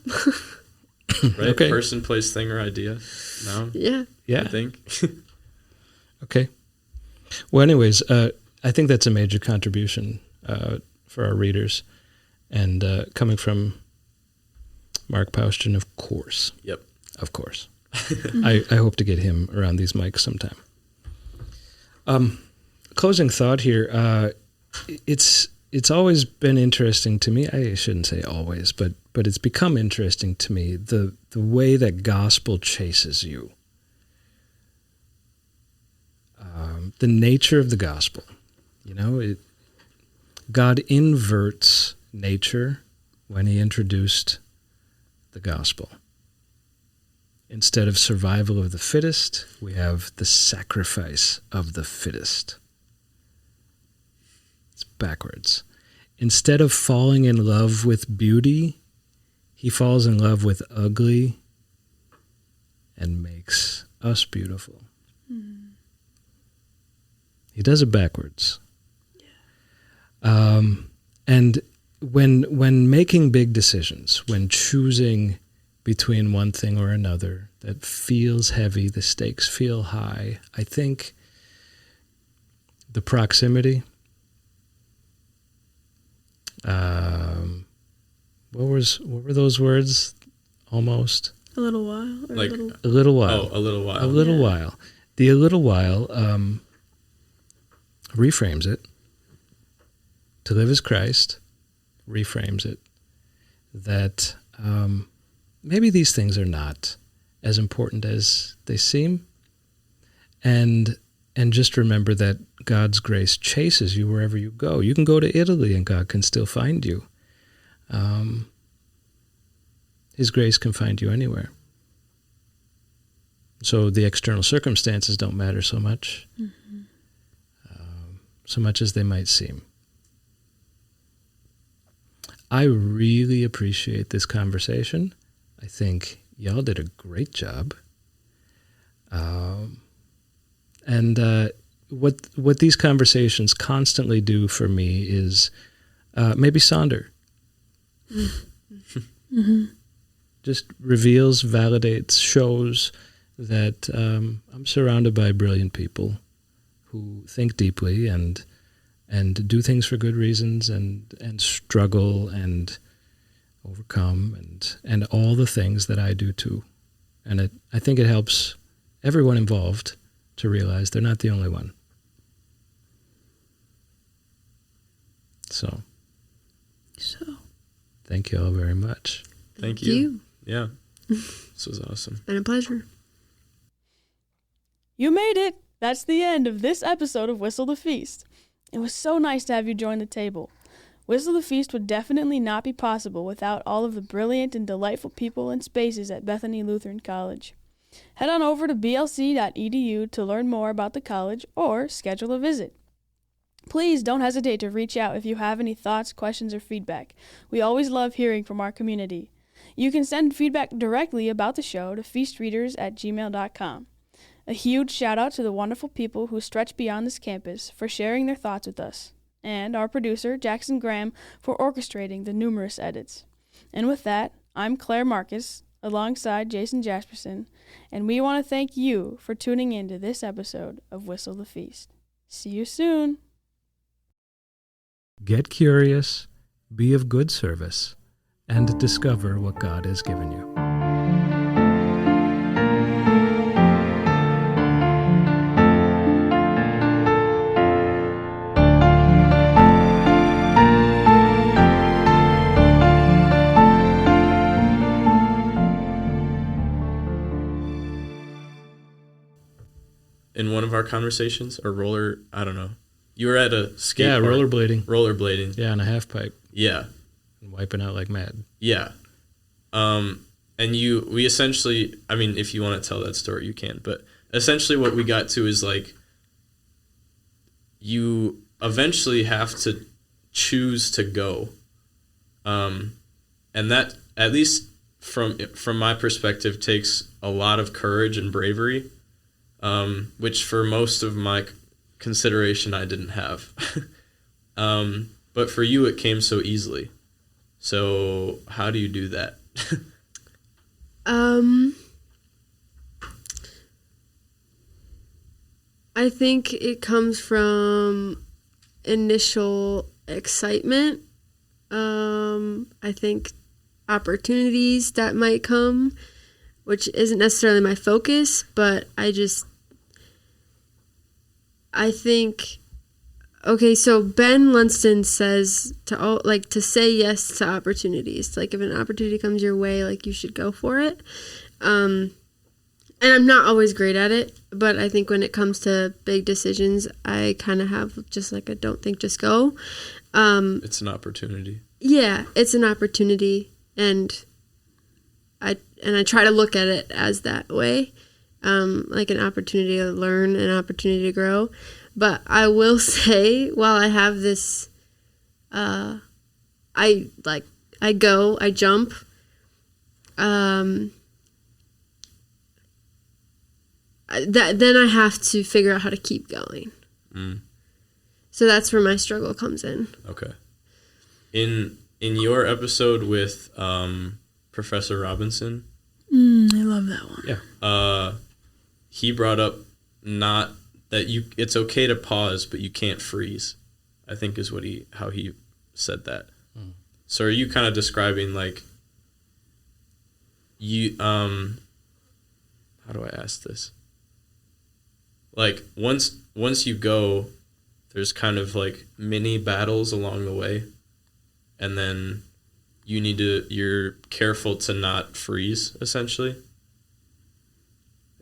Right? Okay. Person, place, thing, or idea. Noun. Yeah. Yeah. I think. Okay. Well, anyways, I think that's a major contribution for our readers. And coming from Mark Paustian, of course. Yep. Of course. I hope to get him around these mics sometime. Closing thought here. It's always been interesting to me. I shouldn't say always, but it's become interesting to me the way that gospel chases you. The nature of the gospel. God inverts nature when he introduced the gospel. Instead of survival of the fittest, we have the sacrifice of the fittest. It's backwards. Instead of falling in love with beauty, he falls in love with ugly and makes us beautiful. Mm-hmm. He does it backwards. Yeah. And when making big decisions, when choosing between one thing or another that feels heavy, the stakes feel high, I think the proximity, what were those words? Almost a little while, or like a little while. Oh, a little while. A little while. The a little while reframes it. To live as Christ reframes it. That maybe these things are not as important as they seem, and just remember that God's grace chases you wherever you go. You can go to Italy and God can still find you. His grace can find you anywhere. So the external circumstances don't matter so much, so much as they might seem. I really appreciate this conversation. I think y'all did a great job. And what these conversations constantly do for me is maybe Sonder. Mm-hmm. Just reveals, validates, shows that I'm surrounded by brilliant people who think deeply and do things for good reasons and struggle and overcome and all the things that I do too. And I think it helps everyone involved to realize they're not the only one. So thank you all very much. Thank you. Yeah. This was awesome. Been a pleasure. You made it. That's the end of this episode of Whistle the Feast. It was so nice to have you join the table. Whistle the Feast would definitely not be possible without all of the brilliant and delightful people and spaces at Bethany Lutheran College. Head on over to blc.edu to learn more about the college or schedule a visit. Please don't hesitate to reach out if you have any thoughts, questions, or feedback. We always love hearing from our community. You can send feedback directly about the show to feastreaders@gmail.com. A huge shout out to the wonderful people who stretch beyond this campus for sharing their thoughts with us, and our producer, Jaksyn Graham, for orchestrating the numerous edits. And with that, I'm Claire Marcus, alongside Jason Jaspersen, and we want to thank you for tuning in to this episode of Whistle the Feast. See you soon! Get curious, be of good service, and discover what God has given you. In one of our conversations, I don't know. You were at a skate park. Rollerblading. Yeah, on a half pipe. Yeah. And wiping out like mad. Yeah. And we essentially, I mean, if you want to tell that story, you can. But essentially what we got to is like, you eventually have to choose to go. And that, at least from my perspective, takes a lot of courage and bravery. Which for most of my consideration I didn't have. But for you it came so easily. So how do you do that? I think it comes from initial excitement. I think opportunities that might come, which isn't necessarily my focus, but I think, okay, so Ben Lunston says to say yes to opportunities. Like if an opportunity comes your way, like you should go for it. And I'm not always great at it, but I think when it comes to big decisions, I kind of have just like a don't think, just go. It's an opportunity. Yeah, it's an opportunity. And I try to look at it as that way, like an opportunity to learn, an opportunity to grow. But I will say, while I have this, I jump. Then I have to figure out how to keep going. So that's where my struggle comes in. Okay. In your episode with Professor Robinson, I love that one. Yeah. He brought up not that it's okay to pause, but you can't freeze, I think is how he said that. So are you kind of describing like you how do I ask this? Like once you go, there's kind of like mini battles along the way, and then you're careful to not freeze, essentially.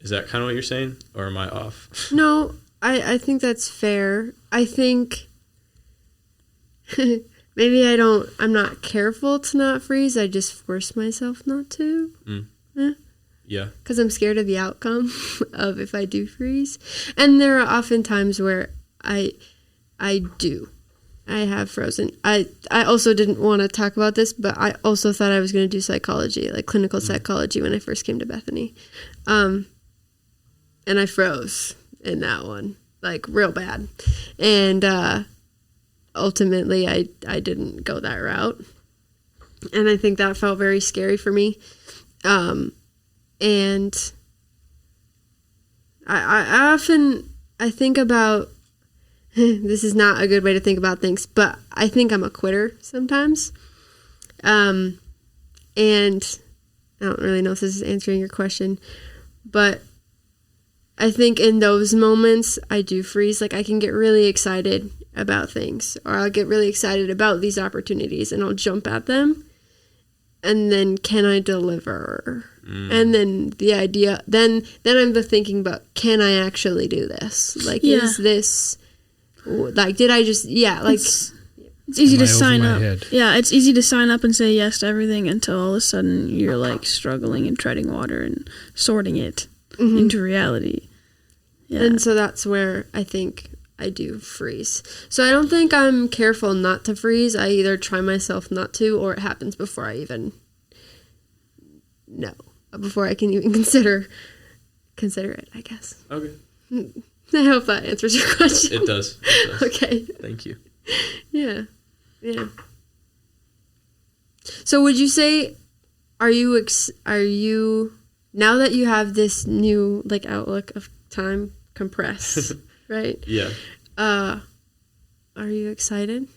Is that kind of what you're saying, or am I off? No, I think that's fair. I think maybe I'm not careful to not freeze. I just force myself not to. Yeah. Because I'm scared of the outcome of if I do freeze. And there are often times where I do. I have frozen. I also didn't want to talk about this, but I also thought I was going to do psychology, like clinical psychology, when I first came to Bethany. And I froze in that one, like real bad. And ultimately, I didn't go that route. And I think that felt very scary for me. And I often think about, this is not a good way to think about things, but I think I'm a quitter sometimes. And I don't really know if this is answering your question, but I think in those moments I do freeze. Like I can get really excited about things, or I'll get really excited about these opportunities and I'll jump at them. And then can I deliver? And then the idea, then I'm thinking about, can I actually do this? Like, is this, like, did I just, like. It's easy to sign up. Yeah, it's easy to sign up and say yes to everything until all of a sudden you're like struggling and treading water and sorting it into reality. Yeah. And so that's where I think I do freeze. So I don't think I'm careful not to freeze. I either try myself not to, or it happens before I even know. Before I can even consider it, I guess. Okay. I hope that answers your question. It does. Okay. Thank you. Yeah. So would you say, are you now that you have this new like outlook of time compressed, right? Yeah. Are you excited?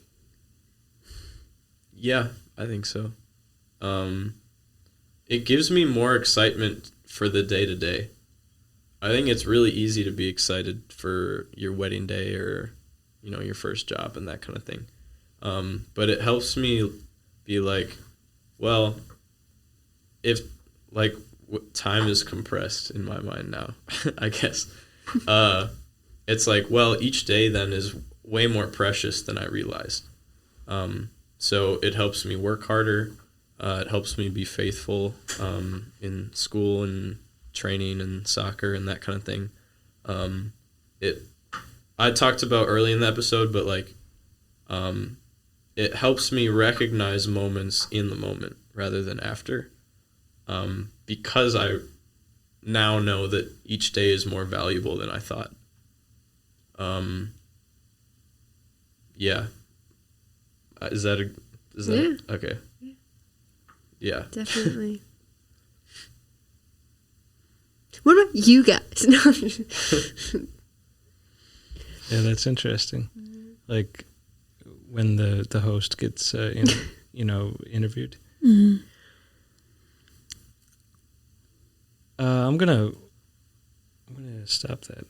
Yeah, I think so. It gives me more excitement for the day-to-day. I think it's really easy to be excited for your wedding day or, your first job and that kind of thing. But it helps me be like, well, if like time is compressed in my mind now, I guess. It's like, well, each day then is way more precious than I realized. So it helps me work harder. It helps me be faithful in school and training and soccer and that kind of thing. I talked about early in the episode, but like it helps me recognize moments in the moment rather than after, because I now know that each day is more valuable than I thought. Yeah. Is that okay? Yeah. Definitely. What about you guys? Yeah, that's interesting. Like when the host gets interviewed. Mm-hmm. I'm gonna stop that.